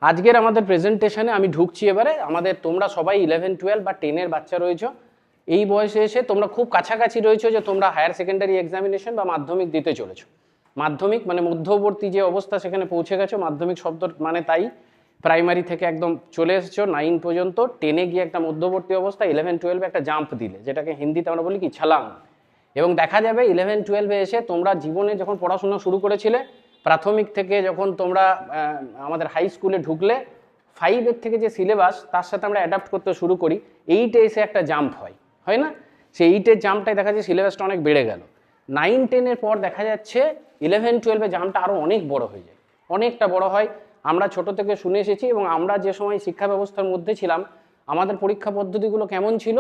আজকের আমাদের প্রেজেন্টেশনে আমি ঢুকছি এবারে। আমাদের তোমরা সবাই 11-12 বা 10-এর বাচ্চা রয়েছো। এই বয়সে এসে তোমরা খুব কাছাকাছি রয়েছো যে তোমরা হায়ার সেকেন্ডারি এক্সামিনেশন বা মাধ্যমিক দিতে চলেছো। মাধ্যমিক মানে মধ্যবর্তী যে অবস্থা সেখানে পৌঁছে গেছো। মাধ্যমিক শব্দ মানে তাই প্রাইমারি থেকে একদম চলে এসেছো 9 পর্যন্ত, 10-এ গিয়ে একটা মধ্যবর্তী অবস্থা, 11-12-এ একটা জাম্প দিলে, যেটাকে হিন্দিতে আমরা বলি কি ছলাং। এবং দেখা যাবে 11-12-এ এসে তোমরা জীবনে যখন পড়াশোনা শুরু করেছিলে, প্রাথমিক থেকে যখন তোমরা আমাদের হাই স্কুলে ঢুকলে, 5-এর থেকে যে সিলেবাস তার সাথে আমরা অ্যাডাপ্ট করতে শুরু করি, 8-এ এসে একটা জাম্প হয় না? সেই 8-এর জাম্পটাই দেখা যাচ্ছে সিলেবাসটা অনেক বেড়ে গেল। 9-10-এর পর দেখা যাচ্ছে 11-12-এ জাম্পটা আরও অনেক বড় হয়ে যায়, অনেকটা বড় হয়। আমরা ছোট থেকে শুনে এসেছি এবং আমরা যে সময় শিক্ষা ব্যবস্থার মধ্যে ছিলাম, আমাদের পরীক্ষা পদ্ধতিগুলো কেমন ছিল,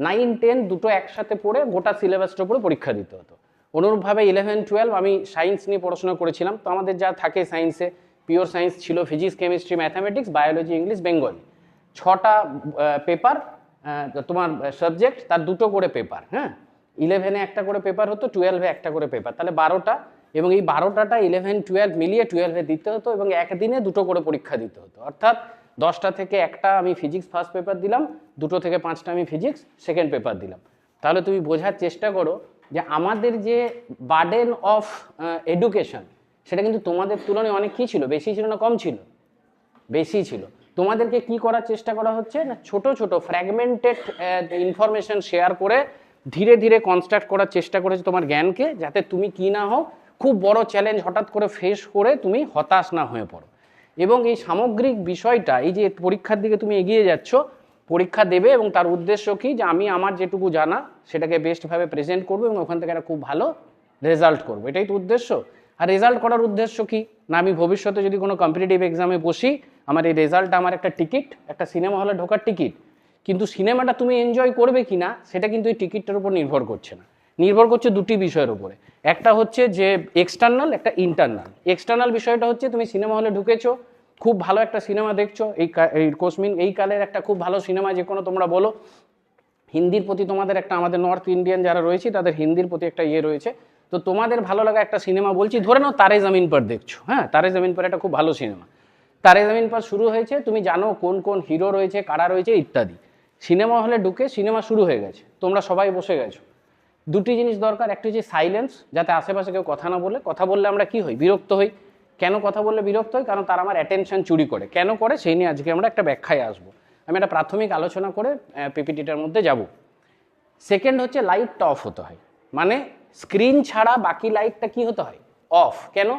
9-10 দুটো একসাথে পড়ে গোটা সিলেবাসটার উপরে পরীক্ষা দিতে হতো। অনুরূপভাবে 11-12 আমি সায়েন্স নিয়ে পড়াশোনা করেছিলাম, তো আমাদের যা থাকে সায়েন্সে, পিওর সায়েন্স ছিল physics, chemistry, mathematics, biology, English, Bengali, 6টা পেপার তোমার সাবজেক্ট, তার দুটো করে পেপার। হ্যাঁ, 11-এ একটা করে পেপার হতো, 12-এ একটা করে পেপার, তাহলে 12টা। এবং এই 12টাটা 11-12 মিলিয়ে 12-এ দিতে হতো এবং একদিনে দুটো করে পরীক্ষা দিতে হতো। অর্থাৎ 10টা থেকে একটা আমি ফিজিক্স ফার্স্ট পেপার দিলাম, 2টো থেকে 5টা আমি ফিজিক্স সেকেন্ড পেপার দিলাম। তাহলে তুমি বোঝার চেষ্টা করো যে আমাদের যে বার্ডেন অফ এডুকেশন, সেটা কিন্তু তোমাদের তুলনায় অনেক কী ছিল, বেশি ছিল না কম ছিল? বেশি ছিল। তোমাদেরকে কি করার চেষ্টা করা হচ্ছে না, ছোট ছোট ফ্র্যাগমেন্টেড ইনফরমেশন শেয়ার করে ধীরে ধীরে কনস্ট্রাক্ট করার চেষ্টা করেছে তোমার জ্ঞানকে, যাতে তুমি কি না হও, খুব বড় চ্যালেঞ্জ হঠাৎ করে ফেস করে তুমি হতাশ না হয়ে পড়ো। এবং এই সামগ্রিক বিষয়টা, এই যে পরীক্ষার দিকে তুমি এগিয়ে যাচ্ছ, পরীক্ষা দেবে এবং তার উদ্দেশ্য কি, যে আমি আমার যেটুকু জানা সেটাকে বেস্টভাবে প্রেজেন্ট করবো এবং ওখান থেকে একটা খুব ভালো রেজাল্ট করবো, এটাই তো উদ্দেশ্য। আর রেজাল্ট করার উদ্দেশ্য কি না, আমি ভবিষ্যতে যদি কোনো কম্পিটিটিভ এক্সামে বসি, আমার এই রেজাল্টটা আমার একটা টিকিট, একটা সিনেমা হলে ঢোকার টিকিট। কিন্তু সিনেমাটা তুমি এনজয় করবে কি না সেটা কিন্তু এই টিকিটটার উপর নির্ভর করছে না, নির্ভর করছে দুটি বিষয়ের উপরে। একটা হচ্ছে যে এক্সটার্নাল, একটা ইন্টারনাল। এক্সটার্নাল বিষয়টা হচ্ছে তুমি সিনেমা হলে ঢুকেছো, খুব ভালো একটা সিনেমা দেখছো, এই কোসমিন এই কালের একটা খুব ভালো সিনেমা, যে কোনো তোমরা বলো, হিন্দির প্রতি তোমাদের একটা, আমাদের নর্থ ইন্ডিয়ান যারা রয়েছে তাদের হিন্দির প্রতি একটা ইয়ে রয়েছে, তো তোমাদের ভালো লাগা একটা সিনেমা বলছি, ধরে নাও তারে জামিন পর দেখছো। হ্যাঁ, তারে জামিন পর একটা খুব ভালো সিনেমা, তারে জামিন পর শুরু হয়েছে, তুমি জানো কোন কোন হিরো রয়েছে, কারা রয়েছে ইত্যাদি। সিনেমা হলে ঢুকে সিনেমা শুরু হয়ে গেছে, তোমরা সবাই বসে গেছো। দুটি জিনিস দরকার, একটা হচ্ছে সাইলেন্স, যাতে আশেপাশে কেউ কথা না বলে। কথা বললে আমরা কি হই, বিরক্ত হই। কেন কথা বললে বিরক্ত হই, কারণ তারা আমার অ্যাটেনশন চুরি করে। কেন করে সেই নিয়ে আজকে আমরা একটা ব্যাখ্যায় আসবো, আমি একটা প্রাথমিক আলোচনা করে পিপিটিটার মধ্যে যাব। সেকেন্ড হচ্ছে লাইটটা অফ হতে হয়, মানে স্ক্রিন ছাড়া বাকি লাইটটা কি হতে হয়, অফ। কেন,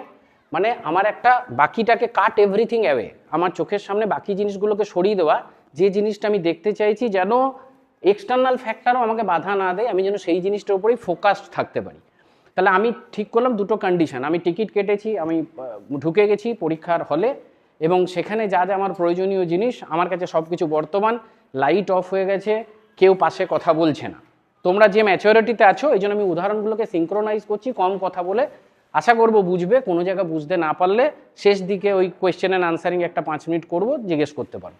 মানে আমার একটা বাকিটাকে কাট এভরিথিং অ্যাওয়ে, আমার চোখের সামনে বাকি জিনিসগুলোকে সরিয়ে দেওয়া, যে জিনিসটা আমি দেখতে চাইছি যেন এক্সটার্নাল ফ্যাক্টরও আমাকে বাধা না দেয়, আমি যেন সেই জিনিসটার উপরেই ফোকাসড থাকতে পারি। তাহলে আমি ঠিক করলাম দুটো কন্ডিশন, আমি টিকিট কেটেছি, আমি ঢুকে গেছি পরীক্ষার হলে, এবং সেখানে যা যা আমার প্রয়োজনীয় জিনিস আমার কাছে সব কিছু বর্তমান, লাইট অফ হয়ে গেছে, কেউ পাশে কথা বলছে না। তোমরা যে ম্যাচুরিটিতে আছো, এই জন্য আমি উদাহরণগুলোকে সিঙ্ক্রোনাইজ করছি, কম কথা বলে, আশা করব বুঝবে। কোনো জায়গা বুঝতে না পারলে শেষ দিকে ওই কোয়েশ্চেন অ্যান্ড আনসারিং একটা 5 মিনিট করবো, জিজ্ঞেস করতে পারো।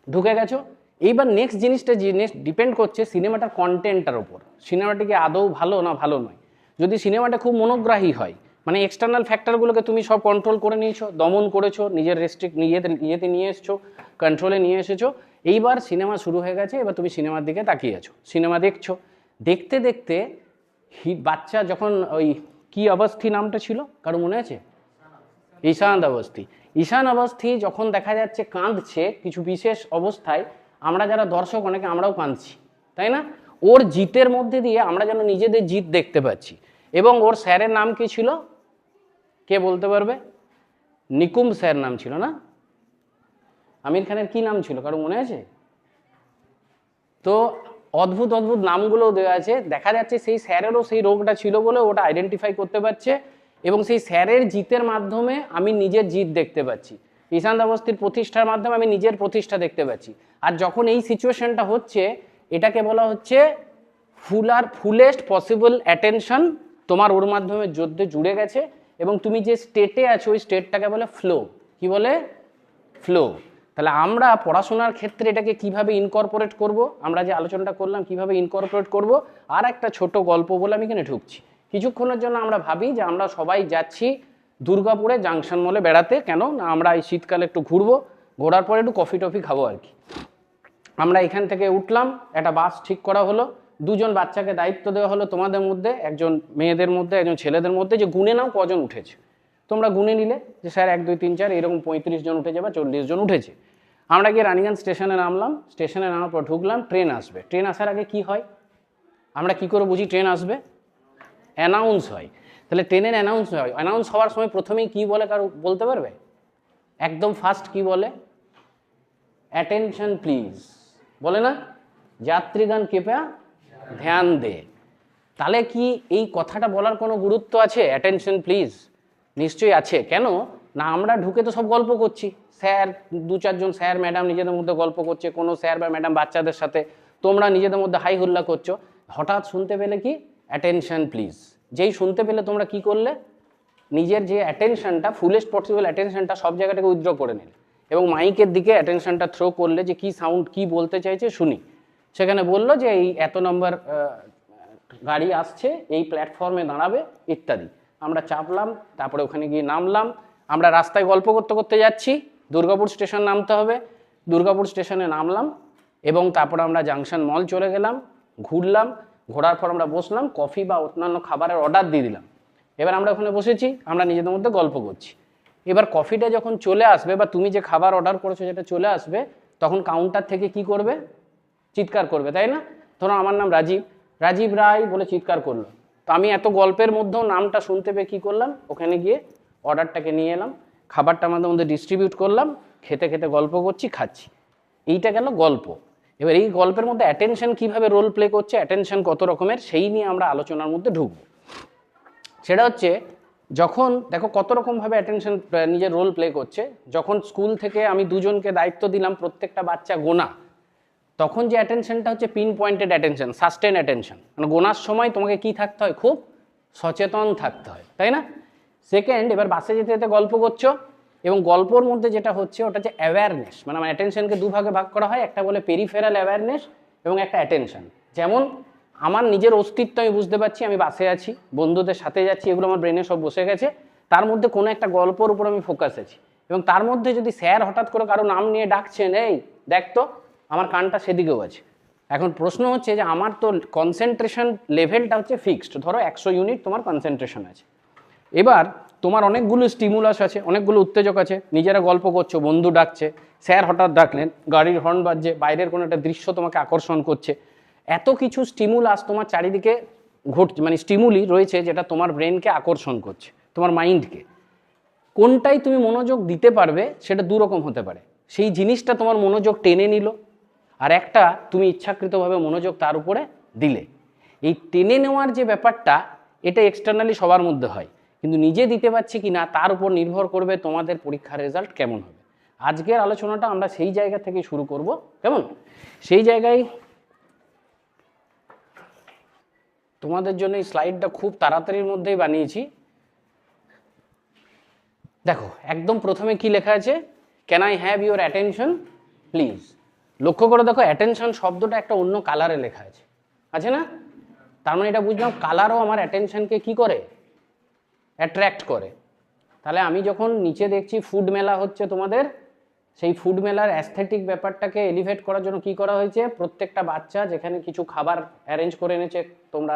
ঢুকে গেছো, এইবার নেক্সট জিনিসটা ডিপেন্ড করছে সিনেমাটার কন্টেন্টটার উপর, সিনেমাটি কি আদৌ ভালো না ভালো নয়। যদি সিনেমাটা খুব মনোগ্রাহী হয়, মানে এক্সটার্নাল ফ্যাক্টরগুলোকে তুমি সব কন্ট্রোল করে নিয়েছো, দমন করেছো, নিজের রেস্ট্রিক্ট ইয়েতে নিয়ে এসছো, কন্ট্রোলে নিয়ে এসেছো, এইবার সিনেমা শুরু হয়ে গেছে, এবার তুমি সিনেমার দিকে তাকিয়ে আছো, সিনেমা দেখছো। দেখতে দেখতে বাচ্চা যখন, ওই কি অবস্থি নামটা ছিল, কারো মনে আছে? ঈশান অবস্থি। ঈশান অবস্থি যখন দেখা যাচ্ছে কাঁদছে কিছু বিশেষ অবস্থায়, আমরা যারা দর্শক অনেকে আমরাও কাঁদছি, তাই না? ওর জিতের মধ্যে দিয়ে আমরা যেন নিজেদের জিত দেখতে পাচ্ছি। এবং ওর স্যারের নাম কি ছিল, কে বলতে পারবে? নিকুম স্যার নাম ছিল না? আমির খানের কি নাম ছিল, কারো মনে আছে? তো অদ্ভুত অদ্ভুত নামগুলো দেওয়া আছে, দেখা যাচ্ছে সেই স্যারেরও সেই রোগটা ছিল বলে ওটা আইডেন্টিফাই করতে পারছে, এবং সেই স্যারের জিতের মাধ্যমে আমি নিজের জিত দেখতে পাচ্ছি, ঈশান অবস্থির প্রতিষ্ঠার মাধ্যমে আমি নিজের প্রতিষ্ঠা দেখতে পাচ্ছি। আর যখন এই সিচুয়েশনটা হচ্ছে, এটাকে বলা হচ্ছে ফুলেস্ট পসিবল অ্যাটেনশন, তোমার ওর মাধ্যমে যুদ্ধে জুড়ে গেছে, এবং তুমি যে স্টেটে আছো ওই স্টেটটাকে বলে ফ্লো। কি বলে? ফ্লো। তাহলে আমরা পড়াশোনার ক্ষেত্রে এটাকে কিভাবে ইনকর্পোরেট করব, আমরা যে আলোচনাটা করলাম কিভাবে ইনকর্পোরেট করব, আর একটা ছোট গল্প বলে আমি এখানে ঢুকছি। কিছুক্ষণের জন্য আমরা ভাবি যে আমরা সবাই যাচ্ছি দুর্গাপুরে জাংশন মলে বেড়াতে। কেন না আমরা এই শীতকালে একটু ঘুরবো, ঘোরার পরে একটু কফি টফি খাবো আর কি। আমরা এখান থেকে উঠলাম, একটা বাস ঠিক করা হলো, দুজন বাচ্চাকে দায়িত্ব দেওয়া হলো তোমাদের মধ্যে, একজন মেয়েদের মধ্যে একজন ছেলেদের মধ্যে, যে গুনে নাও কজন উঠেছে। তোমরা গুনে নিলে যে স্যার 1 2 3 4 এরকম 35 জন উঠেছে বা 40 জন উঠেছে। আমরা গিয়ে রানীগঞ্জ স্টেশনে নামলাম, স্টেশনে নামার পর ঢুকলাম, ট্রেন আসবে। ট্রেন আসার আগে কি হয়, আমরা কি করে বুঝি ট্রেন আসবে? অ্যানাউন্স হয়। তাহলে ট্রেনের অ্যানাউন্স হয়, অ্যানাউন্স হওয়ার সময় প্রথমেই কি বলে কারো বলতে পারবে? একদম ফার্স্ট কি বলে? অ্যাটেনশন প্লিজ বলে না, যাত্রীগণ কৃপয়া ধ্যান দে। তাহলে কি এই কথাটা বলার কোনো গুরুত্ব আছে? অ্যাটেনশন প্লিজ নিশ্চয়ই আছে। কেন না আমরা ঢুকে তো সব গল্প করছি, স্যার 2 4 জন স্যার ম্যাডাম নিজেদের মধ্যে গল্প করছে, কোনো স্যার বা ম্যাডাম বাচ্চাদের সাথে, তোমরা নিজেদের মধ্যে হাই হুল্লা করছো, হঠাৎ শুনতে পেলে কি অ্যাটেনশন প্লিজ। যেই শুনতে পেলে তোমরা কি করলে, নিজের যে অ্যাটেনশনটা, ফুলেস্ট পসিবল অ্যাটেনশনটা সব জায়গা থেকে উইথড্র করে নিলে এবং মাইকের দিকে অ্যাটেনশনটা থ্রো করলে যে কি সাউন্ড কি বলতে চাইছে শুনি। সেখানে বললো যে এই এত নম্বর গাড়ি আসছে, এই প্ল্যাটফর্মে দাঁড়াবে ইত্যাদি। আমরা চাপলাম, তারপরে ওখানে গিয়ে নামলাম। আমরা রাস্তায় গল্প করতে করতে যাচ্ছি, দুর্গাপুর স্টেশন নামতে হবে, দুর্গাপুর স্টেশনে নামলাম এবং তারপরে আমরা জাংশন মল চলে গেলাম, ঘুরলাম, ঘোরার পর আমরা বসলাম, কফি বা অন্যান্য খাবারের অর্ডার দিয়ে দিলাম। এবার আমরা ওখানে বসেছি, আমরা নিজেদের মধ্যে গল্প করছি। এবার কফিটা যখন চলে আসবে বা তুমি যে খাবার অর্ডার করেছো যেটা চলে আসবে, তখন কাউন্টার থেকে কি করবে? চিৎকার করবে, তাই না? ধরো আমার নাম রাজীব, রাজীব রায় বলে চিৎকার করলো। তো আমি এত গল্পের মধ্যেও নামটা শুনতে পেয়ে কী করলাম, ওখানে গিয়ে অর্ডারটাকে নিয়ে এলাম, খাবারটা আমাদের মধ্যে ডিস্ট্রিবিউট করলাম, খেতে খেতে গল্প করছি, খাচ্ছি। এইটা গেল গল্প। এবার এই গল্পের মধ্যে অ্যাটেনশন কীভাবে রোল প্লে করছে, অ্যাটেনশন কত রকমের, সেই নিয়ে আমরা আলোচনার মধ্যে ঢুকবো। সেটা হচ্ছে যখন দেখো কত রকমভাবে অ্যাটেনশন নিজের রোল প্লে করছে। যখন স্কুল থেকে আমি 2 জনকে দায়িত্ব দিলাম প্রত্যেকটা বাচ্চা গোনা, তখন যে অ্যাটেনশনটা হচ্ছে pin pointed attention, sustain attention. মানে গোনার সময় তোমাকে কি থাকতে হয়? খুব সচেতন থাকতে হয়, তাই না? সেকেন্ড, এবার বাসে যেতে যেতে গল্প করছো এবং গল্পর মধ্যে যেটা হচ্ছে ওটা হচ্ছে অ্যাওয়ারনেস। মানে আমার অ্যাটেনশনকে 2 ভাগে ভাগ করা হয়, একটা বলে পেরিফেরাল অ্যাওয়ারনেস এবং একটা অ্যাটেনশন। যেমন আমার নিজের অস্তিত্ব আমি বুঝতে পারছি, আমি বাসে আছি, বন্ধুদের সাথে যাচ্ছি, এগুলো আমার ব্রেনে সব বসে গেছে। তার মধ্যে কোনো একটা গল্পর উপর আমি ফোকাস আছি এবং তার মধ্যে যদি স্যার হঠাৎ করে কারো নাম নিয়ে ডাকছেন, এই দেখ তো, আমার কানটা সেদিকেও আছে। এখন প্রশ্ন হচ্ছে যে আমার তো কনসেন্ট্রেশন লেভেলটা হচ্ছে ফিক্সড, ধরো 100 ইউনিট তোমার কনসেন্ট্রেশন আছে। এবার তোমার অনেকগুলো স্টিমুলাস আছে, অনেকগুলো উত্তেজক আছে, নিজেরা গল্প করছো, বন্ধু ডাকছে, স্যার হঠাৎ ডাকলেন, গাড়ির হর্ন বাজছে, বাইরের কোনো একটা দৃশ্য তোমাকে আকর্ষণ করছে। এত কিছু স্টিমুলাস তোমার চারিদিকে ঘটছে, মানে স্টিমুলি রয়েছে যেটা তোমার ব্রেনকে আকর্ষণ করছে, তোমার মাইন্ডকে। কোনটাই তুমি মনোযোগ দিতে পারবে সেটা 2 রকম হতে পারে। সেই জিনিসটা তোমার মনোযোগ টেনে নিল, আর একটা তুমি ইচ্ছাকৃতভাবে মনোযোগ তার উপরে দিলে। এই টেনে নেওয়ার যে ব্যাপারটা, এটা এক্সটার্নালি সবার মধ্যে হয়, কিন্তু নিজে দিতে পারছি কি না তার উপর নির্ভর করবে তোমাদের পরীক্ষার রেজাল্ট কেমন হবে। আজকের আলোচনাটা আমরা সেই জায়গা থেকে শুরু করব, কেমন? সেই জায়গায় তোমাদের জন্য এই স্লাইডটা খুব তাড়াতাড়ির মধ্যেই বানিয়েছি। দেখো একদম প্রথমে কি লেখা আছে, can I have your attention please. লক্ষ্য করে দেখো, অ্যাটেনশন শব্দটা একটা অন্য কালারে লেখা আছে না? তার মানে এটা বুঝলাম কালারও আমার অ্যাটেনশনকে কি করে? অ্যাট্রাক্ট করে। তাহলে আমি যখন নিচে দেখছি ফুড মেলা হচ্ছে তোমাদের, সেই ফুড মেলার অ্যাস্থেটিক ব্যাপারটাকে এলিভেট করার জন্য কি করা হয়েছে, প্রত্যেকটা বাচ্চা যেখানে কিছু খাবার অ্যারেঞ্জ করে এনেছে, তোমরা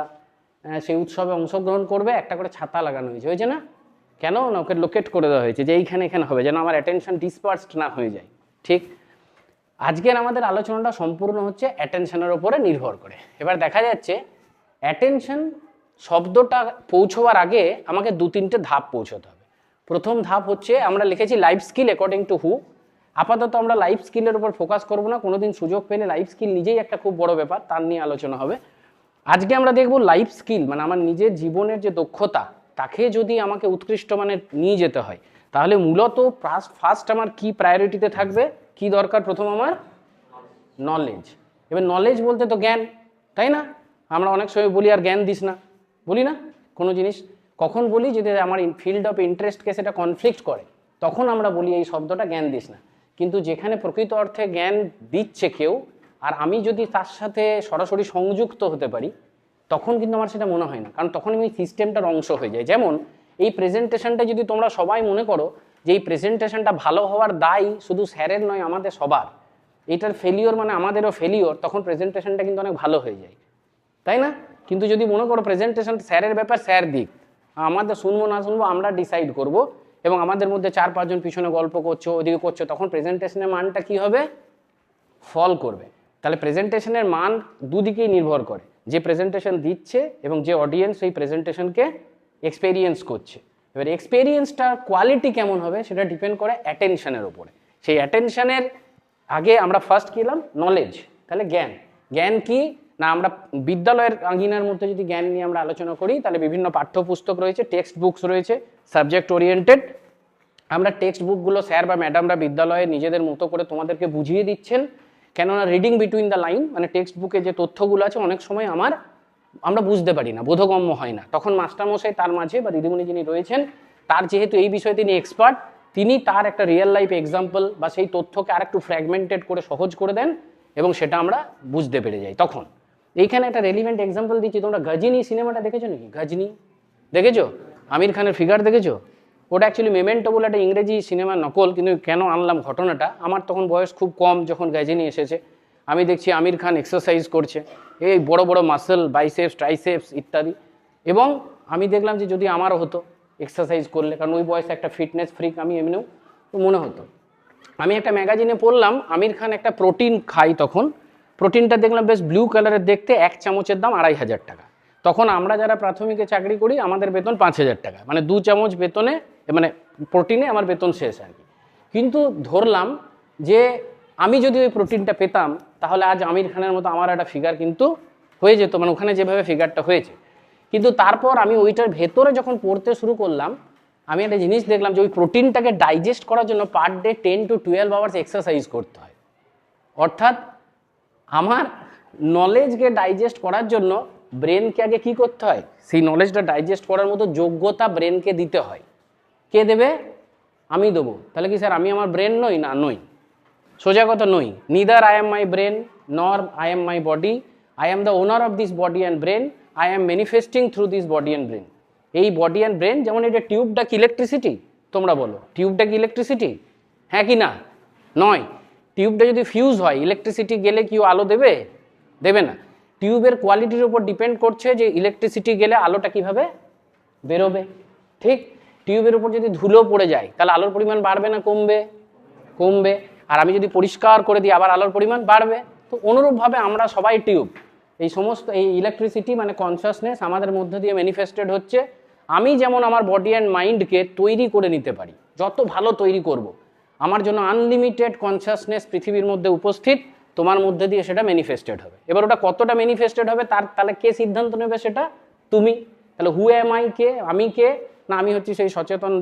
সেই উৎসবে অংশগ্রহণ করবে, একটা করে ছাতা লাগানো হয়েছে না? কেন না ওকে লোকেট করে দেওয়া হয়েছে যে এইখানে এখানে হবে, যেন আমার অ্যাটেনশন ডিসপার্সড না হয়ে যায়। ঠিক আজকের আমাদের আলোচনাটা সম্পূর্ণ হচ্ছে অ্যাটেনশনের ওপরে নির্ভর করে। এবার দেখা যাচ্ছে অ্যাটেনশন শব্দটা পৌঁছবার আগে আমাকে 2-3টে ধাপ পৌঁছতে হবে। প্রথম ধাপ হচ্ছে, আমরা লিখেছি লাইফ স্কিল অ্যাকর্ডিং টু হু। আপাতত আমরা লাইফ স্কিলের উপর ফোকাস করবো না, কোনোদিন সুযোগ পেলে লাইফ স্কিল নিজেই একটা খুব বড় ব্যাপার, তার নিয়ে আলোচনা হবে। আজকে আমরা দেখব লাইফ স্কিল মানে আমার নিজের জীবনের যে দক্ষতা, তাকে যদি আমাকে উৎকৃষ্ট মানে নিয়ে যেতে হয়, তাহলে মূলত ফার্স্ট আমার কি প্রায়োরিটিতে থাকবে, কি দরকার? প্রথম আমার নলেজ। এবার নলেজ বলতে তো জ্ঞান, তাই না? আমরা অনেক সময় বলি আর জ্ঞান দিস না, বলি না? কোনো জিনিস কখন বলি যদি আমার ফিল্ড অফ ইন্টারেস্টকে সেটা কনফ্লিক্ট করে, তখন আমরা বলি এই শব্দটা জ্ঞান দিস না। কিন্তু যেখানে প্রকৃত অর্থে জ্ঞান দিচ্ছে কেউ আর আমি যদি তার সাথে সরাসরি সংযুক্ত হতে পারি, তখন কিন্তু আমার সেটা মনে হয় না, কারণ তখন আমি সিস্টেমটার অংশ হয়ে যায়। যেমন এই প্রেজেন্টেশনটা যদি তোমরা সবাই মনে করো যে এই প্রেজেন্টেশনটা ভালো হওয়ার দায় শুধু স্যারের নয় আমাদের সবার, এটার ফেলিওর মানে আমাদেরও ফেলিওর, তখন প্রেজেন্টেশনটা কিন্তু অনেক ভালো হয়ে যায়, তাই না? কিন্তু যদি মনে করো প্রেজেন্টেশন স্যারের ব্যাপার, স্যার দিক, আমাদের শুনবো না শুনবো আমরা ডিসাইড করব, এবং আমাদের মধ্যে 4-5 জন পিছনে গল্প করছো ওদিকে করছো, তখন প্রেজেন্টেশনের মানটা কি হবে? ফল করবে। তাহলে প্রেজেন্টেশনের মান দুদিকেই নির্ভর করে, যে প্রেজেন্টেশন দিচ্ছে এবং যে অডিয়েন্স এই প্রেজেন্টেশনকে এক্সপেরিয়েন্স করছে। এবার এক্সপেরিয়েন্সটার কোয়ালিটি কেমন হবে সেটা ডিপেন্ড করে অ্যাটেনশনের উপরে। সেই অ্যাটেনশনের আগে আমরা ফার্স্ট কি এলাম? নলেজ। তাহলে জ্ঞান। জ্ঞান কি না, আমরা বিদ্যালয়ের আঙ্গিনার মধ্যে যদি জ্ঞান নিয়ে আমরা আলোচনা করি তাহলে বিভিন্ন পাঠ্যপুস্তক রয়েছে, টেক্সট বুকস রয়েছে, সাবজেক্ট ওরিয়েন্টেড। আমরা টেক্সট বুকগুলো স্যার বা ম্যাডামরা বিদ্যালয়ে নিজেদের মতো করে তোমাদেরকে বুঝিয়ে দিচ্ছেন, কেননা রিডিং বিটুইন দ্য লাইন মানে টেক্সট বুকে যে তথ্যগুলো আছে অনেক সময় আমরা বুঝতে পারি না, বোধগম্য হয় না, তখন মাস্টারমশাই তার মাঝে বা দিদিমণি যিনি রয়েছেন তার যেহেতু এই বিষয়ে তিনি এক্সপার্ট, তিনি তার একটা রিয়েল লাইফ এক্সাম্পল বা সেই তথ্যকে আরেকটু ফ্র্যাগমেন্টেড করে সহজ করে দেন এবং সেটা আমরা বুঝতে পেরে যাই। তখন এইখানে একটা রেলিভেন্ট এক্সাম্পল দিচ্ছি, তোমরা গজনি সিনেমাটা দেখেছো নাকি? গজনি দেখেছো? আমির খানের ফিগার দেখেছো? ওটা অ্যাকচুয়ালি মেমেন্টো বলে একটা ইংরেজি সিনেমার নকল, কিন্তু কেন আনলাম ঘটনাটা, আমার তখন বয়স খুব কম যখন গজনি এসেছে, আমি দেখছি আমির খান এক্সারসাইজ করছে, এই বড় বড় মাসেল, বাইসেপস, ট্রাইসেপস ইত্যাদি, এবং আমি দেখলাম যে যদি আমারও হতো এক্সারসাইজ করলে, কারণ ওই বয়সে একটা ফিটনেস ফ্রিক আমি এমনিও, তো মনে হতো। আমি একটা ম্যাগাজিনে পড়লাম আমির খান একটা প্রোটিন খাই, তখন প্রোটিনটা দেখলাম বেশ ব্লু কালারের দেখতে, 1 চামচের দাম 2500 টাকা। তখন আমরা যারা প্রাথমিকে চাকরি করি আমাদের বেতন 5000 টাকা, মানে 2 চামচ বেতনে মানে প্রোটিনে আমার বেতন শেষ আর কি। কিন্তু ধরলাম যে আমি যদি ওই প্রোটিনটা পেতাম তাহলে আজ আমির খানের মতো আমার একটা ফিগার কিন্তু হয়ে যেত, মানে ওখানে যেভাবে ফিগারটা হয়েছে। কিন্তু তারপর আমি ওইটার ভেতরে যখন পড়তে শুরু করলাম আমি একটা জিনিস দেখলাম যে ওই প্রোটিনটাকে ডাইজেস্ট করার জন্য per day 10 to 12 hours exercise করতে হয়। অর্থাৎ আমার নলেজকে ডাইজেস্ট করার জন্য ব্রেনকে আগে কি করতে হয়, সেই নলেজটা ডাইজেস্ট করার মতো যোগ্যতা ব্রেনকে দিতে হয়। কে দেবে? আমি দেবো। তাহলে কি স্যার আমি আমার ব্রেন নই? না, নই, সোজা কথা নই। Neither I M my brain নর I M my body, I am the owner of this body and brain, I am manifesting through this body and brain. এই বডি অ্যান্ড ব্রেন, যেমন এটা টিউবটা কি ইলেকট্রিসিটি? তোমরা বলো টিউবটা কি ইলেকট্রিসিটি? হ্যাঁ কি না? নয়। টিউবটা যদি ফিউজ হয়, ইলেকট্রিসিটি গেলে কি আলো দেবে? দেবে না। টিউবের কোয়ালিটির উপর ডিপেন্ড করছে যে ইলেকট্রিসিটি গেলে আলোটা কিভাবে বেরোবে। ঠিক, টিউবের উপর যদি ধুলো পড়ে যায় তাহলে আলোর পরিমাণ বাড়বে না কমবে? কমবে। আর আমি যদি পরিষ্কার করে দিই আবার আলোর পরিমাণ বাড়বে। তো অনুরূপভাবে আমরা সবাই টিউব। এই সমস্ত এই ইলেকট্রিসিটি মানে কনসিয়াসনেস আমাদের মধ্য দিয়ে ম্যানিফেস্টেড হচ্ছে। আমি যেমন আমার বডি অ্যান্ড মাইন্ডকে তৈরি করে নিতে পারি, যত ভালো তৈরি করব, আমার জন্য আনলিমিটেড কনসিয়াসনেস পৃথিবীর মধ্যে উপস্থিত, তোমার মধ্যে দিয়ে সেটা ম্যানিফেস্টেড হবে। এবার ওটা কতটা ম্যানিফেস্টেড হবে তাহলে কে সিদ্ধান্ত নেবে? সেটা তুমি। তাহলে হু এম আই, কে? আমি কে? না, আমি হচ্ছি সেই সচেতন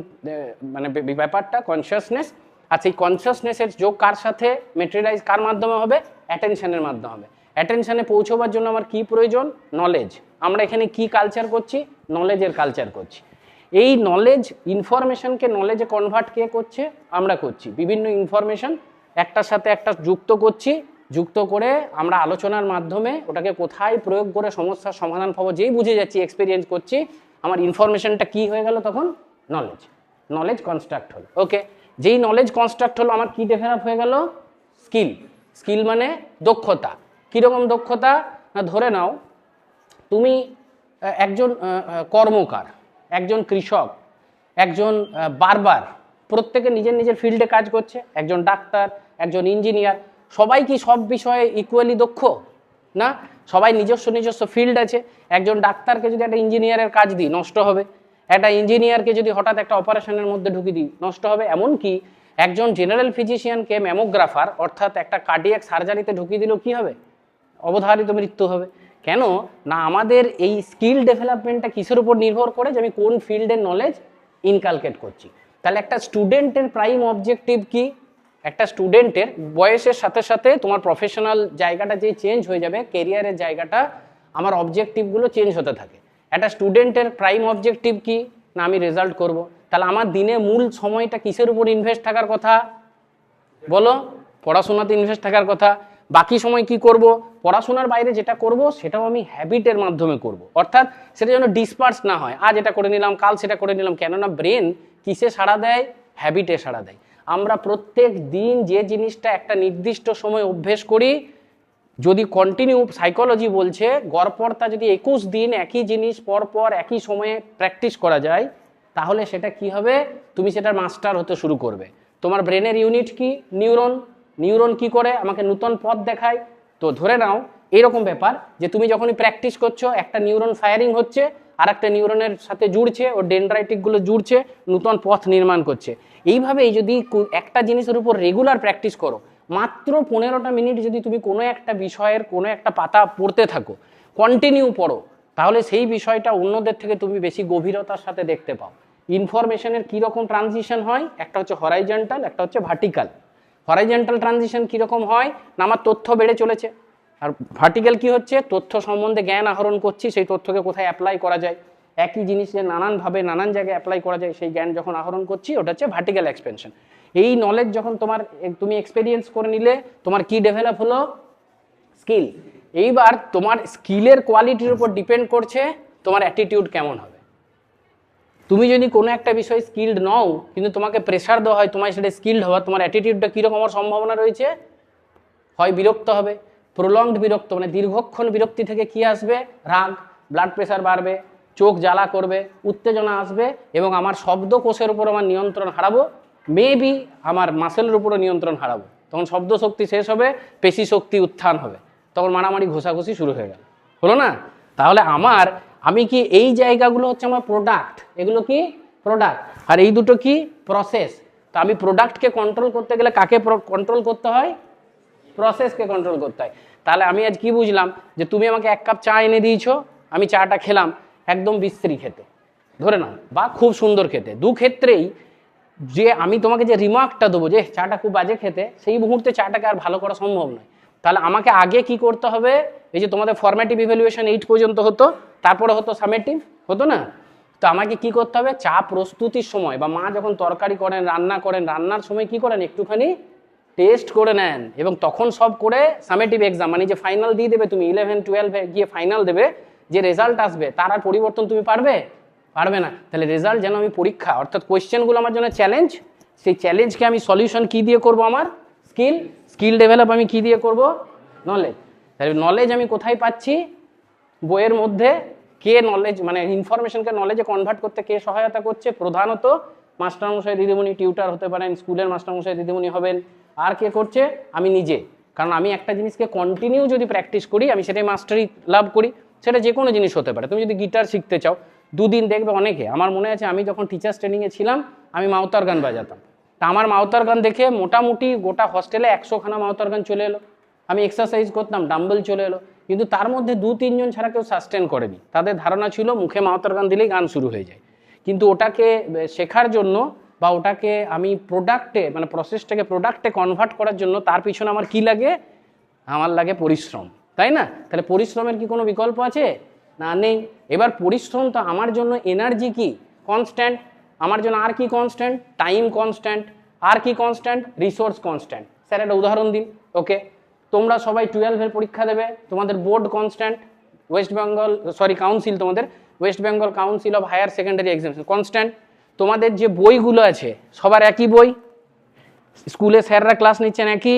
মানে ব্যাপারটা কনসিয়াসনেস। আর সেই কনসিয়াসনেসের যোগ কার সাথে ম্যাটেরিয়ালাইজ কার মাধ্যমে হবে? অ্যাটেনশনের মাধ্যমে হবে। অ্যাটেনশনে পৌঁছবার জন্য আমার কি প্রয়োজন? নলেজ। আমরা এখানে কি কালচার করছি? নলেজের কালচার করছি। এই নলেজ ইনফরমেশনকে নলেজে কনভার্ট কে করছে? আমরা করছি। বিভিন্ন ইনফরমেশন একটার সাথে একটা যুক্ত করছি, যুক্ত করে আমরা আলোচনার মাধ্যমে ওটাকে কোথায় প্রয়োগ করে সমস্যার সমাধান পাবো যেই বুঝে যাচ্ছি, এক্সপিরিয়েন্স করছি, আমার ইনফরমেশনটা কি হয়ে গেল তখন? নলেজ। নলেজ কনস্ট্রাক্ট হলো। ওকে, যেই নলেজ কনস্ট্রাক্ট হলো আমার কি ডেভেলপ হয়ে গেল? স্কিল। স্কিল মানে দক্ষতা। কীরকম দক্ষতা? না, ধরে নাও তুমি একজন কর্মকার, একজন কৃষক, একজন বারবার, প্রত্যেকে নিজের নিজের ফিল্ডে কাজ করছে, একজন ডাক্তার, একজন ইঞ্জিনিয়ার, সবাই কি সব বিষয়ে ইকুয়ালি দক্ষ? না, সবাই নিজস্ব নিজস্ব ফিল্ড আছে। একজন ডাক্তারকে যদি একটা ইঞ্জিনিয়ারের কাজ দিই নষ্ট হবে, একটা ইঞ্জিনিয়ারকে যদি হঠাৎ একটা অপারেশনের মধ্যে ঢুকিয়ে দিই নষ্ট হবে। এমনকি একজন জেনারেল ফিজিশিয়ানকে ম্যামোগ্রাফার অর্থাৎ একটা কার্ডিয়াক সার্জারিতে ঢুকিয়ে দিলেও কী হবে? অবধারিত মৃত্যু হবে। কেন না, আমাদের এই স্কিল ডেভেলপমেন্টটা কিসের উপর নির্ভর করে? যে আমি কোন ফিল্ডের নলেজ ইনকালকেট করছি। তাহলে একটা স্টুডেন্টের প্রাইম অবজেক্টিভ কি? একটা স্টুডেন্টের বয়সের সাথে সাথে তোমার প্রফেশনাল জায়গাটা যে চেঞ্জ হয়ে যাবে, কেরিয়ারের জায়গাটা, আমার অবজেক্টিভগুলো চেঞ্জ হতে থাকে। একটা স্টুডেন্টের প্রাইম অবজেক্টিভ কি? না, আমি রেজাল্ট করব। তাহলে আমার দিনে মূল সময়টা কিসের উপর ইনভেস্ট থাকার কথা? বলো, পড়াশোনাতে ইনভেস্ট থাকার কথা। বাকি সময় কি করব, পড়াশোনার বাইরে যেটা করব সেটাও আমি হ্যাবিটের মাধ্যমে করব, অর্থাৎ সেটা যেন ডিসপার্স না হয়, আজ এটা করে নিলাম কাল সেটা করে নিলাম। কেননা ব্রেন কিসে সাড়া দেয়, হ্যাবিটে সাড়া দেয়। আমরা প্রত্যেক দিন যে জিনিসটা একটা নির্দিষ্ট সময় অভ্যেস করি, যদি কন্টিনিউ, সাইকোলজি বলছে গড়পড়তা যদি 21 দিন একই জিনিস পরপর একই সময়ে প্র্যাকটিস করা যায়, তাহলে সেটা কি হবে, তুমি সেটার মাস্টার হতে শুরু করবে। তোমার ব্রেনের ইউনিট কি, নিউরন। নিউরন কি করে, আমাকে নতুন পথ দেখায়। তো ধরে নাও এরকম ব্যাপার যে তুমি যখনই প্র্যাকটিস করছো একটা নিউরন ফায়ারিং হচ্ছে, আর একটা নিউরনের সাথে জুড়ছে, ও ডেনড্রাইটিকগুলো জুড়ছে, নতুন পথ নির্মাণ করছে। এইভাবেই যদি একটা জিনিসের উপর রেগুলার প্র্যাকটিস করো, মাত্র 15টা মিনিট যদি তুমি কোনো একটা বিষয়ের কোনো একটা পাতা পড়তে থাকো, কন্টিনিউ পড়ো, তাহলে সেই বিষয়টা অন্যদের থেকে তুমি বেশি গভীরতার সাথে দেখতে পাও। ইনফরমেশনের কীরকম ট্রানজিশন হয়, একটা হচ্ছে হরাইজন্টাল, একটা হচ্ছে ভার্টিক্যাল। হরাইজন্টাল ট্রানজিশন কীরকম হয় না, আমার তথ্য বেড়ে চলেছে। আর ভার্টিক্যাল কি হচ্ছে, তথ্য সম্বন্ধে জ্ঞান আহরণ করছি, সেই তথ্যকে কোথায় অ্যাপ্লাই করা যায়, একই জিনিসে নানানভাবে নানান জায়গায় অ্যাপ্লাই করা যায়, সেই জ্ঞান যখন আহরণ করছি ওটা হচ্ছে ভার্টিক্যাল এক্সপেনশন। এই নলেজ যখন তুমি এক্সপেরিয়েন্স করে নিলে, তোমার কি ডেভেলপ হলো, স্কিল। এইবার তোমার স্কিলের কোয়ালিটির উপর ডিপেন্ড করছে তোমার অ্যাটিটিউড কেমন হবে। তুমি যদি কোনো একটা বিষয়ে স্কিল্ড নও, কিন্তু তোমাকে প্রেশার দেওয়া হয় তোমার সেটা স্কিল্ড হওয়া, তোমার অ্যাটিটিউডটা কীরকম হওয়ার সম্ভাবনা রয়েছে, হয় বিরক্ত হবে, প্রলংড বিরক্ত, মানে দীর্ঘক্ষণ বিরক্তি থেকে কি আসবে, রাগ, ব্লাড প্রেশার বাড়বে, চোখ জ্বালা করবে, উত্তেজনা আসবে, এবং আমার শব্দকোষের উপর আমার নিয়ন্ত্রণ হারাবো, মেবি আমার মাসেলের উপরও নিয়ন্ত্রণ হারাবো। তখন শব্দ শক্তি শেষ হবে, পেশি শক্তি উত্থান হবে, তখন মারামারি ঘষাঘষি শুরু হয়ে গেল, হলো না? তাহলে আমি কি এই জায়গাগুলো হচ্ছে আমার প্রোডাক্ট, এগুলো কি প্রোডাক্ট, আর এই দুটো কি প্রসেস। তো আমি প্রোডাক্টকে কন্ট্রোল করতে গেলে কাকে কন্ট্রোল করতে হয়, প্রসেসকে কন্ট্রোল করতে হয়। তাহলে আমি আজ কি বুঝলাম, যে তুমি আমাকে 1 কাপ চা এনে দিয়েছো, আমি চাটা খেলাম একদম বিশ্রী খেতে, ধরে নাও, বা খুব সুন্দর খেতে, দু ক্ষেত্রেই যে আমি তোমাকে যে রিমার্কটা দেবো যে চাটা খুব বাজে খেতে, সেই মুহূর্তে চাটাকে আর ভালো করা সম্ভব নয়। তাহলে আমাকে আগে কি করতে হবে, এই যে তোমাদের ফরম্যাটিভ ইভ্যালুয়েশন 8 পর্যন্ত হতো, তারপরে হতো সামেটিভ, হতো না? তো আমাকে কি করতে হবে, চা প্রস্তুতির সময় বা মা যখন তরকারি করেন, রান্না করেন, রান্নার সময় কি করেন, একটুখানি টেস্ট করে নেন, এবং তখন সব করে সামেটিভ এক্সাম, মানে যে ফাইনাল দিয়ে দেবে তুমি 11-12 গিয়ে ফাইনাল দেবে, যে রেজাল্ট আসবে তার আর পরিবর্তন তুমি পারবে না। তাহলে রেজাল্ট যেন আমি পরীক্ষা, অর্থাৎ কোয়েশ্চেনগুলো আমার জন্য চ্যালেঞ্জ, সেই চ্যালেঞ্জকে আমি সলিউশন কি দিয়ে করব, আমার স্কিল ডেভেলপ আমি কি দিয়ে করব, নলেজ। তাহলে নলেজ আমি কোথায় পাচ্ছি, বইয়ের মধ্যে। কে নলেজ, মানে ইনফরমেশনকে নলেজে কনভার্ট করতে কে সহায়তা করছে, প্রধানত মাস্টারমশাই দিদিমণি, টিউটার হতে পারেন, স্কুলের মাস্টারমশাই দিদিমণি হবেন, আর কে করছে, আমি নিজে। কারণ আমি একটা জিনিসকে কন্টিনিউ যদি প্র্যাকটিস করি, আমি সেটাই মাস্টারি লাভ করি। সেটা যে কোনো জিনিস হতে পারে। তুমি যদি গিটার শিখতে চাও, 2 দিন দেখবে অনেকে, আমার মনে আছে আমি যখন টিচার্স ট্রেনিংয়ে ছিলাম, আমি মাউতার গান বাজাতাম। তা আমার মাউতার গান দেখে মোটামুটি গোটা হস্টেলে 100খানা মাউতার গান চলে এলো। আমি এক্সারসাইজ করতাম, ডাম্বেল চলে এলো, কিন্তু তার মধ্যে 2-3 জন ছাড়া কেউ সাস্টেন করেনি। তাদের ধারণা ছিল মুখে মাউতার গান দিলেই গান শুরু হয়ে যায়। কিন্তু ওটাকে শেখার জন্য, বা ওটাকে আমি প্রোডাক্টে, মানে প্রসেসটাকে প্রোডাক্টে কনভার্ট করার জন্য, তার পিছনে আমার কি লাগে, আমার লাগে পরিশ্রম, তাই না? তাহলে পরিশ্রমের কি কোনো বিকল্প আছে না, নেই। এবার পরিশ্রম তো আমার জন্য, এনার্জি কি কনস্ট্যান্ট, আমার জন্য আর কি কনস্ট্যান্ট, টাইম কনস্ট্যান্ট, আর কি কনস্ট্যান্ট, রিসোর্স কনস্ট্যান্ট। স্যার একটা উদাহরণ দিন। ওকে, তোমরা সবাই 12-এর পরীক্ষা দেবে, তোমাদের বোর্ড কনস্ট্যান্ট, কাউন্সিল, তোমাদের West Bengal Council of Higher Secondary Examination constant. তোমাদের যে বইগুলো আছে সবার একই বই, স্কুলে স্যাররা ক্লাস নিচ্ছেন একই,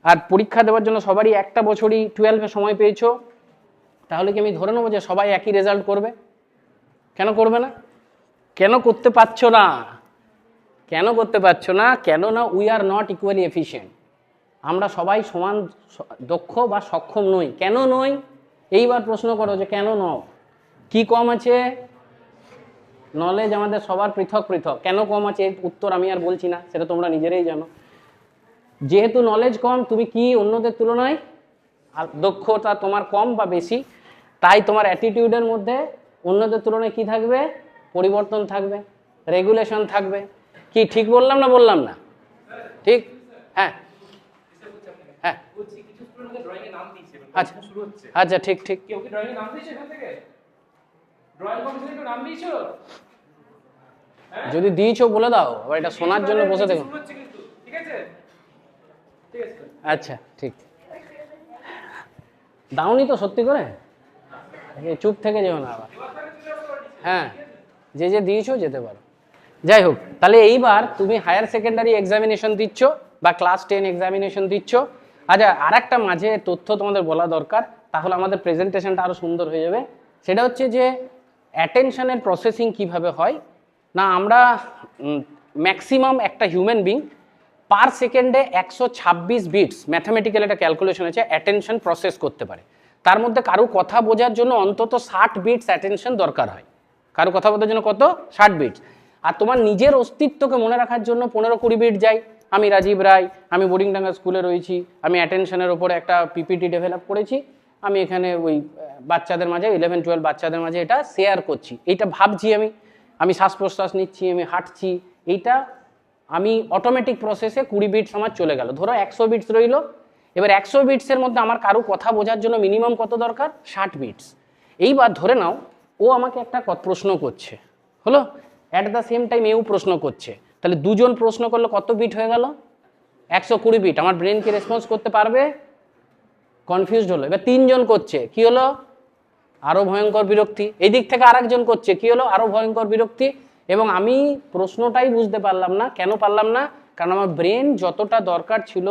আর পরীক্ষা দেওয়ার জন্য সবারই একটা বছরই 12-এ সময় পেয়েছো। তাহলে কি আমি ধরে নেবো যে সবাই একই রেজাল্ট করবে? কেন করবে না? কেন করতে পারছো না? কেননা we are not equally efficient. আমরা সবাই সমান দক্ষ বা সক্ষম নই। কেন নই? এইবার প্রশ্ন করো যে কেন নও, কি কম আছে? নলেজ আমাদের সবার পৃথক পৃথক। কেন কম আছে এর উত্তর আমি আর বলছি না, সেটা তোমরা নিজেরাই জানো। যেহেতু নলেজ কম, তুমি কি অন্যদের তুলনায় দক্ষতা তোমার কম বা বেশি, তাই তোমার অ্যাটিটিউডের মধ্যে অন্যদের তুলনায় কি থাকবে, পরিবর্তন থাকবে, রেগুলেশন থাকবে। কি ঠিক বললাম না? ঠিক? হ্যাঁ হ্যাঁ, আচ্ছা ঠিক। যদি দিয়েছো বলে দাও, আবার এটা শোনার জন্য বসে দেখো। আচ্ছা ঠিক। দাওনি তো সত্যি করে? চুপ থেকে যেও না আবার। হ্যাঁ, যে যে দিয়েছো যেতে পারো। যাই হোক, তাহলে এইবার তুমি হায়ার সেকেন্ডারি এক্সামিনেশন দিচ্ছ বা ক্লাস 10 এক্সামিনেশন দিচ্ছ। আচ্ছা, আর একটা মাঝে তথ্য তোমাদের বলা দরকার, তাহলে আমাদের প্রেজেন্টেশনটা আরও সুন্দর হয়ে যাবে। সেটা হচ্ছে যে অ্যাটেনশনের প্রসেসিং কিভাবে হয় না, আমরা ম্যাক্সিমাম একটা হিউম্যান বিং পার সেকেন্ডে 126 বিটস, ম্যাথামেটিক্যাল একটা ক্যালকুলেশন আছে, অ্যাটেনশন প্রসেস করতে পারে। তার মধ্যে কারো কথা বোঝার জন্য অন্তত 60 বিটস অ্যাটেনশন দরকার হয়। কারো কথা বলার জন্য কত? 60 বিটস। আর তোমার নিজের অস্তিত্বকে মনে রাখার জন্য 15-20 বিট যায়। আমি রাজীব রায়, আমি বোরিংডাঙ্গা স্কুলে রয়েছি, আমি অ্যাটেনশনের ওপরে একটা পিপিটি ডেভেলপ করেছি, আমি এখানে ওই বাচ্চাদের মাঝে 11-12 বাচ্চাদের মাঝে এটা শেয়ার করছি, এইটা ভাবছি, আমি শ্বাস প্রশ্বাস নিচ্ছি, আমি হাঁটছি, এইটা আমি অটোমেটিক প্রসেসে 20 বিটস আমার চলে গেল। ধরো 100 বিটস রইল। এবার 100 বিটসের মধ্যে আমার কারো কথা বোঝার জন্য মিনিমাম কত দরকার? 60 বিটস। এইবার ধরে নাও ও আমাকে একটা প্রশ্ন করছে, হলো, অ্যাট দ্য সেম টাইম এও প্রশ্ন করছে, তাহলে দুজন প্রশ্ন করলে কত বিট হয়ে গেল? 120 বিট। আমার ব্রেন কি রেসপন্স করতে পারবে? কনফিউজড হলো। এবার 3 জন করছে, কি হলো? আরো ভয়ঙ্কর বিরক্তি। এই দিক থেকে আরেকজন করছে, কি হলো? আরো ভয়ঙ্কর বিরক্তি। এবং আমি প্রশ্নটাই বুঝতে পারলাম না। কেন পারলাম না? কারণ আমার ব্রেন যতটা দরকার ছিল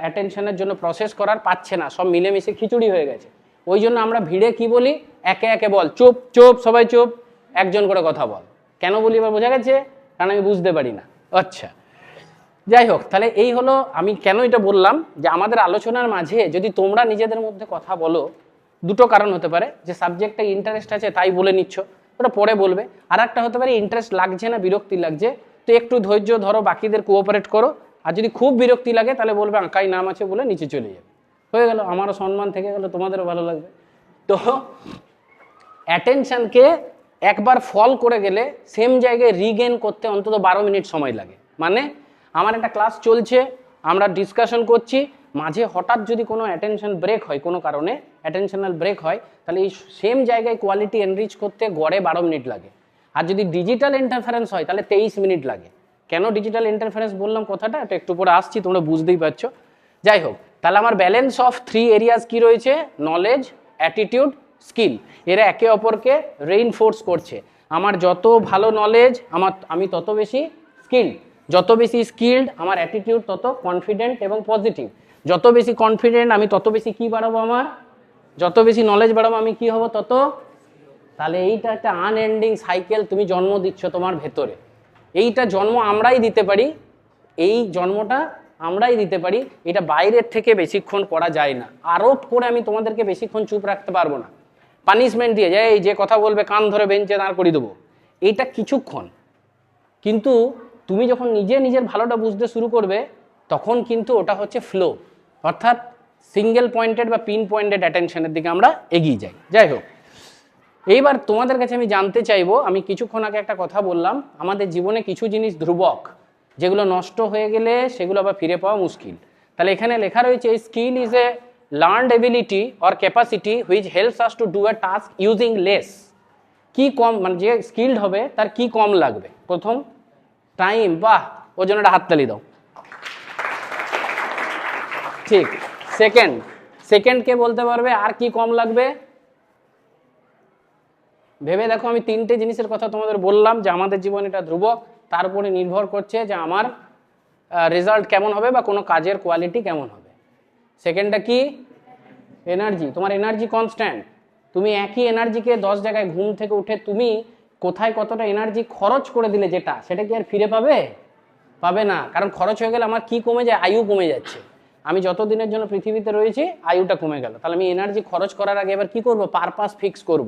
অ্যাটেনশনের জন্য প্রসেস করার পাচ্ছে না, সব মিলেমিশে খিচুড়ি হয়ে গেছে। ওই জন্য আমরা ভিড়ে কি বলি? একে একে বল, চুপ চুপ, সবাই চুপ, একজন করে কথা বল। কেন বলি এবার বোঝা গেছে? কারণ আমি বুঝতে পারি না। আচ্ছা, যাই হোক, তাহলে এই হলো আমি কেন এটা বললাম যে আমাদের আলোচনার মাঝে যদি তোমরা নিজেদের মধ্যে কথা বলো, দুটো কারণ হতে পারে, যে সাবজেক্টটা ইন্টারেস্ট আছে তাই বলে নিচ্ছ, ওটা পরে বলবে। আর একটা হতে পারে ইন্টারেস্ট লাগছে না, বিরক্তি লাগছে, তো একটু ধৈর্য ধরো, বাকিদের কোঅপারেট করো। আর যদি খুব বিরক্তি লাগে তাহলে বলবে আঁকাই নাম আছে বলে নিচে চলে যাবে, হয়ে গেল, আমারও সম্মান থেকে গেল, তোমাদেরও ভালো লাগবে। তো অ্যাটেনশনকে একবার ফল করে গেলে সেম জায়গায় রিগেন করতে অন্তত 12 মিনিট সময় লাগে। মানে আমার একটা ক্লাস চলছে, আমরা ডিসকাশন করছি, মাঝে হঠাৎ যদি কোনো অ্যাটেনশন ব্রেক হয়, কোনো কারণে অ্যাটেনশনাল ব্রেক হয়, তাহলে এই সেম জায়গায় কোয়ালিটি এনরিচ করতে গড়ে 12 মিনিট লাগে। আর যদি ডিজিটাল ইন্টারফারেন্স হয় তাহলে 23 মিনিট লাগে। কেন ডিজিটাল ইন্টারফারেন্স বললাম কথাটা, এটা একটু পরে আসছি, তোমরা বুঝতেই পারছো। যাই হোক, তাহলে আমার ব্যালেন্স অফ 3 এরিয়াস কি রয়েছে? Knowledge, attitude, skill. এরা একে অপরকে রেইনফোর্স করছে। আমার যত ভালো নলেজ আমি তত বেশি স্কিল্ড, যত বেশি স্কিল্ড আমার অ্যাটিটিউড তত কনফিডেন্ট এবং পজিটিভ, যত বেশি কনফিডেন্ট আমি তত বেশি কি বাড়াবো, আমার যত বেশি নলেজ বাড়াবো আমি কি হব তত। তাহলে এইটা একটা আনএন্ডিং সাইকেল তুমি জন্ম দিচ্ছ তোমার ভেতরে। এইটা জন্ম আমরাই দিতে পারি, এই জন্মটা আমরাই দিতে পারি, এটা বাইরের থেকে বেশিক্ষণ করা যায় না। আরোপ করে আমি তোমাদেরকে বেশিক্ষণ চুপ রাখতে পারবো না, পানিশমেন্ট দিয়ে যে এই যে কথা বলবে কান ধরে বেঞ্চে দাঁড় করিয়ে দেবো, এইটা কিছুক্ষণ। কিন্তু তুমি যখন নিজের ভালোটা বুঝতে শুরু করবে তখন কিন্তু ওটা হচ্ছে ফ্লো, অর্থাৎ সিঙ্গেল পয়েন্টেড বা পিন পয়েন্টেড অ্যাটেনশনের দিকে আমরা এগিয়ে যাই। যাই হোক, এইবার তোমাদের কাছে আমি জানতে চাইবো, আমি কিছুক্ষণ আগে একটা কথা বললাম, আমাদের জীবনে কিছু জিনিস ধ্রুবক, যেগুলো নষ্ট হয়ে গেলে সেগুলো আবার ফিরে পাওয়া মুশকিল। তাহলে এখানে লেখা রয়েছে skill is a learned ability or capacity which helps us to do a task using less. কি কম, মানে যে স্কিলড হবে তার কি কম লাগবে? প্রথম, টাইম। বাহ, ওর জন্য একটা হাততালি দাও। ঠিক। সেকেন্ড কে বলতে পারবে আর কি কম লাগবে? ভেবে দেখো, আমি 3টে জিনিসের কথা তোমাদের বললাম যে আমাদের জীবনে এটা ধ্রুবক, তার উপরে নির্ভর করছে যে আমার রেজাল্ট কেমন হবে বা কোনো কাজের কোয়ালিটি কেমন হবে। সেকেন্ডটা কি? এনার্জি। তোমার এনার্জি কনস্ট্যান্ট, তুমি একই এনার্জিকে 10 জায়গায় ঘুম থেকে উঠে তুমি কোথায় কতটা এনার্জি খরচ করে দিলে সেটা কি আর ফিরে পাবে না। কারণ খরচ হয়ে গেলে আমার কি কমে যায়? আয়ু কমে যাচ্ছে। আমি যত দিনের জন্য পৃথিবীতে রয়েছি আয়ুটা কমে গেল, তাহলে আমি এনার্জি খরচ করার আগে এবার কি করব? পারপাস ফিক্স করব।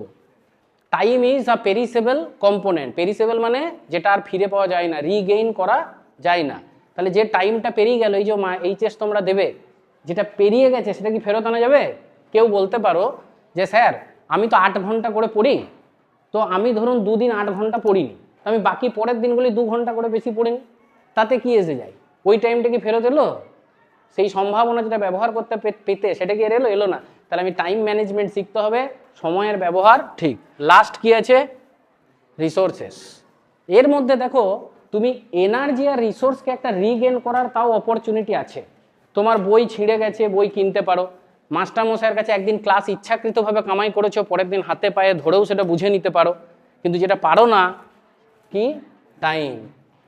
Time is a perishable component. Perishable মানে যেটা আর ফিরে পাওয়া যায় না, রিগেইন করা যায় না। তাহলে যে টাইমটা পেরিয়ে গেল, এই যে এইচএস তোমরা দেবে, যেটা পেরিয়ে গেছে সেটা কি ফেরত আনা যাবে? কেউ বলতে পারো যে স্যার আমি তো 8 ঘন্টা করে পড়ি, তো আমি ধরুন 2 দিন 8 ঘন্টা পড়িনি, আমি বাকি পরের দিনগুলি 2 ঘন্টা করে বেশি পড়িনি, তাতে কি এসে যায়? ওই টাইমটা কি ফেরত এলো? সেই সম্ভাবনা যেটা ব্যবহার করতে পেতে সেটা কি এলো না? তাহলে আমি টাইম ম্যানেজমেন্ট শিখতে হবে, সময়ের ব্যবহার ঠিক। লাস্ট কি আছে? রিসোর্সেস। এর মধ্যে দেখো, তুমি এনার্জি আর রিসোর্সকে একটা রিগেন করার তাও অপরচুনিটি আছে। তোমার বই ছিঁড়ে গেছে, বই কিনতে পারো, মাস্টারমশাইয়ের কাছে একদিন ক্লাস ইচ্ছাকৃতভাবে কামাই করেছো, পরের দিন হাতে পায়ে ধরেও সেটা বুঝে নিতে পারো, কিন্তু যেটা পারো না কি টাইম।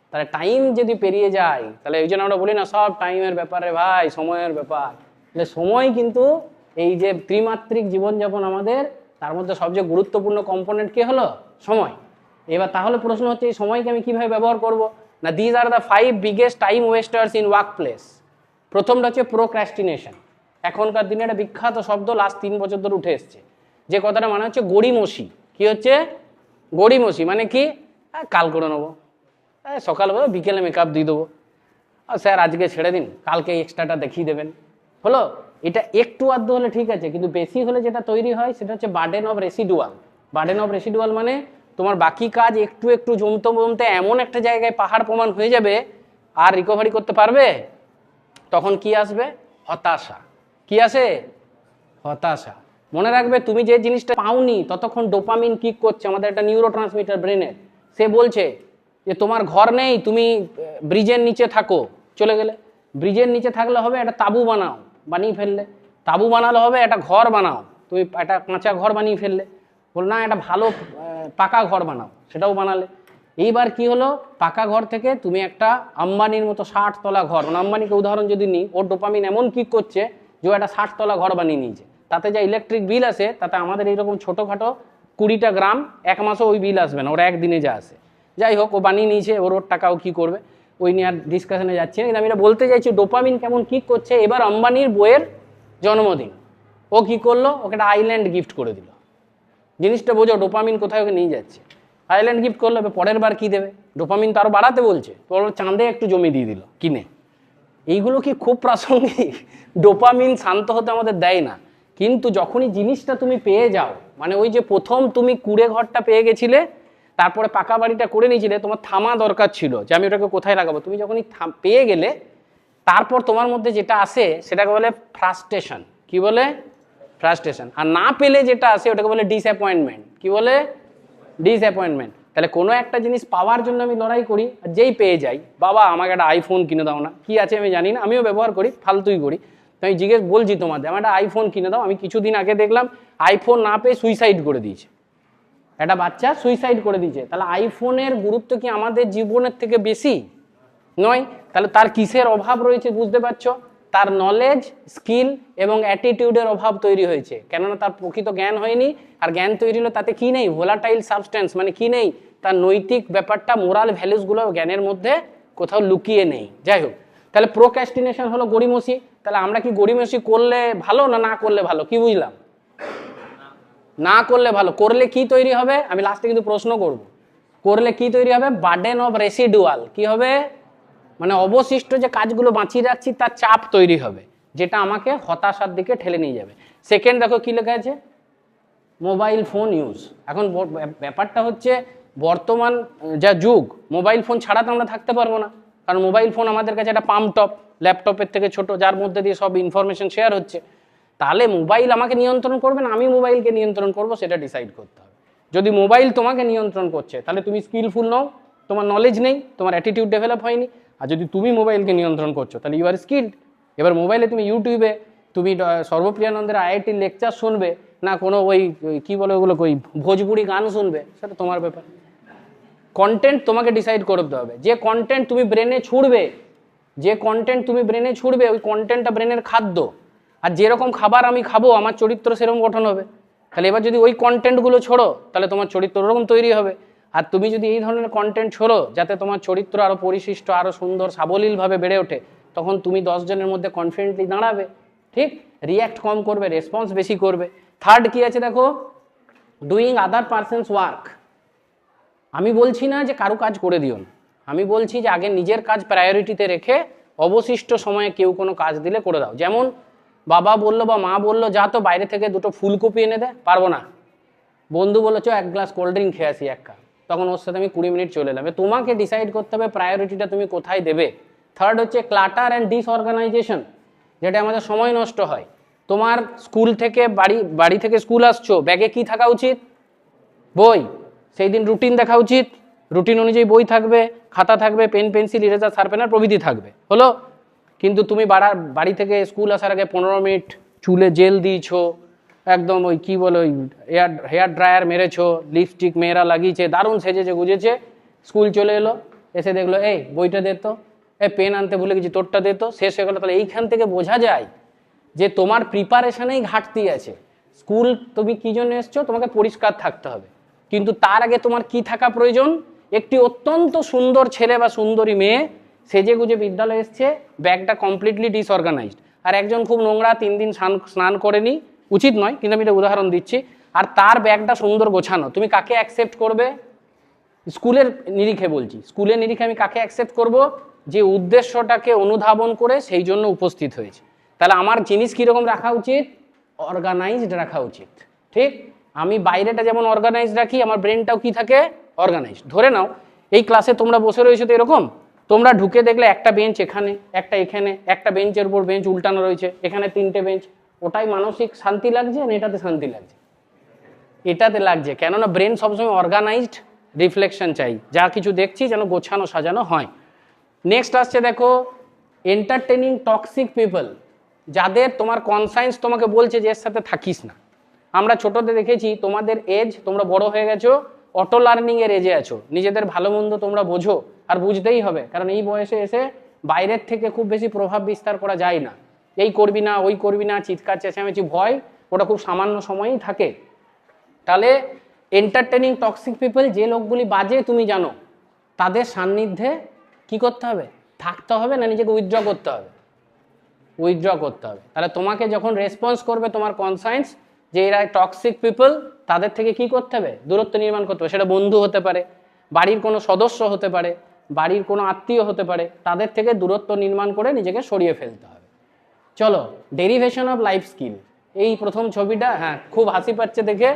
তাহলে টাইম যদি পেরিয়ে যায়, তাহলে এই জন্য আমরা বলি না সব টাইমের ব্যাপারে ভাই, সময়ের ব্যাপার। তাহলে সময় কিন্তু এই যে ত্রিমাত্রিক জীবনযাপন আমাদের, তার মধ্যে সবচেয়ে গুরুত্বপূর্ণ কম্পোনেন্ট কি হলো? সময়। এবার তাহলে প্রশ্ন হচ্ছে এই সময়কে আমি কিভাবে ব্যবহার করব না, these are the 5 biggest time wasters in workplace. প্রথমটা হচ্ছে প্রোক্রাস্টিনেশন। এখনকার দিনে একটা বিখ্যাত শব্দ লাস্ট 3 বছর ধরে উঠে এসছে, যে কথাটা মানে হচ্ছে গড়িমসি। কি হচ্ছে? গড়িমসি মানে কি? কাল করে নেবো, সকালবেলা বিকেলে মেকআপ দিয়ে দেবো, স্যার আজকে ছেড়ে দিন, কালকে এক্সট্রাটা দেখিয়ে দেবেন, হলো। এটা একটু আধটু হলে ঠিক আছে, কিন্তু বেশি হলে যেটা তৈরি হয় সেটা হচ্ছে burden of residual. Burden of residual মানে তোমার বাকি কাজ একটু একটু জমতে জমতে এমন একটা জায়গায় পাহাড় প্রমাণ হয়ে যাবে, আর রিকভারি করতে পারবে। তখন কি আসবে? হতাশা। কি আসে? হতাশা। মনে রাখবে, তুমি যে জিনিসটা পাওনি ততক্ষণ ডোপামিন কিক করছে, আমাদের একটা নিউরো ট্রান্সমিটার ব্রেনের। সে বলছে যে তোমার ঘর নেই, তুমি ব্রিজের নিচে থাকো। চলে গেলে ব্রিজের নিচে থাকলে হবে, একটা তাঁবু বানাও, বানিয়ে ফেললে। তাঁবু বানালে হবে, একটা ঘর বানাও, তুমি একটা কাঁচা ঘর বানিয়ে ফেললে। বল না, একটা ভালো পাকা ঘর বানাও, সেটাও বানালে। এইবার কি হলো, পাকা ঘর থেকে তুমি একটা আম্বানির মতো 60 তলা ঘর, মানে আম্বানিকে উদাহরণ যদি নিই, ওর ডোপামিন এমন কিক করছে যে ও একটা 60 তলা ঘর বানিয়ে নিয়েছে। তাতে যা ইলেকট্রিক বিল আসে, তাতে আমাদের এইরকম ছোটোখাটো 20টা গ্রাম এক মাসও ওই বিল আসবে না, ওরা একদিনে যা আসে। যাই হোক, ও বানিয়ে নিয়েছে, ওর টাকাও কী করবে, ওই নিয়ে আর ডিসকাশনে যাচ্ছি না। কিন্তু আমি এটা বলতে চাইছি, ডোপামিন কেমন কিক করছে। এবার আম্বানির বইয়ের জন্মদিন, ও কি করলো, ওকে একটা আইল্যান্ড গিফট করে দিল। জিনিসটা বোঝো, ডোপামিন কোথায় ওকে নিয়ে যাচ্ছে। আইল্যান্ড গিফট করলো, পরের বার কি দেবে? ডোপামিন তো আরও বাড়াতে বলছে, চাঁদে একটু জমি দিয়ে দিল কিনে। এইগুলো কি খুব প্রাসঙ্গিক? ডোপামিন শান্ত হতে আমাদের দেয় না, কিন্তু যখনই জিনিসটা তুমি পেয়ে যাও, মানে ওই যে প্রথম তুমি কুড়ে ঘরটা পেয়ে গেছিলে, তারপরে পাকা বাড়িটা করে নিয়েছিলে, তোমার থামা দরকার ছিল যে আমি ওটাকে কোথায় লাগাবো। তুমি যখনই পেয়ে গেলে, তারপর তোমার মধ্যে যেটা আসে সেটাকে বলে ফ্রাস্ট্রেশন। কি বলে? ফ্রাস্ট্রেশন। আর না পেলে যেটা আসে ওটাকে বলে ডিসঅ্যাপয়েন্টমেন্ট। কি বলে? ডিসঅ্যাপয়েন্টমেন্ট। তাহলে কোনো একটা জিনিস পাওয়ার জন্য আমি লড়াই করি, আর যেই পেয়ে যাই, বাবা আমাকে একটা আইফোন কিনে দাও না, কি আছে আমি জানি না, আমিও ব্যবহার করি, ফালতুই করি, তো আমি জিজ্ঞেস বলছি তোমাদের, আমার একটা আইফোন কিনে দাও। আমি কিছুদিন আগে দেখলাম আইফোন না পেয়ে সুইসাইড করে দিয়েছে, একটা বাচ্চা সুইসাইড করে দিয়েছে। তাহলে আইফোনের গুরুত্ব কি আমাদের জীবনের থেকে বেশি নয়? তাহলে তার কিসের অভাব রয়েছে বুঝতে পারছো? তার নলেজ, স্কিল এবং অ্যাটিটিউডের অভাব তৈরি হয়েছে, কেননা তার প্রকৃত জ্ঞান হয়নি। আর জ্ঞান তৈরি হলো, তাতে কি নেই? ভোলাটাইল সাবস্টেন্স, মানে কি নেই? তার নৈতিক ব্যাপারটা, মোরাল ভ্যালুসগুলো জ্ঞানের মধ্যে কোথাও লুকিয়ে নেই। যাই হোক, তাহলে প্রোক্রাস্টিনেশন হলো গড়িমসি। তাহলে আমরা কি গড়িমসি করলে ভালো না না করলে ভালো? কি বুঝলাম? না করলে ভালো। করলে কি তৈরি হবে? আমি লাস্টে কিন্তু প্রশ্ন করব, করলে কি তৈরি হবে? Burden of residual. কি হবে? মানে অবশিষ্ট যে কাজগুলো বাঁচিয়ে রাখছি তার চাপ তৈরি হবে, যেটা আমাকে হতাশার দিকে ঠেলে নিয়ে যাবে। সেকেন্ড দেখো কি লেখা আছে, মোবাইল ফোন ইউজ। এখন ব্যাপারটা হচ্ছে, বর্তমান যা যুগ, মোবাইল ফোন ছাড়া তো আমরা থাকতে পারবো না, কারণ মোবাইল ফোন আমাদের কাছে একটা পাম্প টপ, ল্যাপটপের থেকে ছোট, যার মধ্যে দিয়ে সব ইনফরমেশন শেয়ার হচ্ছে। তাহলে মোবাইল আমাকে নিয়ন্ত্রণ করবে না আমি মোবাইলকে নিয়ন্ত্রণ করব, সেটা ডিসাইড করতে হবে। যদি মোবাইল তোমাকে নিয়ন্ত্রণ করছে, তাহলে তুমি স্কিলফুল নও, তোমার নলেজ নেই, তোমার অ্যাটিটিউড ডেভেলপ হয়নি। আর যদি তুমি মোবাইলকে নিয়ন্ত্রণ করছো, তাহলে ইউ আর স্কিলড। এবার মোবাইলে তুমি ইউটিউবে তুমি সর্বপ্রিয়ানন্দের আইআইটির লেকচার শুনবে, না কোনো ওই কী বলে ওগুলো, ওই ভোজপুরি গান শুনবে, সেটা তোমার ব্যাপার। কন্টেন্ট তোমাকে ডিসাইড করতে হবে। যে কন্টেন্ট তুমি ব্রেনে ছুড়বে, যে কন্টেন্ট তুমি ব্রেনে ছুড়বে, ওই কন্টেন্টটা ব্রেনের খাদ্য। আর যেরকম খাবার আমি খাবো, আমার চরিত্র সেরকম গঠন হবে। তাহলে এবার যদি ওই কন্টেন্টগুলো ছোড়ো, তাহলে তোমার চরিত্র ওরকম তৈরি হবে। আর তুমি যদি এই ধরনের কন্টেন্ট ছোড়ো যাতে তোমার চরিত্র আরও পরিশিষ্ট, আরও সুন্দর, সাবলীলভাবে বেড়ে ওঠে, তখন তুমি 10 জনের মধ্যে কনফিডেন্টলি দাঁড়াবে। ঠিক, রিয়্যাক্ট কম করবে, রেসপন্স বেশি করবে। থার্ড কি আছে দেখো, ডুইং আদার পারসনস ওয়ার্ক। আমি বলছি না যে কারো কাজ করে দিও না, আমি বলছি যে আগে নিজের কাজ প্রায়োরিটিতে রেখে অবশিষ্ট সময়ে কেউ কোনো কাজ দিলে করে দাও। যেমন বাবা বললো বা মা বললো, যা তো বাইরে থেকে 2টো ফুলকপি এনে দে, পারবো না। বন্ধু বললো, চো 1 গ্লাস কোল্ড ড্রিঙ্ক খেয়ে আসি 1 কাপ, তখন ওর সাথে আমি 20 মিনিট চলে এলাম। তোমাকে ডিসাইড করতে হবে প্রায়োরিটিটা তুমি কোথায় দেবে। থার্ড হচ্ছে ক্লাটার অ্যান্ড ডিসঅর্গানাইজেশন, যেটা আমাদের সময় নষ্ট হয়। তোমার স্কুল থেকে বাড়ি থেকে স্কুল আসছো, ব্যাগে কি থাকা উচিত? বই। সেই দিন রুটিন দেখা উচিত, রুটিন অনুযায়ী বই থাকবে, খাতা থাকবে, পেন পেন্সিল ইরেজার শার্পেনার প্রভৃতি থাকবে, হলো। কিন্তু তুমি বাড়ি থেকে স্কুল আসার আগে 15 মিনিট চুলে জেল দিয়েছো, একদম ওই কি বলে ওই হেয়ার ড্রায়ার মেরেছো, লিপস্টিক মেয়েরা লাগিয়েছে, দারুণ সেজেছে গুজেছে, স্কুল চলে এলো, এসে দেখলো এই বইটা দে তো, পেন আনতে ভুলে গেছি তোরটা দে তো, শেষ হয়ে গেলো। তাহলে এইখান থেকে বোঝা যায় যে তোমার প্রিপারেশনেই ঘাটতি আছে। স্কুল তুমি কি জন্য এসছো, তোমাকে পরিষ্কার থাকতে হবে, কিন্তু তার আগে তোমার কি থাকা প্রয়োজন, একটি অত্যন্ত সুন্দর ছেলে বা সুন্দরী মেয়ে সেজে গুজে বিদ্যালয়ে এসছে, ব্যাগটা কমপ্লিটলি ডিসঅর্গানাইজড, আর একজন খুব নোংরা 3 দিন স্নান করেনি, উচিত নয় কিন্তু আমি এটা উদাহরণ দিচ্ছি, আর তার ব্যাগটা সুন্দর গোছানো, তুমি কাকে অ্যাকসেপ্ট করবে? স্কুলের নিরিখে বলছি, স্কুলের নিরিখে আমি কাকে অ্যাকসেপ্ট করব? যে উদ্দেশ্যটাকে অনুধাবন করে সেই জন্য উপস্থিত হয়েছে। তাহলে আমার জিনিস কীরকম রাখা উচিত? অর্গানাইজড রাখা উচিত। ঠিক, আমি বাইরেটা যেমন অর্গানাইজড রাখি, আমার ব্রেনটাও কি থাকে? অর্গানাইজড। ধরে নাও এই ক্লাসে তোমরা বসে রয়েছো তো এরকম, তোমরা ঢুকে দেখলে একটা বেঞ্চ এখানে, একটা এখানে, একটা বেঞ্চের উপর বেঞ্চ উল্টানো রয়েছে, এখানে 3টে বেঞ্চ, ওটাই মানসিক শান্তি লাগছে না এটাতে শান্তি লাগছে? এটাতে লাগছে, কেননা ব্রেন সবসময় অর্গানাইজড রিফ্লেকশন চাই, যা কিছু দেখছি যেন গোছানো সাজানো হয়। নেক্সট আসছে দেখো, এন্টারটেনিং টক্সিক পিপল, যাদের তোমার কনসায়েন্স তোমাকে বলছে যে এর সাথে থাকিস না। আমরা ছোটতে দেখেছি তোমাদের এজ, তোমরা বড় হয়ে গেছো, অটো লার্নিং এর এজে আছো, নিজেদের ভালো মন্দ তোমরা বোঝো, আর বুঝতেই হবে, কারণ এই বয়সে এসে বাইরের থেকে খুব বেশি প্রভাব বিস্তার করা যায় না। এই করবি না, ওই করবি না, চিৎকার চেঁচামেচি, ভয়, ওটা খুব সামান্য সময়ই থাকে। তাহলে এন্টারটেনিং টক্সিক পিপল, যে লোকগুলি বাজে তুমি জানো, তাদের সান্নিধ্যে কি করতে হবে? থাকতে হবে না নিজেকে উইথড্র করতে হবে? উইথড্র করতে হবে। তাহলে তোমাকে যখন রেসপন্স করবে তোমার কনসায়েন্স যে এরা টক্সিক পিপল, তাদের থেকে কি করতে হবে? দূরত্ব নির্মাণ করতে হবে। সেটা বন্ধু হতে পারে, বাড়ির কোনো সদস্য হতে পারে, বাড়ির কোনো আত্মীয় হতে পারে, তাদের থেকে দূরত্ব নির্মাণ করে নিজেকে সরিয়ে ফেলতে হবে। চলো, ডেরিভেশন অফ লাইফ স্কিল, এই প্রথম ছবিটা, হ্যাঁ খুব হাসি পাচ্ছে দেখে।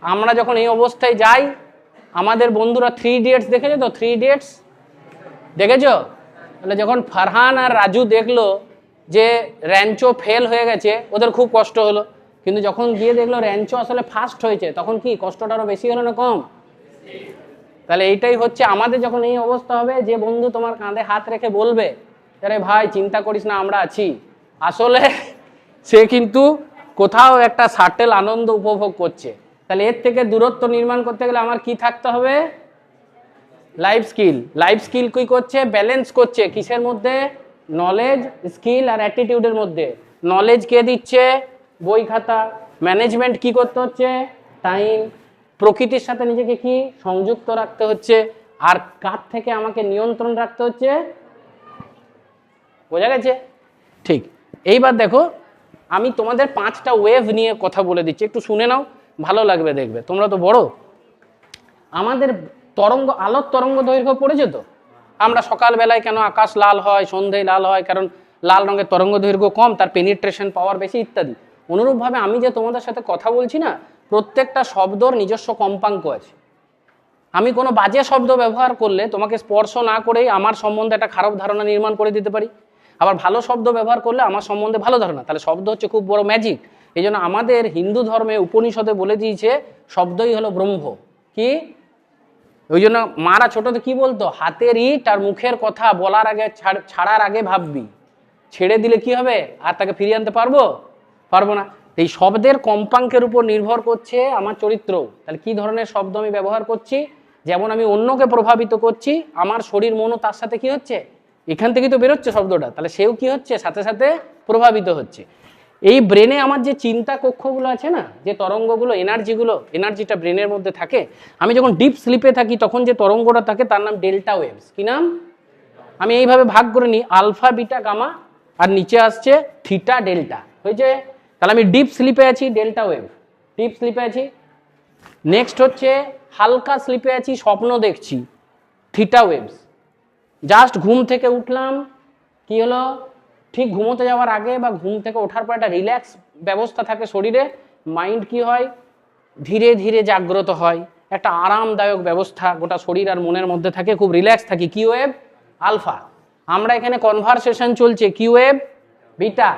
আমরা যখন এই অবস্থায় যাই, আমাদের বন্ধুরা 3 ইডিয়টস দেখেছো তো? 3 ইডিয়টস দেখেছো? তাহলে যখন ফারহান আর রাজু দেখলো যে র্যাঞ্চো ফেল হয়ে গেছে, ওদের খুব কষ্ট হলো, কিন্তু যখন গিয়ে দেখলো র্যাঞ্চো আসলে ফার্স্ট হয়েছে, তখন কি কষ্টটা আরো বেশি হলো না কম? তাহলে এইটাই হচ্ছে আমাদের যখন এই অবস্থা হবে, যে বন্ধু তোমার কাঁধে হাত রেখে বলবে আরে ভাই চিন্তা করিস না আমরা আছি, আসলে সে কিন্তু কোথাও একটা সাটেল আনন্দ উপভোগ করছে। তাহলে এর থেকে দূরত্ব নির্মাণ করতে গেলে আমার কি থাকতে হবে? Life skill. লাইফ স্কিল কি করছে? ব্যালেন্স করছে কিসের মধ্যে? নলেজ, স্কিল আর অ্যাটিটিউডের মধ্যে। নলেজ কে দিচ্ছে? বই খাতা। ম্যানেজমেন্ট কি করতে হচ্ছে? টাইম। প্রকৃতির সাথে নিজেকে কি সংযুক্ত রাখতে হচ্ছে, আর কার থেকে আমাকে নিয়ন্ত্রণ রাখতে হচ্ছে? বোঝা গেছে? ঠিক। এইবার দেখো, আমি তোমাদের 5টা ওয়েভ নিয়ে কথা বলে দিচ্ছি, একটু শুনে নাও, ভালো লাগবে দেখবে। তোমরা তো বড়, আমাদের তরঙ্গ, আলোর তরঙ্গ দৈর্ঘ্য পড়েছে তো? আমরা সকালবেলায় কেন আকাশ লাল হয়, সন্ধ্যায় লাল হয়? কারণ লাল রঙের তরঙ্গ দৈর্ঘ্য কম, তার পেনিট্রেশন পাওয়ার বেশি ইত্যাদি। অনুরূপভাবে আমি যে তোমাদের সাথে কথা বলছি না, প্রত্যেকটা শব্দর নিজস্ব কম্পাঙ্ক আছে। আমি কোনো বাজে শব্দ ব্যবহার করলে তোমাকে স্পর্শ না করেই আমার সম্বন্ধে একটা খারাপ ধারণা নির্মাণ করে দিতে পারি, আবার ভালো শব্দ ব্যবহার করলে আমার সম্বন্ধে ভালো ধারণা। তাহলে শব্দ হচ্ছে খুব বড় ম্যাজিক। এই জন্য আমাদের হিন্দু ধর্মে উপনিষদে বলে দিয়েছে শব্দই হলো ব্রহ্ম। কি? ওই জন্য মারা ছোটতে কি বলতো? হাতের ইট আর মুখের কথা বলার আগে, ছাড়ার আগে ভাববি, ছেড়ে দিলে কি হবে? আর তাকে ফিরিয়ে আনতে পারবো না। এই শব্দের কম্পাঙ্কের উপর নির্ভর করছে আমার চরিত্র। তাহলে কি ধরনের শব্দ আমি ব্যবহার করছি, যেমন আমি অন্যকে প্রভাবিত করছি, আমার শরীর মনও তার সাথে কি হচ্ছে, এখান থেকেই তো বেরোচ্ছে শব্দটা, তাহলে সেও কি হচ্ছে, সাথে সাথে প্রভাবিত হচ্ছে। এই ব্রেনে আমার যে চিন্তা কক্ষগুলো আছে না, যে তরঙ্গগুলো, এনার্জিটা ব্রেনের মধ্যে থাকে। আমি যখন ডিপ স্লিপে থাকি তখন যে তরঙ্গটা থাকে তার নাম ডেল্টা ওয়েভস। কি নাম? আমি এইভাবে ভাগ করে নিই, আলফা, বিটা, গামা, আর নিচে আসছে থিটা, ডেল্টা। হয়েছে? তাহলে আমি ডিপ স্লিপে আছি, ডেল্টা ওয়েভ, ডিপ স্লিপে আছি। নেক্সট হচ্ছে হালকা স্লিপে আছি, স্বপ্ন দেখছি, থিটা ওয়েভস। জাস্ট ঘুম থেকে উঠলাম, কি হলো? ঠিক ঘুমোতে যাওয়ার আগে বা ঘুম থেকে ওঠার পর একটা রিল্যাক্স ব্যবস্থা থাকে শরীরে, মাইন্ড কি হয়, ধীরে ধীরে জাগ্রত হয়, একটা আরামদায়ক ব্যবস্থা গোটা শরীর আর মনের মধ্যে থাকে, খুব রিল্যাক্স থাকি। কি ওয়েভ? আলফা। আমরা এখানে কনভারসেশন চলছে, কি ওয়েভ? বিটা।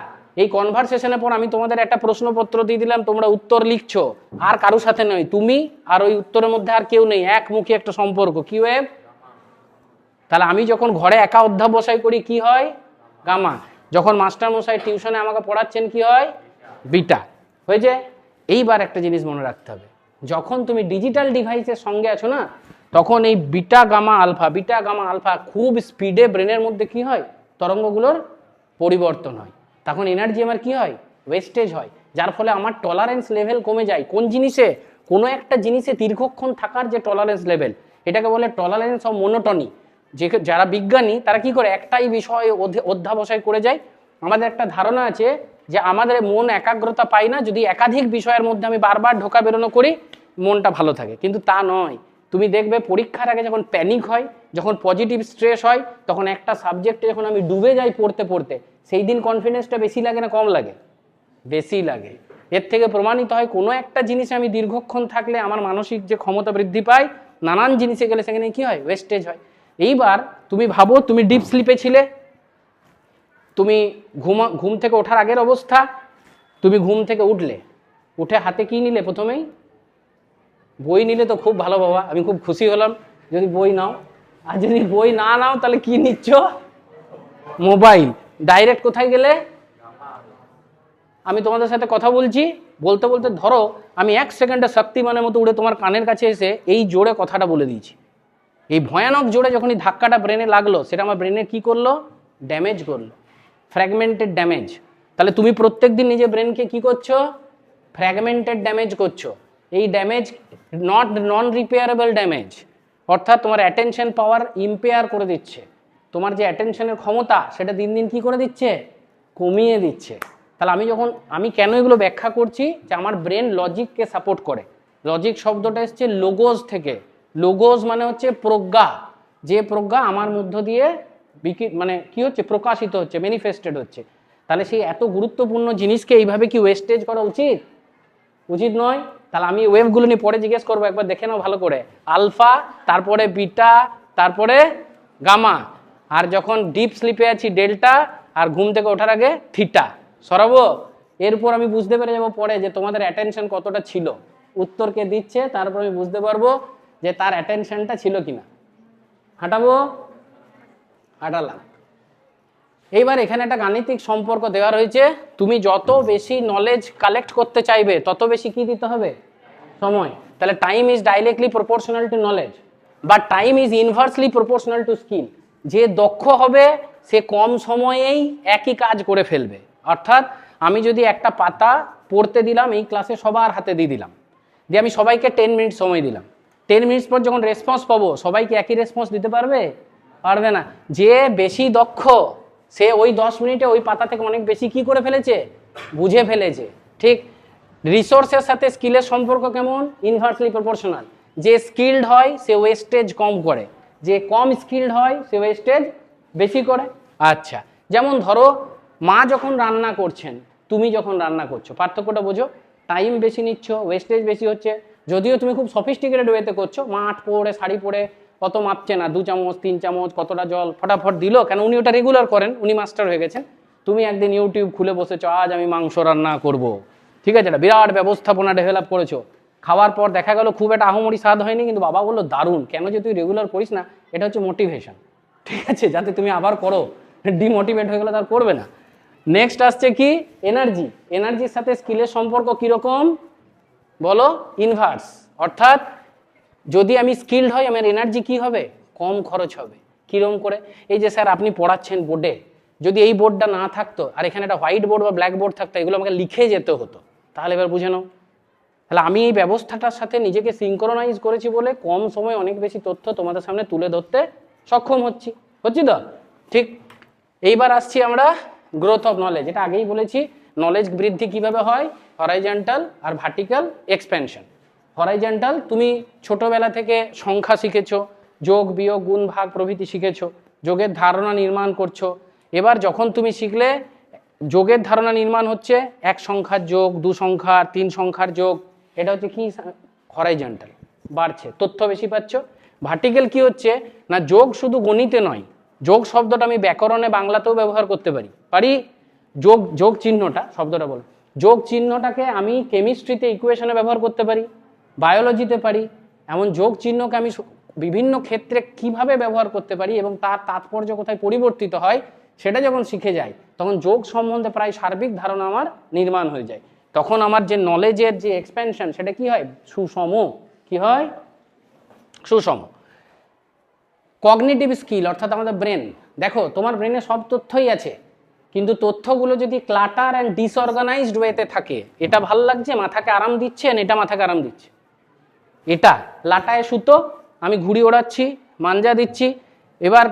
এই কনভারসেশনের পর আমি তোমাদের একটা প্রশ্নপত্র দিয়ে দিলাম, তোমরা উত্তর লিখছো, আর কারোর সাথে নয়, তুমি আর ওই উত্তরের মধ্যে আর কেউ নেই, একমুখী একটা সম্পর্ক। কি ওয়েভ? তাহলে আমি যখন ঘরে একা অধ্যাবসায় করি কি হয়? গামা। যখন মাস্টার মশাই টিউশনে আমাকে পড়াচ্ছেন কি হয়? বিটা হয়েছে। এইবার একটা জিনিস মনে রাখতে হবে, যখন তুমি ডিজিটাল ডিভাইসের সঙ্গে আছো না, তখন এই বিটা গামা আলফা খুব স্পিডে ব্রেনের মধ্যে কি হয়, তরঙ্গগুলোর পরিবর্তন হয়, তখন এনার্জি আমার কি হয়, ওয়েস্টেজ হয়, যার ফলে আমার টলারেন্স লেভেল কমে যায়। কোন জিনিসে, কোনো একটা জিনিসে দীর্ঘক্ষণ থাকার যে টলারেন্স লেভেল, এটাকে বলে টলারেন্স অফ মোনোটনি। যে যারা বিজ্ঞানী তারা কি করে, একটাই বিষয় অধ্যাবসায় করে যায়। আমাদের একটা ধারণা আছে যে আমাদের মন একাগ্রতা পায় না যদি একাধিক বিষয়ের মধ্যে আমি বারবার ঢোকা বেরোনো করি, মনটা ভালো থাকে, কিন্তু তা নয়। তুমি দেখবে পরীক্ষার আগে যখন প্যানিক হয়, যখন পজিটিভ স্ট্রেস হয়, তখন একটা সাবজেক্টে যখন আমি ডুবে যাই পড়তে পড়তে, সেই দিন কনফিডেন্সটা বেশি লাগে না কম লাগে? বেশি লাগে। এর থেকে প্রমাণিত হয় কোনো একটা জিনিসে আমি দীর্ঘক্ষণ থাকলে আমার মানসিক যে ক্ষমতা বৃদ্ধি পায়, নানান জিনিসে গেলে সেখানে কি হয়, ওয়েস্টেজ হয়। এইবার তুমি ভাবো, তুমি ডিপ স্লিপে ছিলে, তুমি ঘুম থেকে ওঠার আগের অবস্থা, তুমি ঘুম থেকে উঠলে, উঠে হাতে কি নিলে, প্রথমেই বই নিলে, তো খুব ভালো বাবা, আমি খুব খুশি হলাম যদি বই নাও। আর যদি বই না নাও তাহলে কি নিচ্ছ, মোবাইল। ডাইরেক্ট কোথায় গেলে, আমি তোমাদের সাথে কথা বলছি, বলতে বলতে ধরো আমি 1 সেকেন্ডে শক্তিমানের মতো উড়ে তোমার কানের কাছে এসে এই জোরে কথাটা বলে দিয়েছি। এই ভয়ানক জোরে যখনই ধাক্কাটা ব্রেনে লাগলো, সেটা আমার ব্রেনে কি করলো, ড্যামেজ করলো, ফ্র্যাগমেন্টেড ড্যামেজ। তাহলে তুমি প্রত্যেক দিন নিজের ব্রেনকে কি করছো, ফ্র্যাগমেন্টেড ড্যামেজ করছো। এই ড্যামেজ নন রিপেয়ারেবল ড্যামেজ, অর্থাৎ তোমার অ্যাটেনশন পাওয়ার ইম্পেয়ার করে দিচ্ছে, তোমার যে অ্যাটেনশনের ক্ষমতা সেটা দিন দিন কি করে দিচ্ছে, কমিয়ে দিচ্ছে। তাহলে আমি কেন এগুলো ব্যাখ্যা করছি, যে আমার ব্রেন লজিককে সাপোর্ট করে। লজিক শব্দটা এসছে লোগোজ থেকে। লোগোজ মানে হচ্ছে প্রজ্ঞা, যে প্রজ্ঞা আমার মধ্য দিয়ে মানে কি হচ্ছে, প্রকাশিত হচ্ছে, ম্যানিফেস্টেড হচ্ছে। তাহলে সেই এত গুরুত্বপূর্ণ জিনিসকে এইভাবে কি ওয়েস্টেজ করা উচিত? উচিত নয়। তাহলে আমি ওয়েভগুলো নিয়ে পরে জিজ্ঞেস করবো, একবার দেখে নাও ভালো করে। আলফা, তারপরে বিটা, তারপরে গামা, আর যখন ডিপ স্লিপে আছি ডেল্টা, আর ঘুম থেকে ওঠার আগে থিটা সরাবো। এরপর আমি বুঝতে পেরে যাবো পরে যে তোমাদের অ্যাটেনশন কতটা ছিল। উত্তরকে দিচ্ছে, তারপর আমি বুঝতে পারবো যে তার অ্যাটেনশনটা ছিল কিনা। হাঁটাবো, হাঁটালাম। এইবার এখানে একটা গাণিতিক সম্পর্ক দেওয়া রয়েছে, তুমি যত বেশি নলেজ কালেক্ট করতে চাইবে তত বেশি কি দিতে হবে, সময়। তাহলে time is directly proportional to knowledge, বা time is inversely proportional to skill. যে দক্ষ হবে সে কম সময়েই একই কাজ করে ফেলবে। অর্থাৎ আমি যদি একটা পাতা পড়তে দিলাম, এই ক্লাসে সবার হাতে দিয়ে দিলাম, দিয়ে আমি সবাইকে 10 মিনিট সময় দিলাম, 10 মিনিট পর যখন রেসপন্স পাবো, সবাইকে একই রেসপন্স দিতে পারবে? পারবে না। যে বেশি দক্ষ সে ওই 10 মিনিটে ওই পাতা থেকে অনেক বেশি কি করে ফেলেছে, বুঝে ফেলেছে। ঠিক রিসোর্সের সাথে স্কিলের সম্পর্ক কেমন, ইনভার্সলি প্রপোর্শনাল। যে স্কিলড হয় সে ওয়েস্টেজ কম করে, যে কম স্কিলড হয় সে ওয়েস্টেজ বেশি করে। আচ্ছা, যেমন ধরো মা যখন রান্না করছেন, তুমি যখন রান্না করছো, পার্থক্যটা বোঝো। টাইম বেশি নিচ্ছ, ওয়েস্টেজ বেশি হচ্ছে। যদিও তুমি খুব সফিস্টিকেটেড ওয়েতে করছো, মা আট পরে শাড়ি পরে কত মাপছে না, 2 চামচ 3 চামচ কতটা জল ফটাফট দিল, কেন উনি ওটা রেগুলার করেন, উনি মাস্টার হয়ে গেছেন। তুমি একদিন ইউটিউব খুলে বসেছো, আজ আমি মাংস রান্না করব, ঠিক আছে, এটা বিরাট ব্যবস্থাপনা ডেভেলপ করেছো। খাওয়ার পর দেখা গেল খুব একটা আহমরি স্বাদ হয়নি, কিন্তু বাবা বললো দারুণ। কেন, যে তুই রেগুলার করিস না, এটা হচ্ছে মোটিভেশন, ঠিক আছে, যাতে তুমি আবার করো। ডিমোটিভেট হয়ে গেলে তার করবে না। নেক্সট আসছে কি, এনার্জি। এনার্জির সাথে স্কিলের সম্পর্ক কিরকম বলো, ইনভার্স। অর্থাৎ যদি আমি স্কিলড হই, আমার এনার্জি কি হবে, কম খরচ হবে। কিরকম করে, এই যে স্যার আপনি পড়াচ্ছেন বোর্ডে, যদি এই বোর্ডটা না থাকতো আর এখানে একটা হোয়াইট বোর্ড বা ব্ল্যাক বোর্ড থাকতো, এগুলো আমাকে লিখে যেতে হতো, তাহলে এবার বুঝে নাও। তাহলে আমি এই ব্যবস্থাটার সাথে নিজেকে সিঙ্ক্রোনাইজ করেছি বলে কম সময়ে অনেক বেশি তথ্য তোমাদের সামনে তুলে ধরতে সক্ষম হচ্ছি তো। ঠিক, এইবার আসছি আমরা গ্রোথ অফ নলেজ। এটা আগেই বলেছি, নলেজ বৃদ্ধি কিভাবে হয়, হরাইজন্টাল আর ভার্টিক্যাল এক্সপেনশন। হরাইজন্টাল, তুমি ছোটবেলা থেকে সংখ্যা শিখেছো, যোগ বিয়োগ গুণ ভাগ প্রভৃতি শিখেছো, যোগের ধারণা নির্মাণ করছো। এবার যখন তুমি শিখলে যোগের ধারণা নির্মাণ হচ্ছে, 1 সংখ্যার যোগ, 2 সংখ্যার, 3 সংখ্যার যোগ, এটা হচ্ছে কি, হরাইজন্টাল, বাড়ছে, তথ্য বেশি পাচ্ছ। ভার্টিক্যাল কি হচ্ছে না, যোগ শুধু গণিতে নয়, যোগ শব্দটা আমি ব্যাকরণে বাংলাতেও ব্যবহার করতে পারি। যোগ চিহ্নটা, শব্দটা বলো, যোগ চিহ্নটাকে আমি কেমিস্ট্রিতে ইকুয়েশনে ব্যবহার করতে পারি, বায়োলজিতে পারি। এমন যোগ চিহ্নকে আমি বিভিন্ন ক্ষেত্রে কিভাবে ব্যবহার করতে পারি এবং তার তাৎপর্য কোথায় পরিবর্তিত হয়, সেটা যখন শিখে যাই, তখন যোগ সম্বন্ধে প্রায় সার্বিক ধারণা আমার নির্মাণ হয়ে যায়। তখন আমার যে নলেজের যে এক্সপ্যানশন সেটা কি হয়, সুষম। কি হয়? সুষম। কগনিটিভ স্কিল অর্থাৎ আমাদের ব্রেন, দেখো তোমার ব্রেনে সব তথ্যই আছে, কিন্তু তথ্যগুলো যদি ক্লাটার অ্যান্ড ডিসঅর্গানাইজড ওয়েতে থাকে, এটা ভাল লাগছে মাথাকে আরাম দিচ্ছে, এটা মাথাকে আরাম দিচ্ছে, এটা লাটায় সুতো, আমি ঘুড়ি ওড়াচ্ছি, মাঞ্জা দিচ্ছি, এবার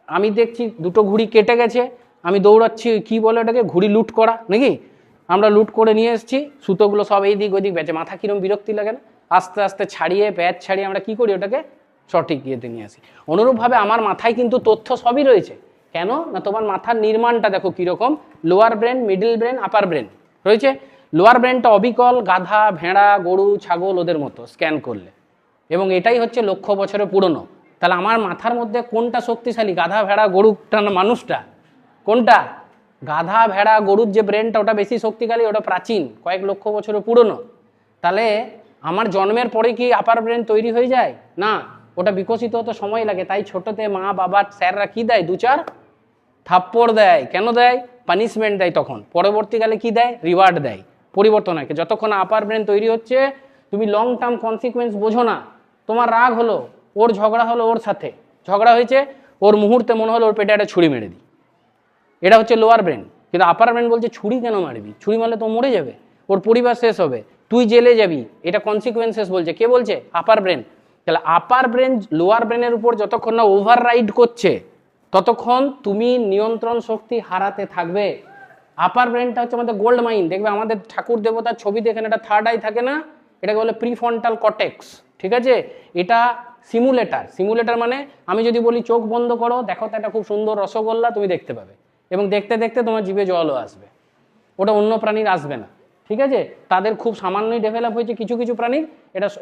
আমি দেখছি দুটো ঘুড়ি কেটে গেছে, আমি দৌড়াচ্ছি, কি বলে ওটাকে, ঘুড়ি লুট করা নাকি, আমরা লুট করে নিয়ে এসেছি, সুতোগুলো সব এই দিক ওই দিক বেঁচে, মাথা কিরম বিরক্তি লাগে না, আস্তে আস্তে ছাড়িয়ে প্যাচ ছাড়িয়ে আমরা কি করি, ওটাকে সঠিক ইয়েতে নিয়ে আসি। অনুরূপভাবে আমার মাথায় কিন্তু তথ্য সবই রয়েছে, কেন না তোমার মাথার নির্মাণটা দেখো কীরকম, লোয়ার ব্রেন, মিডল ব্রেন, আপার ব্রেন রয়েছে। লোয়ার ব্রেনটা অবিকল গাধা, ভেড়া, গরু, ছাগল ওদের মতো স্ক্যান করলে, এবং এটাই হচ্ছে লক্ষ বছরের পুরনো। তাহলে আমার মাথার মধ্যে কোনটা শক্তিশালী, গাধা, ভেড়া, গরুটা না মানুষটা? কোনটা? গাধা, ভেড়া, গরুর যে ব্রেনটা ওটা বেশি শক্তিশালী, ওটা প্রাচীন, কয়েক লক্ষ বছরের পুরনো। তাহলে আমার জন্মের পরে কি আপার ব্রেন তৈরি হয়ে যায়? না, ওটা বিকশিত হতে সময় লাগে। তাই ছোটতে মা বাবা স্যাররা কি দেয়, 2-4 থাপ্পড় দেয়। কেন দেয়? পানিশমেন্ট দেয়। তখন পরবর্তীকালে কি দেয়, রিওয়ার্ড দেয়, পরিবর্তন হয়। যতক্ষণ আপার ব্রেন তৈরি হচ্ছে তুমি লং টার্ম কনসিকুয়েন্স বোঝো না। তোমার রাগ হলো, ওর ঝগড়া হলো, ওর সাথে ঝগড়া হয়েছে, ওর মুহূর্তে মনে হলো ওর পেটে একটা ছুরি মেরে দিই, এটা হচ্ছে লোয়ার ব্রেন। কিন্তু আপার ব্রেন বলছে ছুরি কেন মারবি, ছুরি মারলে তো মরে যাবে, ওর পরিবার শেষ হবে, তুই জেলে যাবি, এটা কনসিকুয়েন্সেস বলছে। কে বলছে? আপার ব্রেন। তাহলে আপার ব্রেন লোয়ার ব্রেনের উপর যতক্ষণ না ওভাররাইড করছে ততক্ষণ তুমি নিয়ন্ত্রণ শক্তি হারাতে থাকবে। আপার ব্রেনটা হচ্ছে আমাদের গোল্ড মাইন। দেখবে আমাদের ঠাকুর দেবতার ছবি দেখেন, এটা থার্ড আই থাকে না, এটাকে বলে প্রিফ্রন্টাল কর্টেক্স। ঠিক আছে, এটা সিমুলেটার। সিমুলেটার মানে আমি যদি বলি চোখ বন্ধ করো, দেখো তো একটা খুব সুন্দর রসগোল্লা, তুমি দেখতে পাবে, এবং দেখতে দেখতে তোমার জিভে জলও আসবে, ওটা অন্য প্রাণীর আসবে না। ঠিক আছে, তাদের খুব সামান্যই ডেভেলপ হয়েছে কিছু কিছু প্রাণীর।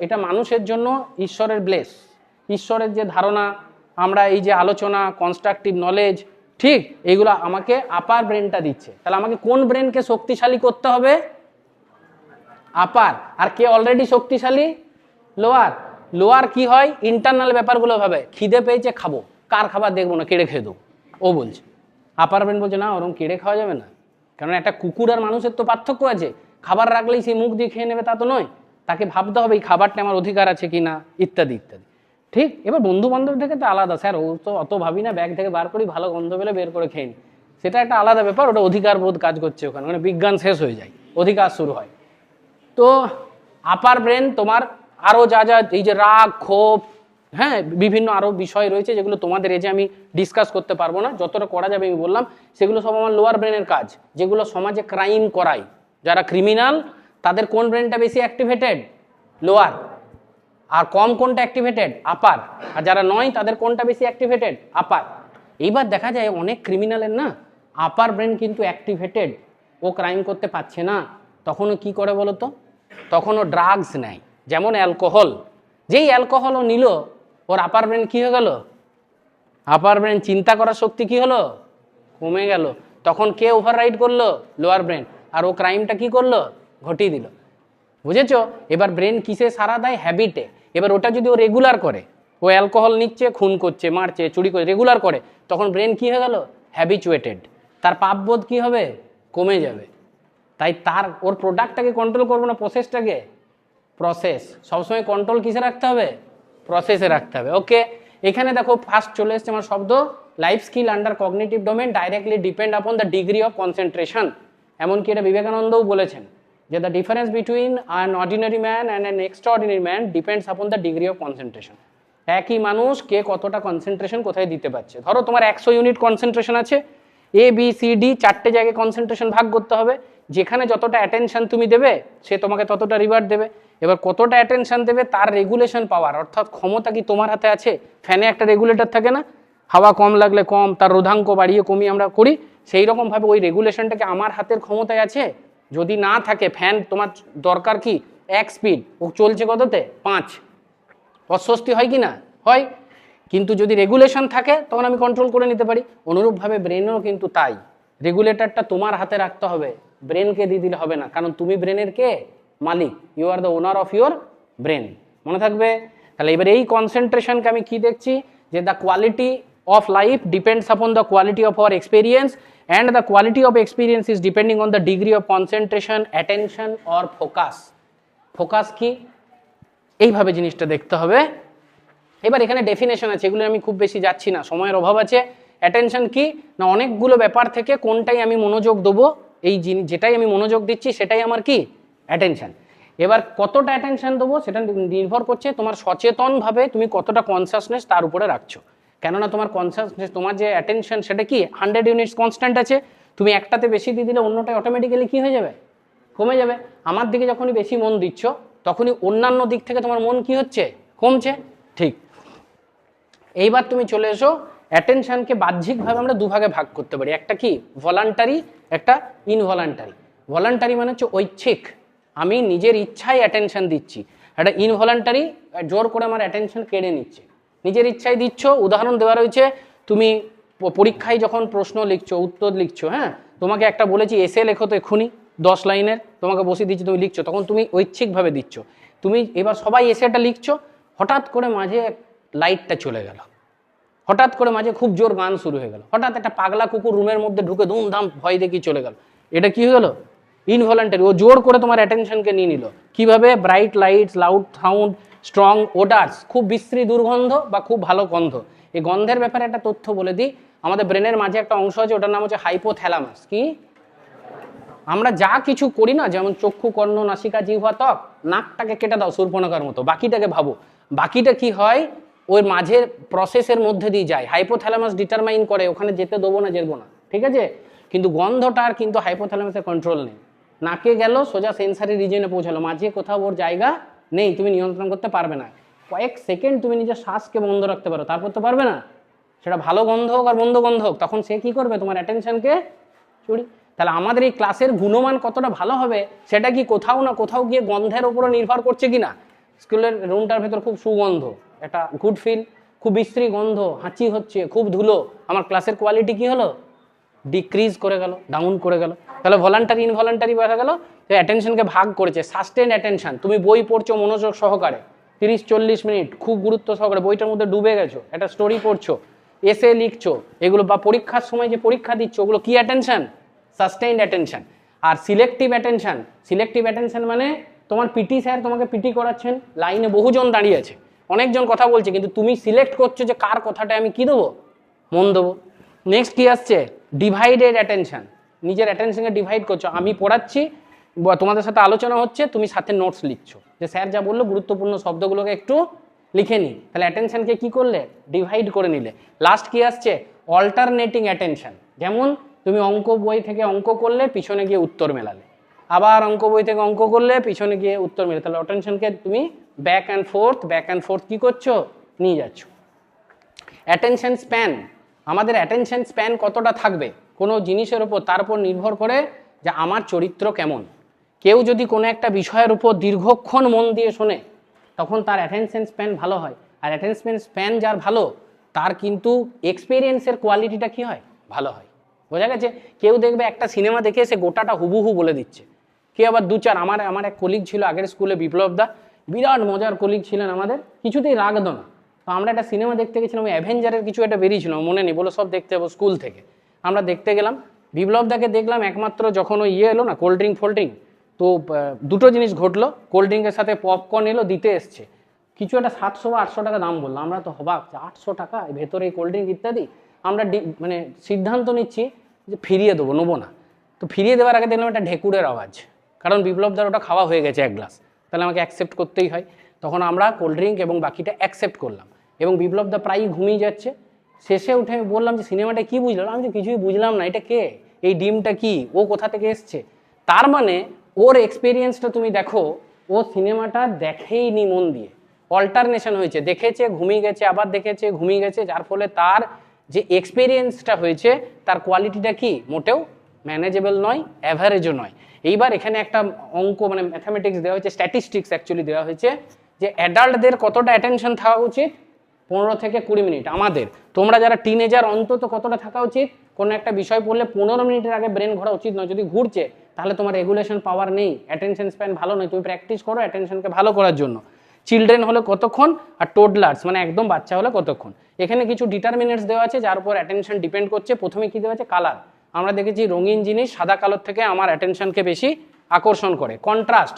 এটা মানুষের জন্য ঈশ্বরের ব্লেস, ঈশ্বরের যে ধারণা, আমরা এই যে আলোচনা, কনস্ট্রাকটিভ নলেজ, ঠিক এইগুলো আমাকে আপার ব্রেনটা দিচ্ছে। তাহলে আমাকে কোন ব্রেনকে শক্তিশালী করতে হবে? আপার। আর কে অলরেডি শক্তিশালী? লোয়ার। লোয়ার কি হয়, ইন্টারনাল ব্যাপারগুলো ভাবে, খিদে পেয়েছে খাবো, কার খাবার দেখবো না, কেড়ে খেয়ে দেবো, ও বলছে। আপার ব্রেন বলছে না, ওরকম কেড়ে খাওয়া যাবে না, কারণ একটা কুকুর আর মানুষের তো পার্থক্য আছে। খাবার রাখলেই সেই মুখ দিয়ে খেয়ে নেবে তা তো নয়, তাকে ভাবতে হবে এই খাবারটা আমার অধিকার আছে কি না, ইত্যাদি ইত্যাদি। ঠিক, এবার বন্ধু বান্ধব থেকে তো আলাদা, স্যার ও তো অত ভাবি না, ব্যাগ থেকে বার করি, ভালো গন্ধ পেলে বের করে খেয়ে নি, সেটা একটা আলাদা ব্যাপার, ওটা অধিকার বোধ কাজ করছে ওখানে, মানে বিজ্ঞান শেষ হয়ে যায়, অধিকার শুরু হয়। তো আপার ব্রেন তোমার আরও যা যা এই যে রাগ, ক্ষোভ, হ্যাঁ বিভিন্ন আরও বিষয় রয়েছে যেগুলো তোমাদের এজে আমি ডিসকাস করতে পারবো না, যতটা করা যাবে আমি বললাম, সেগুলো সব আমার লোয়ার ব্রেনের কাজ, যেগুলো সমাজে ক্রাইম করায়। যারা ক্রিমিনাল তাদের কোন ব্রেনটা বেশি অ্যাক্টিভেটেড? লোয়ার। আর কম কোনটা অ্যাক্টিভেটেড? আপার। আর যারা নয় তাদের কোনটা বেশি অ্যাক্টিভেটেড? আপার। এইবার দেখা যায় অনেক ক্রিমিনালের না আপার ব্রেন কিন্তু অ্যাক্টিভেটেড, ও ক্রাইম করতে পারছে না, তখন ও কী করে বলো তো? তখন ও ড্রাগস নেয়, যেমন অ্যালকোহল। যেই অ্যালকোহল ও নিল, ওর আপার ব্রেন কী হয়ে গেল? আপার ব্রেন চিন্তা করার শক্তি কি হলো? কমে গেল। তখন কে ওভাররাইড করলো? Lower brain. আর ও ক্রাইমটা কি করলো? ঘটিয়ে দিল। বুঝেছো? এবার ব্রেন কিসে সারা দেয়? হ্যাবিটে। এবার ওটা যদি ও রেগুলার করে, ও অ্যালকোহল নিচ্ছে, খুন করছে, মারছে, চুরি করে, রেগুলার করে, তখন ব্রেন কি হয়ে গেল? হ্যাবিচুয়েটেড। তার পাপবোধ কি হবে? কমে যাবে। তাই ওর প্রোডাক্টটাকে কন্ট্রোল করবো না, প্রসেসটাকে? প্রসেস সবসময় কন্ট্রোল কিসে রাখতে হবে? প্রসেসে রাখতে হবে। ওকে, এখানে দেখো ফার্স্ট চলে এসছে আমার শব্দ, life skill under cognitive domain directly depend upon the degree of concentration. এমনকি এটা বিবেকানন্দও বলেছেন যে the difference between an ordinary man and an extraordinary man depends upon the degree of concentration. একই মানুষ কে কতটা কনসেন্ট্রেশন কোথায় দিতে পারছে। ধরো তোমার 100 ইউনিট কনসেন্ট্রেশন আছে, এ বি সি ডি 4টে জায়গায় কনসেন্ট্রেশন ভাগ করতে হবে, যেখানে যতটা অ্যাটেনশন তুমি দেবে সে তোমাকে ততটা রিওয়ার্ড দেবে। এবার কতটা অ্যাটেনশন দেবে তার রেগুলেশন পাওয়ার, অর্থাৎ ক্ষমতা কি তোমার হাতে আছে? ফ্যানে একটা রেগুলেটর থাকে না, হাওয়া কম লাগলে কম, তার রোধাঙ্ক বাড়িয়ে কমিয়ে আমরা করি, সেই রকমভাবে ওই রেগুলেশনটাকে আমার হাতের ক্ষমতায় আছে? যদি না থাকে, ফ্যান তোমার দরকার কি 1 স্পিড, ও চলছে কততে? 5, অস্বস্তি হয় কি না? হয়। কিন্তু যদি রেগুলেশন থাকে তখন আমি কন্ট্রোল করে নিতে পারি। অনুরূপভাবে ব্রেনও কিন্তু তাই, রেগুলেটরটা তোমার হাতে রাখতে হবে, ব্রেনকে দিয়ে দিলে হবে না, কারণ তুমি ব্রেনের কে? মালিক। You are the owner of your brain, মনে থাকবে। তাহলে এবার এই কনসেন্ট্রেশনকে আমি কি দেখছি, যে the quality of life depends upon the quality of our experience, and the quality of experience is depending on the degree of concentration, attention or focus. Focus কি, এইভাবে জিনিসটা দেখতে হবে। এবার এখানে ডেফিনেশন আছে, এগুলো আমি খুব বেশি যাচ্ছি না, সময়ের অভাব আছে। অ্যাটেনশন কি না, অনেকগুলো ব্যাপার থেকে কোনটাই আমি মনোযোগ দেবো, এই যেটাই আমি মনোযোগ দিচ্ছি সেটাই আমার কি অ্যাটেনশন। এবার কতটা অ্যাটেনশন দেবো সেটা নির্ভর করছে তোমার সচেতনভাবে তুমি কতটা কনসাসনেস তার উপরে রাখছো। কেননা তোমার কনসাসনেস, তোমার যে অ্যাটেনশন সেটা কি 100 ইউনিটস কনস্ট্যান্ট আছে, তুমি একটাতে বেশি দিয়ে দিলে অন্যটাই অটোমেটিক্যালি কী হয়ে যাবে, কমে যাবে। আমার দিকে যখনই বেশি মন দিচ্ছ তখনই অন্যান্য দিক থেকে তোমার মন কি হচ্ছে, কমছে। ঠিক, এইবার তুমি চলে এসো, অ্যাটেনশনকে বাহ্যিকভাবে আমরা দুভাগে ভাগ করতে পারি, একটা কি ভলান্টারি, একটা ইনভলান্টারি। ভলান্টারি মানে হচ্ছে ঐচ্ছিক, আমি নিজের ইচ্ছায় অ্যাটেনশন দিচ্ছি। একটা ইনভলান্টারি, জোর করে আমার অ্যাটেনশন কেড়ে নিচ্ছে, নিজের ইচ্ছায় দিচ্ছ। উদাহরণ দেওয়া রয়েছে, তুমি পরীক্ষায় যখন প্রশ্ন লিখছো, উত্তর লিখছো, হ্যাঁ, তোমাকে একটা বলেছি এসে লেখো তো এক্ষুনি 10 লাইনের, তোমাকে বসিয়ে দিচ্ছি, তুমি লিখছো, তখন তুমি ঐচ্ছিকভাবে দিচ্ছ। তুমি এবার সবাই এসেটা লিখছো, হঠাৎ করে মাঝে লাইটটা চলে গেল, হঠাৎ করে মাঝে খুব জোর গান শুরু হয়ে গেল, হঠাৎ একটা পাগলা কুকুর রুমের মধ্যে ঢুকে ধুমধাম ভয় দেখিয়ে চলে গেল, এটা কি হয়ে গেল, ইনভলান্টারি। ও জোর করে তোমার অ্যাটেনশনকে নিয়ে নিল। কিভাবে? Bright lights, loud sound, strong odours, খুব বিশ্রী দুর্গন্ধ বা খুব ভালো গন্ধ। এই গন্ধের ব্যাপারে একটা তথ্য বলে দিই, আমাদের ব্রেনের মাঝে একটা অংশ আছে, ওটার নাম হচ্ছে হাইপোথ্যালামাস। কি? আমরা যা কিছু করি না, যেমন চক্ষু, কর্ণ, নাসিকা, জিহ্বা, ত্বক, নাকটাকে কেটে দাও শূর্পণখার মতো, বাকিটাকে ভাবো, বাকিটা কি হয় ওই মাঝের প্রসেসের মধ্যে দিয়ে যায়, হাইপোথ্যালামাস ডিটারমাইন করে ওখানে যেতে দেবো না যেতে না, ঠিক আছে। কিন্তু গন্ধটার কিন্তু হাইপোথ্যালামাসের কন্ট্রোল নেই, নাকে গেল সোজা সেন্সারি রিজনে পৌঁছালো, মাঝে কোথাও ওর জায়গা নেই, তুমি নিয়ন্ত্রণ করতে পারবে না। কয়েক সেকেন্ড তুমি নিজের শ্বাসকে বন্ধ রাখতে পারো, তারপর তো পারবে না, সেটা ভালো গন্ধ হোক আর মন্দ গন্ধ হোক, তখন সে কি করবে, তোমার অ্যাটেনশনকে চুরি। তাহলে আমাদের এই ক্লাসের গুণমান কতটা ভালো হবে সেটা কি কোথাও না কোথাও গিয়ে গন্ধের উপরে নির্ভর করছে কি না। স্কুলের রুমটার ভেতর খুব সুগন্ধ, একটা গুড ফিল, খুব বিশ্রী গন্ধ, হাঁচি হচ্ছে, খুব ধুলো, আমার ক্লাসের কোয়ালিটি কি হলো, ডিক্রিজ করে গেল, ডাউন করে গেল। তাহলে ভলান্টারি ইনভলান্টারি দেখা গেল, তো অ্যাটেনশনকে ভাগ করেছে। সাস্টেন অ্যাটেনশন, তুমি বই পড়ছো মনোযোগ সহকারে 30-40 মিনিট খুব গুরুত্ব সহকারে বইটার মধ্যে ডুবে গেছো, একটা স্টোরি পড়ছো, এসে লিখছো, এগুলো বা পরীক্ষার সময় যে পরীক্ষা দিচ্ছ, ওগুলো কি অ্যাটেনশন, সাস্টেইনড অ্যাটেনশন। আর সিলেক্টিভ অ্যাটেনশন, সিলেক্টিভ অ্যাটেনশন মানে তোমার পিটি স্যার তোমাকে পিটি করাচ্ছেন, লাইনে বহুজন দাঁড়িয়ে আছে, অনেকজন কথা বলছে, কিন্তু তুমি সিলেক্ট করছো যে কার কথাটা আমি কি দেবো, মন দেবো। নেক্সট কি আসছে, ডিভাইডেড অ্যাটেনশন, নিজের অ্যাটেনশনকে ডিভাইড করছো, আমি পড়াচ্ছি, তোমাদের সাথে আলোচনা হচ্ছে, তুমি সাথে নোটস লিখছো, যে স্যার যা বললো গুরুত্বপূর্ণ শব্দগুলোকে একটু লিখে নিই, তাহলে অ্যাটেনশনকে কি করলে, ডিভাইড করে নিলে। লাস্ট কি আসছে, অল্টারনেটিং অ্যাটেনশন, যেমন তুমি অঙ্ক বই থেকে অঙ্ক করলে, পিছনে গিয়ে উত্তর মেলালে, আবার অঙ্ক বই থেকে অঙ্ক করলে, পিছনে গিয়ে উত্তর মেলালে, তাহলে অ্যাটেনশনকে তুমি ব্যাক অ্যান্ড ফোর্থ কি করছো, নিয়ে যাচ্ছ। অ্যাটেনশন স্প্যান, আমাদের অ্যাটেনশন স্প্যান কতটা থাকবে কোনো জিনিসের উপর, তার উপর নির্ভর করে যে আমার চরিত্র কেমন। কেউ যদি কোনো একটা বিষয়ের উপর দীর্ঘক্ষণ মন দিয়ে শোনে, তখন তার অ্যাটেনশন স্প্যান ভালো হয়। আর অ্যাটেনশন স্প্যান যার ভালো, তার কিন্তু এক্সপিরিয়েন্সের কোয়ালিটিটা কি হয়, ভালো হয়। বোঝা গেছে? কেউ দেখবে একটা সিনেমা দেখে এসে গোটাটা হুবহু বলে দিচ্ছে, কেউ আবার দু চার, আমার এক কলিগ ছিল আগের স্কুলে, বিপ্লব দা, বিরাট মজার কলিগ ছিলেন আমাদের, কিছুতেই রাগতো না। তো আমরা একটা সিনেমা দেখতে গেছিলাম, অ্যাভেঞ্জারের কিছু একটা বেরিয়েছিল, মনে নেই, বলো সব দেখতে যাবো স্কুল থেকে, আমরা দেখতে গেলাম, বিপ্লব দাকে দেখলাম একমাত্র যখন ওই এলো না কোল্ড ড্রিঙ্ক, তো দুটো জিনিস ঘটলো, কোল্ড ড্রিঙ্কের সাথে পপকর্ন এলো দিতে এসছে, কিছু একটা 700 বা 800 টাকা দাম বললো, আমরা তো হবাক, 800 টাকা ভেতরে এই কোল্ড ড্রিঙ্ক ইত্যাদি। আমরা মানে সিদ্ধান্ত নিচ্ছি যে ফিরিয়ে দেবো, নেবো না। তো ফিরিয়ে দেওয়ার আগে দেখলাম একটা ঢেকুরের আওয়াজ, কারণ বিপ্লবদার ওটা খাওয়া হয়ে গেছে 1 গ্লাস, তাহলে আমাকে অ্যাকসেপ্ট করতেই হয়। তখন আমরা কোল্ড ড্রিঙ্ক এবং বাকিটা অ্যাকসেপ্ট করলাম, এবং বিপ্লবদা প্রায়ই ঘুমিয়ে যাচ্ছে। শেষে উঠে আমি বললাম যে সিনেমাটা কি বুঝলাম, আমি তো কিছুই বুঝলাম না, এটা কে, এই ডিমটা কি, ও কোথা থেকে এসছে। তার মানে ওর এক্সপিরিয়েন্সটা তুমি দেখো, ও সিনেমাটা দেখেইনি মন দিয়ে, অল্টারনেশন হয়েছে, দেখেছে ঘুমিয়ে গেছে, আবার দেখেছে ঘুমিয়ে গেছে, যার ফলে তার যে এক্সপিরিয়েন্সটা হয়েছে তার কোয়ালিটিটা কি মোটেও ম্যানেজেবল নয়, অ্যাভারেজও নয়। এইবার এখানে একটা অঙ্ক মানে ম্যাথামেটিক্স দেওয়া হয়েছে, স্ট্যাটিস্টিক্স অ্যাকচুয়ালি দেওয়া হয়েছে, যে অ্যাডাল্টদের কতটা অ্যাটেনশন থাকা উচিত, 15 থেকে 20 মিনিট। আমাদের তোমরা যারা টিনেজার অন্তত কতটা থাকা উচিত, কোনো একটা বিষয় পড়লে 15 মিনিটের আগে ব্রেন ঘোরা উচিত নয়, যদি ঘুরছে তাহলে তোমার রেগুলেশন পাওয়ার নেই, অ্যাটেনশন স্প্যান ভালো নয়। তুমি প্র্যাকটিস করো অ্যাটেনশনকে ভালো করার জন্য। চিলড্রেন হলে কতক্ষণ, আর টোডলার্স মানে একদম বাচ্চা হলে কতক্ষণ। এখানে কিছু ডিটারমিনেন্টস দেওয়া আছে যার উপর অ্যাটেনশন ডিপেন্ড করছে। প্রথমে কি দেওয়া আছে, কালার। আমরা দেখেছি রঙিন জিনিস সাদা কালোর থেকে আমার অ্যাটেনশনকে বেশি আকর্ষণ করে। কন্ট্রাস্ট,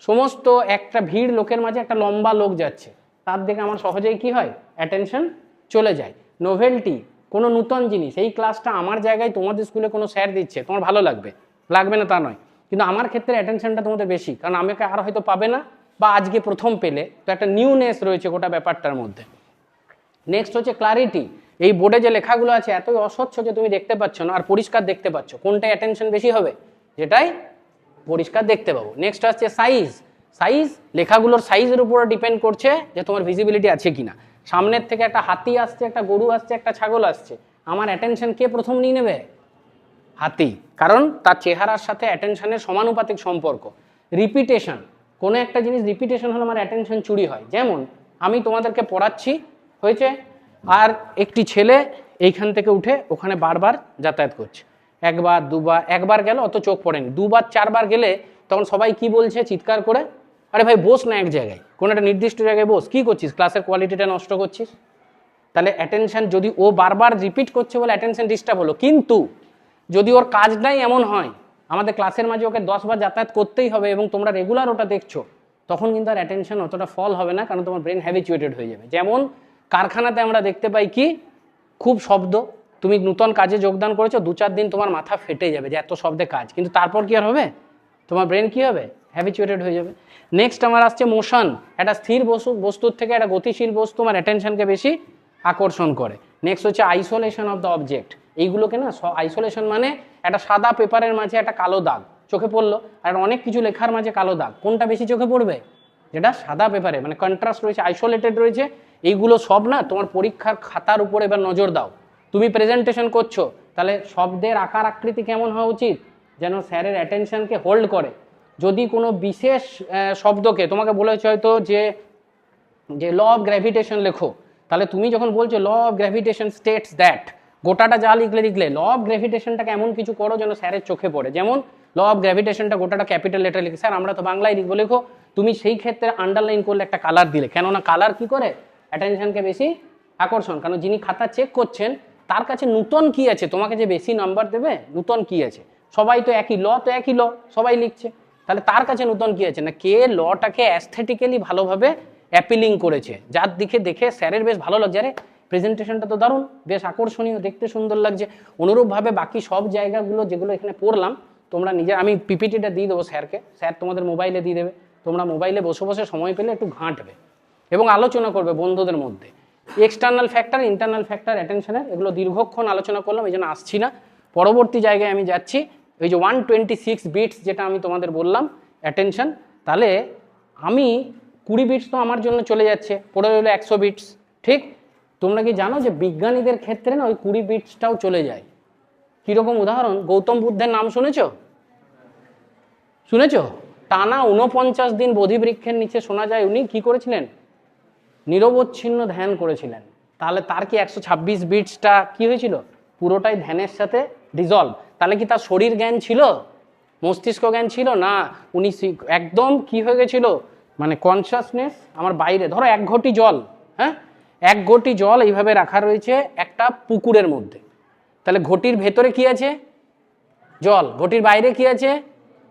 সমস্ত একটা ভিড় লোকের মাঝে একটা লম্বা লোক যাচ্ছে, তার দিকে আমার সহজেই কি হয়, অ্যাটেনশন চলে যায়। নোভেলটি, কোনো নূতন জিনিস, এই ক্লাসটা আমার জায়গায় তোমাদের স্কুলে কোনো স্যার দিচ্ছে, তোমার ভালো লাগবে, লাগবে না তা নয়, কিন্তু আমার ক্ষেত্রে অ্যাটেনশনটা তোমাদের বেশি, কারণ আমাকে আর হয়তো পাবে না, বা আজকে প্রথম পেলে, তো একটা নিউনেস রয়েছে গোটা ব্যাপারটার মধ্যে। নেক্সট হচ্ছে ক্লারিটি, এই বোর্ডে যে লেখাগুলো আছে এতই অস্বচ্ছ যে তুমি দেখতে পাচ্ছ না, আর পরিষ্কার দেখতে পাচ্ছ, কোনটায় অ্যাটেনশন বেশি হবে, যেটাই পরিষ্কার দেখতে পাবো। নেক্সট হচ্ছে সাইজ, সাইজ লেখাগুলোর সাইজের উপরে ডিপেন্ড করছে যে তোমার ভিজিবিলিটি আছে কিনা। সামনের থেকে একটা হাতি আসছে, একটা গরু আসছে, একটা ছাগল আসছে, আমার অ্যাটেনশন কে প্রথম নিয়ে নেবে, হাতি, কারণ তার চেহারার সাথে অ্যাটেনশনের সমানুপাতিক সম্পর্ক। রিপিটেশন, কোনো একটা জিনিস রিপিটেশন হলে আমার অ্যাটেনশন চুরি হয়। যেমন আমি তোমাদেরকে পড়াচ্ছি হয়েছে, আর একটি ছেলে এইখান থেকে উঠে ওখানে বারবার যাতায়াত করছে, একবার দুবার, একবার গেল অত চোখ পড়েনি, দুবার চারবার গেলে তখন সবাই কি বলছে চিৎকার করে, আরে ভাই বস না এক জায়গায়, কোনো একটা নির্দিষ্ট জায়গায় বস, কি করছিস, ক্লাসের কোয়ালিটিটা নষ্ট করছিস। তাহলে অ্যাটেনশন, যদি ও বারবার রিপিট করছে বলে অ্যাটেনশন ডিস্টার্ব হলো, কিন্তু যদি ওর কাজটাই এমন হয় আমাদের ক্লাসের মাঝে ওকে 10 বার যাতায়াত করতেই হবে এবং তোমরা রেগুলার ওটা দেখছো, তখন কিন্তু আর অ্যাটেনশন অতটা ফল হবে না, কারণ তোমার ব্রেন হ্যাবিচুয়েটেড হয়ে যাবে। যেমন কারখানাতে আমরা দেখতে পাই কি, খুব শব্দ, তুমি নূতন কাজে যোগদান করেছো, 2-4 দিন তোমার মাথা ফেটে যাবে যে এত শব্দে কাজ, কিন্তু তারপর কি আর হবে, তোমার ব্রেন কি হবে, হ্যাবিচুয়েটেড হয়ে যাবে। নেক্সট আমার আসছে মোশন, একটা স্থির বস্তুর থেকে একটা গতিশীল বস্তু আমার অ্যাটেনশনকে বেশি আকর্ষণ করে। নেক্সট হচ্ছে আইসোলেশন অফ দ্য অবজেক্ট, এইগুলোকে না, আইসোলেশন মানে একটা সাদা পেপারের মাঝে একটা কালো দাগ চোখে পড়লো, আর অনেক কিছু লেখার মাঝে কালো দাগ, কোনটা বেশি চোখে পড়বে, যেটা সাদা পেপারে, মানে কন্ট্রাস্ট রয়েছে, আইসোলেটেড রয়েছে। এইগুলো সব না তোমার পরীক্ষার খাতার উপর এবার নজর দাও। তুমি প্রেজেন্টেশন করছো, তাহলে শব্দের আকার আকৃতি কেমন হওয়া উচিত, যেন স্যারের অ্যাটেনশনকে হোল্ড করে। যদি কোনো বিশেষ শব্দকে তোমাকে বলেছে হয়তো যে ল অফ গ্র্যাভিটেশন লেখো, তাহলে তুমি যখন বলছো law of gravitation states that, গোটাটা যা লিখলে ল অফ গ্র্যাভিটেশনটাকে এমন কিছু করো যেন স্যারের চোখে পড়ে। যেমন ল অফ গ্র্যাভিটেশনটা গোটাটা ক্যাপিটাল লেটার লিখে, স্যার আমরা তো বাংলায় লিখবো, লেখো, তুমি সেই ক্ষেত্রে আন্ডারলাইন করলে একটা কালার দিলে, কেননা কালার কি করে অ্যাটেনশনকে বেশি আকর্ষণ, কারণ যিনি খাতা চেক করছেন তার কাছে নূতন কি আছে, তোমাকে যে বেশি নাম্বার দেবে নূতন কি আছে, সবাই তো একই ল, তো একই ল সবাই লিখছে, তাহলে তার কাছে নূতন কি আছে না, কে লটাকে অ্যাস্থেটিক্যালি ভালোভাবে অ্যাপিলিং করেছে, যার দিকে দেখে স্যারের বেশ ভালো লাগছে, আরে প্রেজেন্টেশনটা তো দারুণ, বেশ আকর্ষণীয়, দেখতে সুন্দর লাগছে। অনুরূপভাবে বাকি সব জায়গাগুলো যেগুলো এখানে পড়লাম, তোমরা নিজে, আমি পিপিটিটা দিয়ে দেবো স্যারকে, স্যার তোমাদের মোবাইলে দিয়ে দেবে, তোমরা মোবাইলে বসে বসে সময় পেলে একটু ঘাঁটবে এবং আলোচনা করবে বন্ধুদের মধ্যে। এক্সটার্নাল ফ্যাক্টর, ইন্টারনাল ফ্যাক্টর অ্যাটেনশনের, এগুলো দীর্ঘক্ষণ আলোচনা করলাম, এই জন্য আসছি না, পরবর্তী জায়গায় আমি যাচ্ছি। ওই যে 126 বিটস যেটা আমি তোমাদের বললাম অ্যাটেনশন, তাহলে আমি 20 বিটস তো আমার জন্য চলে যাচ্ছে, পড়ে রইলো 100 বিটস, ঠিক। তোমরা কি জানো যে বিজ্ঞানীদের ক্ষেত্রে না ওই 20 বিটসটাও চলে যায়। কীরকম উদাহরণ, গৌতম বুদ্ধের নাম শুনেছো, টানা 49 দিন বোধিবৃক্ষের নিচে শোনা যায় উনি কি করেছিলেন, নিরবচ্ছিন্ন ধ্যান করেছিলেন। তাহলে তার কি 126 বিটসটা কি হয়েছিল, পুরোটাই ধ্যানের সাথে ডিজলভ। তাহলে কি তার শরীর জ্ঞান ছিল, মস্তিষ্ক জ্ঞান ছিল না, উনি একদম কি হয়ে গেছিল, মানে কনসাসনেস আমার বাইরে। ধরো 1 ঘটি জল, হ্যাঁ 1 ঘটি জল এইভাবে রাখা রয়েছে একটা পুকুরের মধ্যে, তাহলে ঘটির ভেতরে কি আছে, জল, ঘটির বাইরে কি আছে,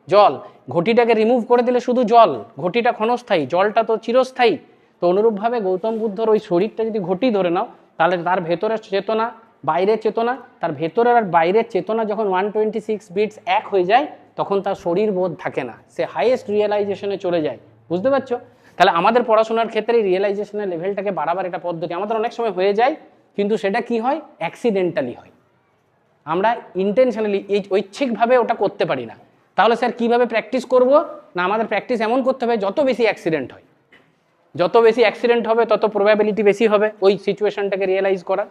জল, ঘটিটাকে রিমুভ করে দিলে শুধু জল, ঘটিটা ক্ষণস্থায়ী, জলটা তো চিরস্থায়ী। তো অনুরূপভাবে গৌতম বুদ্ধর ওই শরীরটা যদি ঘটি ধরে নাও, তাহলে তার ভেতরের চেতনা, বাইরের চেতনা, তার ভেতরের আর বাইরের চেতনা যখন 126 বিটস এক হয়ে যায়, তখন তার শরীর বোধ থাকে না, সে হাইয়েস্ট রিয়েলাইজেশনে চলে যায়। বুঝতে পারছো? তাহলে আমাদের পড়াশোনার ক্ষেত্রে রিয়েলাইজেশনের লেভেলটাকে বাড়াবার একটা পদ্ধতি আমাদের অনেক সময় হয়ে যায়, কিন্তু সেটা কি হয়, অ্যাক্সিডেন্টালি হয়, আমরা ইন্টেনশনালি ঐচ্ছিকভাবে ওটা করতে পারি না। তাহলে স্যার কীভাবে প্র্যাকটিস করব না, আমাদের প্র্যাকটিস এমন করতে হবে যত বেশি অ্যাক্সিডেন্ট হয়, যত বেশি অ্যাক্সিডেন্ট হবে তত প্রবাবিলিটি বেশি হবে ওই সিচুয়েশনটাকে রিয়েলাইজ করার।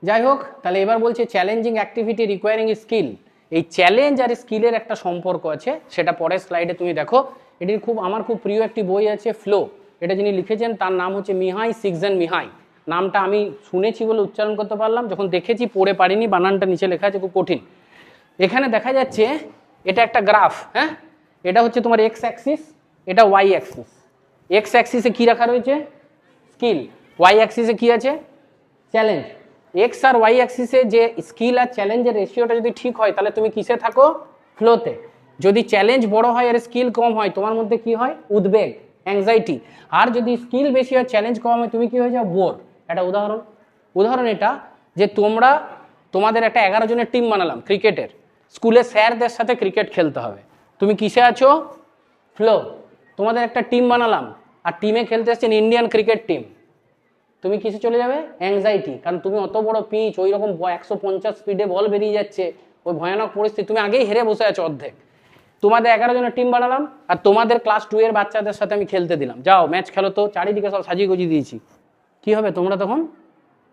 যাই হোক, তাহলে এবার বলছে চ্যালেঞ্জিং অ্যাক্টিভিটি রিকোয়ারিং স্কিল। এই চ্যালেঞ্জ আর স্কিলের একটা সম্পর্ক আছে, সেটা পরের স্লাইডে তুমি দেখো। এটির আমার খুব প্রিয় একটি বই আছে ফ্লো, এটা যিনি লিখেছেন তার নাম হচ্ছে মিহাই সিক্সজেনমিহাই। নামটা আমি শুনেছি বলে উচ্চারণ করতে পারলাম, যখন দেখেছি পড়ে পারিনি, বানানটা নিচে লেখা আছে খুব কঠিন। এখানে দেখা যাচ্ছে এটা একটা গ্রাফ, হ্যাঁ এটা হচ্ছে তোমার এক্স অ্যাক্সিস, এটা ওয়াই অ্যাক্সিস, এক্স অ্যাক্সিসে কি রাখা রয়েছে? স্কিল। ওয়াই অ্যাক্সিসে কি আছে? চ্যালেঞ্জ। এক্স আর ওয়াই অ্যাক্সিসে যে স্কিল আর চ্যালেঞ্জের রেশিওটা যদি ঠিক হয় তাহলে তুমি কিসে থাকো? ফ্লোতে। যদি চ্যালেঞ্জ বড় হয় আর স্কিল কম হয় তোমার মধ্যে কি হয়? উদ্বেগ, অ্যাংজাইটি। আর যদি স্কিল বেশি হয় চ্যালেঞ্জ কম হয় তুমি কি হয়ে যাও? বোর। একটা উদাহরণ এটা যে তোমাদের একটা 11 জনের টিম বানালাম ক্রিকেটের, স্কুলে স্যারদের সাথে ক্রিকেট খেলতে হবে, তুমি কিসে আছো? ফ্লো। তোমাদের একটা টিম বানালাম আর টিমে খেলতে আসছেন ইন্ডিয়ান ক্রিকেট টিম, তুমি কিসে চলে যাবে? অ্যাংজাইটি। কারণ তুমি অত বড় পিচ, ওই রকম 150 স্পিডে বল বেরিয়ে যাচ্ছে, ওই ভয়ানক পরিস্থিতি, তুমি আগেই হেরে বসে আছো অর্ধেক। তোমাদের 11 জনের টিম বানালাম আর তোমাদের ক্লাস 2 এর বাচ্চাদের সাথে আমি খেলতে দিলাম, যাও ম্যাচ খেলো তো, চারিদিকে সব সাজিয়ে গুজিয়ে দিয়েছি, কি হবে? তোমরা তখন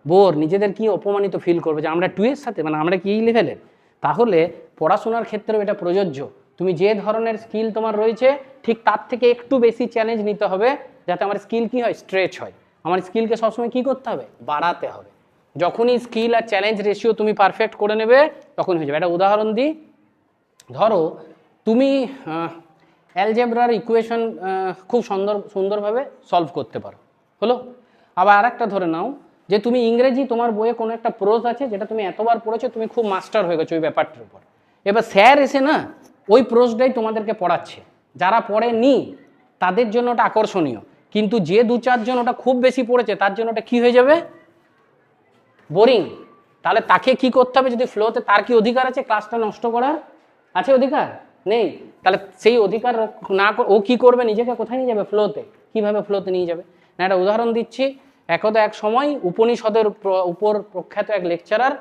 বোর, নিজেদের কি অপমানিত ফিল করবে যে আমরা 2 এর সাথে, মানে আমরা কি এই লেভেলের? তাহলে পড়াশোনার ক্ষেত্রেও এটা প্রযোজ্য। তুমি যে ধরনের স্কিল তোমার রয়েছে ঠিক তার থেকে একটু বেশি চ্যালেঞ্জ নিতে হবে, যাতে আমার স্কিল কি হয়? স্ট্রেচ হয়। আমার স্কিলকে সবসময় কি করতে হবে? বাড়াতে হবে। যখনই স্কিল আর চ্যালেঞ্জ রেশিও তুমি পারফেক্ট করে নেবে তখন হয়ে যাবে। একটা উদাহরণ দিই, ধরো তুমি অ্যালজেব্রার ইকুয়েশন খুব সুন্দরভাবে সলভ করতে পারো, হলো। আবার আরেকটা ধরে নাও যে তুমি ইংরেজি, তোমার বইয়ে কোনো একটা প্রোজ আছে যেটা তুমি এতবার পড়েছো, তুমি খুব মাস্টার হয়ে গেছো ওই ব্যাপারটার উপর। এবার স্যার এসে না ওই প্রোজটাই তোমাদেরকে পড়াচ্ছে, যারা পড়েনি তাদের জন্য ওটা আকর্ষণীয়, কিন্তু যে 2-4 জন ওটা খুব বেশি পড়েছে তার জন্য ওটা কি হয়ে যাবে? বোরিং। তাহলে তাকে কি করতে হবে? যদি ফ্লোতে, তার কি অধিকার আছে ক্লাসটা নষ্ট করার? আছে অধিকার? নেই। তাহলে সেই অধিকার না, ও কি করবে? নিজেকে কোথায় নিয়ে যাবে? ফ্লোতে। কিভাবে ফ্লোতে নিয়ে যাবে? না, একটা উদাহরণ দিচ্ছি। একদা এক সময় উপনিষদের উপর প্রখ্যাত এক লেকচারার,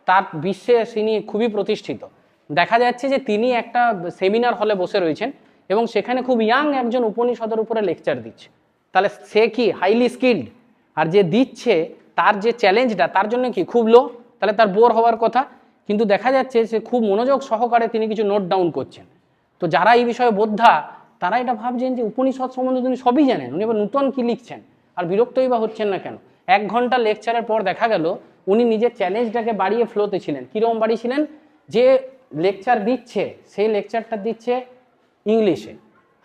তার বিশ্বে তিনি খুবই প্রতিষ্ঠিত। দেখা যাচ্ছে যে তিনি একটা সেমিনার হলে বসে রয়েছেন এবং সেখানে খুব ইয়াং একজন উপনিষদের উপরে লেকচার দিচ্ছে। তাহলে সে কি হাইলি স্কিল্ড, আর যে দিচ্ছে তার যে চ্যালেঞ্জটা তার জন্য কি খুব লো, তাহলে তার বোর হওয়ার কথা। কিন্তু দেখা যাচ্ছে সে খুব মনোযোগ সহকারে তিনি কিছু নোট ডাউন করছেন। তো যারা এই বিষয়ে বোদ্ধা তারা এটা ভাবছেন যে উপনিষদ সম্বন্ধে তিনি সবই জানেন, উনি এবার নূতন কি লিখছেন, আর বিরক্তই বা হচ্ছেন না কেন। 1 ঘন্টা লেকচারের পর দেখা গেল উনি নিজের চ্যালেঞ্জটাকে বাড়িয়ে ফ্লোতে ছিলেন। কীরকম বাড়িয়েছিলেন? যে লেকচার দিচ্ছে সেই লেকচারটা দিচ্ছে ইংলিশে,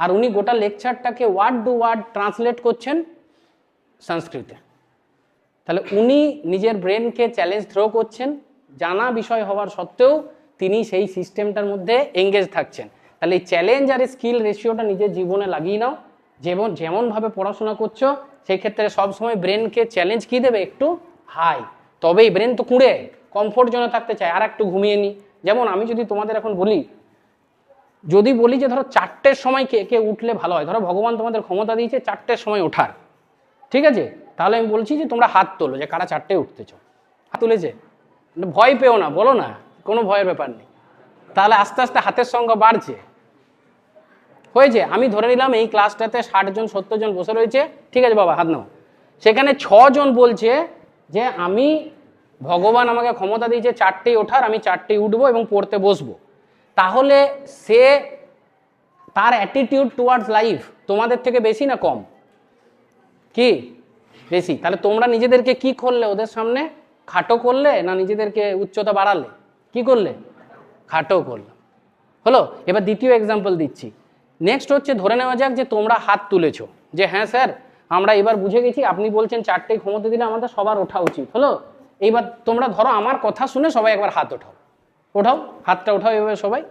আর উনি গোটা লেকচারটাকে ওয়ার্ড টু ওয়ার্ড ট্রান্সলেট করছেন সংস্কৃতে। তাহলে উনি নিজের ব্রেনকে চ্যালেঞ্জ থ্রো করছেন, জানা বিষয় হওয়ার সত্ত্বেও তিনি সেই সিস্টেমটার মধ্যে এঙ্গেজ থাকছেন। তাহলে এই চ্যালেঞ্জ আর স্কিল রেশিওটা নিজের জীবনে লাগিয়ে নাও। যেমনভাবে পড়াশোনা করছো সেই ক্ষেত্রে সবসময় ব্রেনকে চ্যালেঞ্জ কি দেবে? একটু হাই। তবেই ব্রেন তো কুঁড়ে কমফোর্ট জোনে থাকতে চায়, আর একটু ঘুমিয়ে নিই। যেমন আমি যদি তোমাদের এখন বলি যে ধরো 4টের সময় কে উঠলে ভালো হয়, ধরো ভগবান তোমাদের ক্ষমতা দিয়েছে 4টের সময় ওঠার, ঠিক আছে? তাহলে আমি বলছি যে তোমরা হাত তোলো যে কারা 4টে উঠতেছো। হাত তুলেছে? ভয় পেও না, বলো না, কোনো ভয়ের ব্যাপার নেই। তাহলে আস্তে আস্তে হাতের সংখ্যা বাড়ছে, হয়েছে। আমি ধরে নিলাম এই ক্লাসটাতে 60 জন 70 জন বসে রয়েছে, ঠিক আছে বাবা হাত নাও। সেখানে 6 জন বলছে যে আমি, ভগবান আমাকে ক্ষমতা দিয়েছে 4টেই ওঠার, আমি 4টেই উঠবো এবং পড়তে বসবো। তাহলে সে, তার অ্যাটিটিউড টুয়ার্ডস লাইফ তোমাদের থেকে বেশি না কম? কি বেশি? তাহলে তোমরা নিজেদেরকে কি করলে? ওদের সামনে খাটো করলে না নিজেদেরকে উচ্চতা বাড়ালে? কি করলে? খাটো করলে, হলো। এবার দ্বিতীয় এক্সাম্পল দিচ্ছি। নেক্সট হচ্ছে, ধরে নেওয়া যাক যে তোমরা হাত তুলেছো যে হ্যাঁ স্যার আমরা এবার বুঝে গেছি, আপনি বলছেন 4টেই ক্ষমতা দিলে আমাদের সবার ওঠা উচিত, হলো। এইবার তোমরা ধরো আমার কথা শুনে সবাই একবার হাত ওঠাও, হাতটা ওঠাও এভাবে সবাই।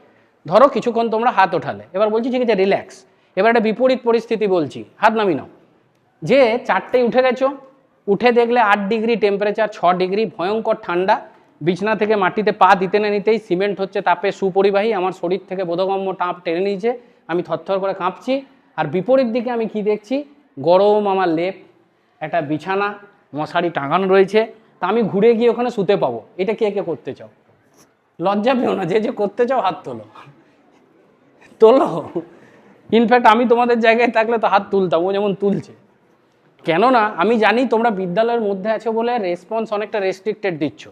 ধরো কিছুক্ষণ তোমরা হাত ওঠালে, এবার বলছি ঠিক আছে রিল্যাক্স। এবার একটা বিপরীত পরিস্থিতি বলছি, হাত নামিয়ে নাও। যে 4টেই উঠে গেছো, উঠে দেখলে 8 ডিগ্রি টেম্পারেচার, 6 ডিগ্রি, ভয়ঙ্কর ঠান্ডা, বিছনা থেকে মাটিতে পা দিতে না নিতেই সিমেন্ট হচ্ছে তাপে সুপরিবাহী, আমার শরীর থেকে বোধগম্য তাপ টেনে নিয়েছে, আমি থরথর করে কাঁপছি। আর বিপরীত দিকে আমি কি দেখছি? গরম আমার লেপ, একটা বিছানা, মশারি টাঙানো রয়েছে, তা আমি ঘুরে গিয়ে ওখানে শুতে পাবো। এটা কে কে করতে চাও? লজ্জা পেও না, যে করতে চাও হাত তোলো, তোলো। ইনফ্যাক্ট আমি তোমাদের জায়গায় থাকলে তো হাত তুলতাম, ও যেমন তুলছে। কেননা আমি জানি তোমরা বিদ্যালয়ের মধ্যে আছো বলে রেসপন্স অনেকটা রেস্ট্রিক্টেড দিচ্ছ।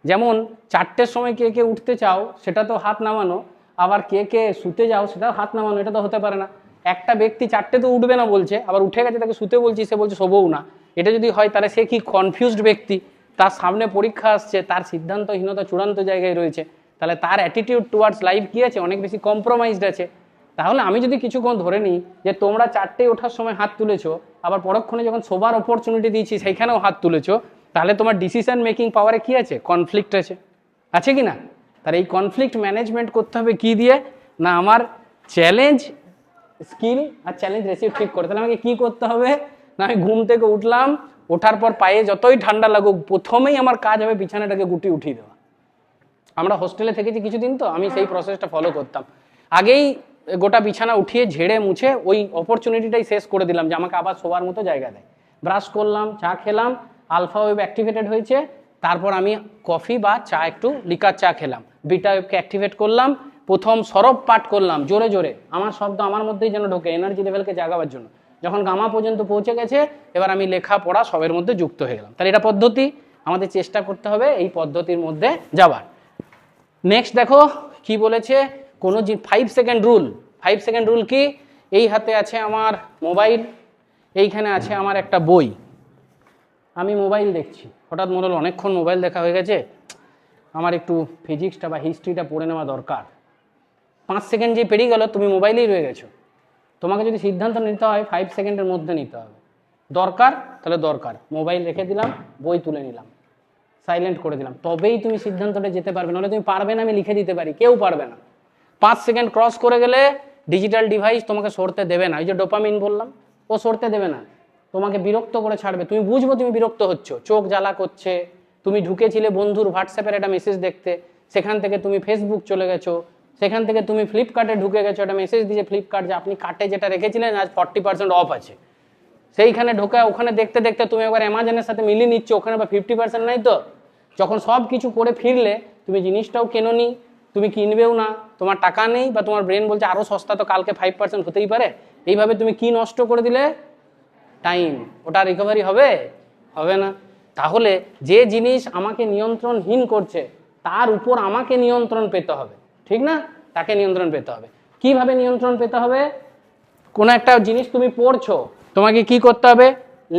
যেমন 4টের সময় কে কে উঠতে চাও সেটা তো হাত নামানো, আবার কে কে শুতে যাও সেটাও হাত নামানো, এটা তো হতে পারে না। একটা ব্যক্তি 4টে তো উঠবে না বলছে, আবার উঠে গেছে তাকে শুতে বলছি, সে বলছে শোবও না। এটা যদি হয় তাহলে সে কি কনফিউজড ব্যক্তি, তার সামনে পরীক্ষা আসছে, তার সিদ্ধান্তহীনতা চূড়ান্ত জায়গায় রয়েছে, তাহলে তার অ্যাটিটিউড টুয়ার্ডস লাইফ কি আছে? অনেক বেশি কম্প্রোমাইজড আছে। তাহলে আমি যদি কিছুক্ষণ ধরে নিই যে তোমরা 4টে ওঠার সময় হাত তুলেছো, আবার পরক্ষণে যখন শোবার অপরচুনিটি দিয়েছি সেইখানেও হাত তুলেছো, তাহলে তোমার ডিসিশন মেকিং পাওয়ারে কি আছে? কনফ্লিক্ট আছে কি না? তার এই কনফ্লিক্ট ম্যানেজমেন্ট করতে হবে কি দিয়ে? না আমার চ্যালেঞ্জ স্কিল আর চ্যালেঞ্জ রেসিভ ঠিক করে। তাহলে আমাকে কি করতে হবে? না আমি ঘুম থেকে উঠলাম, ওঠার পর পায়ে যতই ঠান্ডা লাগুক প্রথমেই আমার কাজ হবে বিছানাটাকে গুটি উঠিয়ে দেওয়া। আমরা হোস্টেলে থেকেছি কিছুদিন, তো আমি সেই প্রসেসটা ফলো করতাম। আগেই গোটা বিছানা উঠিয়ে ঝেড়ে মুছে ওই অপরচুনিটিটাই শেষ করে দিলাম যে আমাকে আবার শোবার মতো জায়গা দেয়। ব্রাশ করলাম, চা খেলাম, আলফা ওয়েভ অ্যাক্টিভেটেড হয়েছে, তারপর আমি কফি বা চা একটু লিকার চা খেলাম, বিটা ওয়েভকে অ্যাক্টিভেট করলাম, প্রথম সরব পাঠ করলাম জোরে জোরে, আমার শব্দ আমার মধ্যেই যেন ঢোকে এনার্জি লেভেলকে জাগাবার জন্য। যখন গামা পর্যন্ত পৌঁছে গেছে, এবার আমি লেখা পড়া সবের মধ্যে যুক্ত হয়ে গেলাম। তাহলে এটা পদ্ধতি, আমাদের চেষ্টা করতে হবে এই পদ্ধতির মধ্যে যাওয়ার। নেক্সট দেখো কি বলেছে, কোনো 5 সেকেন্ড রুল। 5 সেকেন্ড রুল কি? এই হাতে আছে আমার মোবাইল, এইখানে আছে আমার একটা বই, আমি মোবাইল দেখছি, হঠাৎ মনে হলো অনেকক্ষণ মোবাইল দেখা হয়ে গেছে, আমার একটু ফিজিক্সটা বা হিস্ট্রিটা পড়ে নেওয়া দরকার। 5 সেকেন্ড যে পেরিয়ে গেল তুমি মোবাইলেই রয়ে গেছো। তোমাকে যদি সিদ্ধান্ত নিতে হয় 5 সেকেন্ডের মধ্যে নিতে হবে। দরকার তাহলে দরকার, মোবাইল রেখে দিলাম, বই তুলে নিলাম, সাইলেন্ট করে দিলাম, তবেই তুমি সিদ্ধান্তটা যেতে পারবে। নাহলে তুমি পারবে না, আমি লিখে দিতে পারি, কেউ পারবে না। 5 সেকেন্ড ক্রস করে গেলে ডিজিটাল ডিভাইস তোমাকে সরতে দেবে না। এই যে ডোপামিন বললাম, ও সরতে দেবে না, তোমাকে বিরক্ত করে ছাড়বে। তুমি বুঝবো তুমি বিরক্ত হচ্ছ, চোখ জ্বালা করছে, তুমি ঢুকেছিলে বন্ধুর হোয়াটসঅ্যাপের একটা মেসেজ দেখতে, সেখান থেকে তুমি ফেসবুক চলে গেছো, সেখান থেকে তুমি ফ্লিপকার্টে ঢুকে গেছো, একটা মেসেজ দিয়ে ফ্লিপকার্ট যে আপনি কার্টে যেটা রেখেছিলেন আজ 40% অফ আছে, সেইখানে ঢোকা ওখানে দেখতে দেখতে তুমি একবার অ্যামাজনের সাথে মিলিয়ে নিচ্ছ, ওখানে বা 50% নাই তো। যখন সব কিছু করে ফিরলে তুমি জিনিসটাও কেনোনি, তুমি কিনবেও না, তোমার টাকা নেই, বা তোমার ব্রেন বলছে আরও সস্তা তো কালকে 5% হতেই পারে, এইভাবে তুমি কি নষ্ট করে দিলে? টাইম। ওটা রিকভারি হবে? হবে না। তাহলে যে জিনিস আমাকে নিয়ন্ত্রণহীন করছে তার উপর আমাকে নিয়ন্ত্রণ পেতে হবে, ঠিক না? তাকে নিয়ন্ত্রণ পেতে হবে। কিভাবে নিয়ন্ত্রণ পেতে হবে? কোনো একটা জিনিস তুমি পড়ছো, তোমাকে কি করতে হবে?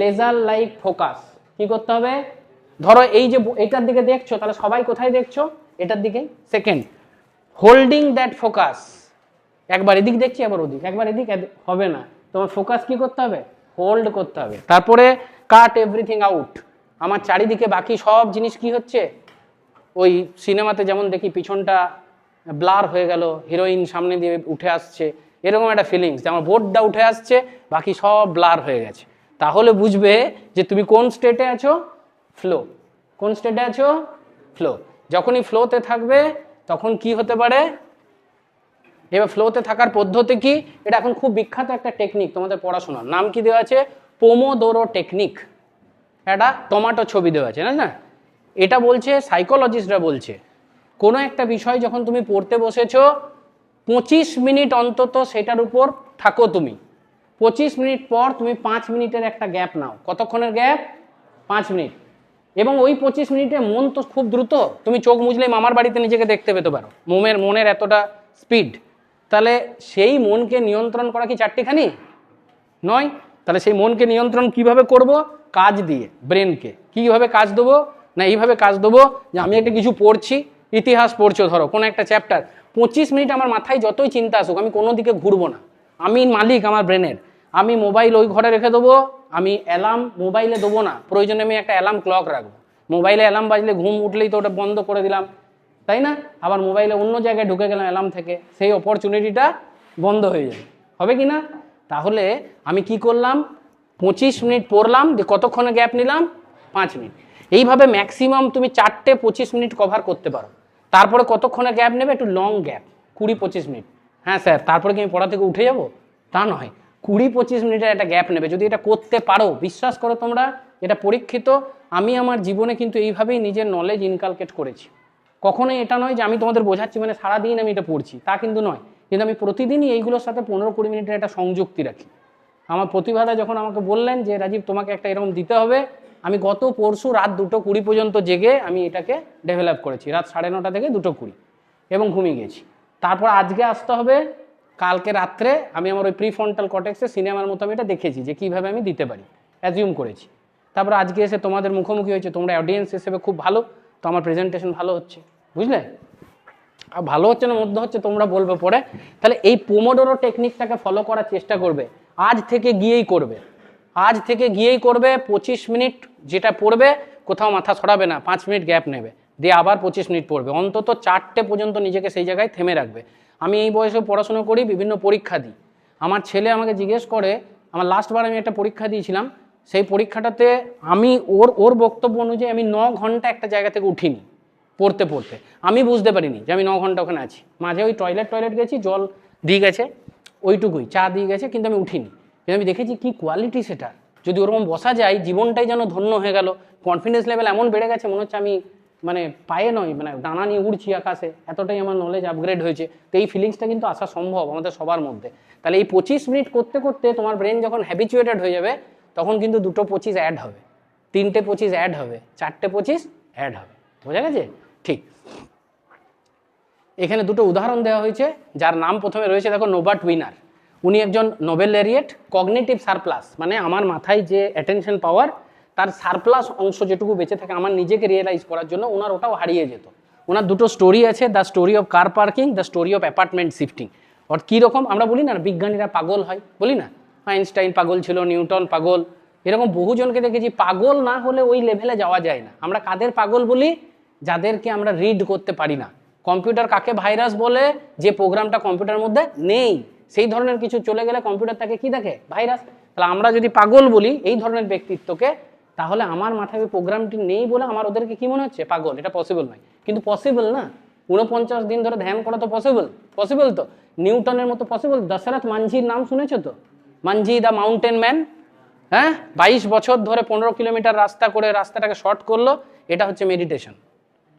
Laser like focus. কি করতে হবে? ধরো এই যে এটার দিকে দেখছো, তাহলে সবাই কোথায় দেখছো? এটার দিকে। Second, holding that focus. একবার এদিক দেখছি, একবার ওদিক, একবার এদিক, হবে না। তোমার ফোকাস কি করতে হবে? হোল্ড করতে হবে। তারপরে কাট এভরিথিং আউট। আমার চারিদিকে বাকি সব জিনিস কি হচ্ছে? ওই সিনেমাতে যেমন দেখি পিছনটা ব্লার হয়ে গেল, হিরোইন সামনে দিয়ে উঠে আসছে, এরকম একটা ফিলিংস যে আমার বোর্ডটা উঠে আসছে, বাকি সব ব্লার হয়ে গেছে। তাহলে বুঝবে যে তুমি কোন স্টেটে আছো? ফ্লো। কোন স্টেটে আছো? ফ্লো। যখনই ফ্লোতে থাকবে তখন কি হতে পারে? এবার ফ্লোতে থাকার পদ্ধতি কি? এটা এখন খুব বিখ্যাত একটা টেকনিক তোমাদের পড়াশোনার। নাম কি দেওয়া আছে? Pomodoro technique. একটা টমেটো ছবি দেওয়া আছে, না? এটা বলছে, সাইকোলজিস্টরা বলছে, কোনো একটা বিষয় যখন তুমি পড়তে বসেছো 25 মিনিট অন্তত সেটার উপর থাকো তুমি। 25 মিনিট পর তুমি 5 মিনিটের একটা গ্যাপ নাও। কতক্ষণের গ্যাপ? 5 মিনিট। এবং ওই 25 মিনিটে মন তো খুব দ্রুত, তুমি চোখ মুজলে মামার বাড়িতে নিজেকে দেখতে পেতে পারো, মনের এতটা স্পিড। তাহলে সেই মনকে নিয়ন্ত্রণ করা কি চারটিখানি নয়? তাহলে সেই মনকে নিয়ন্ত্রণ কিভাবে করব? কাজ দিয়ে। ব্রেনকে কিভাবে কাজ দেবো? না এইভাবে কাজ দেবো যে আমি একটা কিছু পড়ছি, ইতিহাস পড়ছো ধরো কোনো একটা চ্যাপ্টার, 25 মিনিট আমার মাথায় যতই চিন্তা আসুক আমি কোনো দিকে ঘুরবো না, আমি মালিক আমার ব্রেনের। আমি মোবাইল ওই ঘরে রেখে দেবো, আমি অ্যালার্ম মোবাইলে দেবো না, প্রয়োজনে আমি একটা অ্যালার্ম ক্লক রাখবো। মোবাইলে অ্যালার্ম বাজলে ঘুম উঠলেই তো ওটা বন্ধ করে দিলাম, তাই না? আবার মোবাইলে অন্য জায়গায় ঢুকে গেলাম অ্যালার্ম থেকে, সেই অপরচুনিটিটা বন্ধ হয়ে যাবে। হবে কি না? তাহলে আমি কি করলাম? 25 মিনিট পড়লাম, যে কতক্ষণে গ্যাপ নিলাম? 5 মিনিট। এইভাবে ম্যাক্সিমাম তুমি 4টে 25 মিনিট কভার করতে পারো। তারপরে কতক্ষণে গ্যাপ নেবে? একটু লং গ্যাপ, 20-25 মিনিট। হ্যাঁ স্যার, তারপরে কি আমি পড়া থেকে উঠে যাব? তা নয়, 20-25 মিনিটের একটা গ্যাপ নেবে। যদি এটা করতে পারো, বিশ্বাস করো তোমরা, এটা পরীক্ষিত। আমি আমার জীবনে কিন্তু এইভাবেই নিজের নলেজ ইনকালকেট করেছি। কখনোই এটা নয় যে আমি তোমাদের বোঝাচ্ছি মানে সারাদিন আমি এটা পড়ছি, তা কিন্তু নয়। কিন্তু আমি প্রতিদিনই এইগুলোর সাথে 15-20 মিনিটের একটা সংযুক্তি রাখি। আমার প্রতিভাদা যখন আমাকে বললেন যে রাজীব তোমাকে একটা এরকম দিতে হবে, আমি গত পরশু রাত 2:20 পর্যন্ত জেগে আমি এটাকে ডেভেলপ করেছি, রাত 9:30 থেকে 2:20, এবং ঘুমিয়ে গেছি। তারপর আজকে আসতে হবে, কালকে রাত্রে আমি আমার ওই প্রিফ্রন্টাল কর্টেক্সে সিনেমার মতো আমি এটা দেখেছি যে কীভাবে আমি দিতে পারি, অ্যাজিউম করেছি। তারপর আজকে এসে তোমাদের মুখোমুখি হয়েছে, তোমরা অডিয়েন্স হিসেবে খুব ভালো, তো আমার প্রেজেন্টেশন ভালো হচ্ছে, বুঝলে? ভালো হচ্ছে না মধ্য হচ্ছে তোমরা বলবে পরে। তাহলে এই পোমোডোরো টেকনিকটাকে ফলো করার চেষ্টা করবে, আজ থেকে গিয়েই করবে, আজ থেকে গিয়েই করবে। 25 মিনিট যেটা পড়বে কোথাও মাথা ছড়াবে না, 5 মিনিট গ্যাপ নেবে, দিয়ে আবার 25 মিনিট পড়বে, অন্তত 4টে পর্যন্ত নিজেকে সেই জায়গায় থেমে রাখবে। আমি এই বয়সে পড়াশোনা করি, বিভিন্ন পরীক্ষা দিই। আমার ছেলে আমাকে জিজ্ঞেস করে, আমার লাস্টবার আমি একটা পরীক্ষা দিয়েছিলাম, সেই পরীক্ষাটাতে আমি ওর বক্তব্য অনুযায়ী আমি 9 ঘন্টা একটা জায়গা থেকে উঠিনি পড়তে পড়তে। আমি বুঝতে পারিনি যে আমি 9 ঘন্টা ওখানে আছি, মাঝে ওই টয়লেট গেছি, জল দিয়ে গেছে ওইটুকুই, চা দিয়ে গেছে, কিন্তু আমি উঠিনি। কিন্তু আমি দেখেছি কি কোয়ালিটি সেটা, যদি ওরকম বসা যায় জীবনটাই যেন ধন্য হয়ে গেল। কনফিডেন্স লেভেল এমন বেড়ে গেছে, মনে হচ্ছে আমি মানে পায়ে নয়, মানে ডানা নিয়ে উড়ছি আকাশে, এতটাই আমার নলেজ আপগ্রেড হয়েছে। তো এই ফিলিংসটা কিন্তু আসা সম্ভব আমাদের সবার মধ্যে। তাহলে এই 25 মিনিট করতে করতে তোমার ব্রেন যখন হ্যাবিচুয়েটেড হয়ে যাবে, তখন কিন্তু 2টো 25 অ্যাড হবে, 3টে 25 অ্যাড হবে, 4টে 25 অ্যাড হবে। বোঝা গেছে? ঠিক। এখানে 2টো উদাহরণ দেওয়া হয়েছে, যার নাম প্রথমে রয়েছে দেখো নোবার্ট উইনার। উনি একজন নোবেল ল্যারিয়েট। কগনিটিভ সারপ্লাস মানে আমার মাথায় যে অ্যাটেনশন পাওয়ার, তার সারপ্লাস অংশ যেটুকু বেঁচে থাকে আমার নিজেকে রিয়েলাইজ করার জন্য, ওনার ওটাও হারিয়ে যেত। ওনার 2টো স্টোরি আছে, the story of car parking, the story of apartment shifting. অর্থাৎ কীরকম আমরা বলি না বিজ্ঞানীরা পাগল হয়, বলি না আইনস্টাইন পাগল ছিল, নিউটন পাগল, এরকম বহুজনকে দেখেছি। পাগল না হলে ওই লেভেলে যাওয়া যায় না। আমরা কাদের পাগল বলি? যাদেরকে আমরা রিড করতে পারি না। কম্পিউটার কাকে ভাইরাস বলে? যে প্রোগ্রামটা কম্পিউটারের মধ্যে নেই, সেই ধরনের কিছু চলে গেলে কম্পিউটার তাকে কি দেখে? ভাইরাস। তাহলে আমরা যদি পাগল বলি এই ধরনের ব্যক্তিত্বকে, তাহলে আমার মাথায় ওই প্রোগ্রামটি নেই বলে আমার ওদেরকে কি মনে হচ্ছে? পাগল। এটা পসিবল নয়, কিন্তু পসিবল না। 49 দিন ধরে ধ্যান করা তো পসিবল তো, নিউটনের মতো পসিবল। দশরথ মাঝির নাম শুনেছো তো? মাঝি দ্য মাউন্টেন ম্যান, হ্যাঁ, 22 বছর ধরে 15 কিলোমিটার রাস্তা করে রাস্তাটাকে শর্ট করলো। এটা হচ্ছে মেডিটেশন।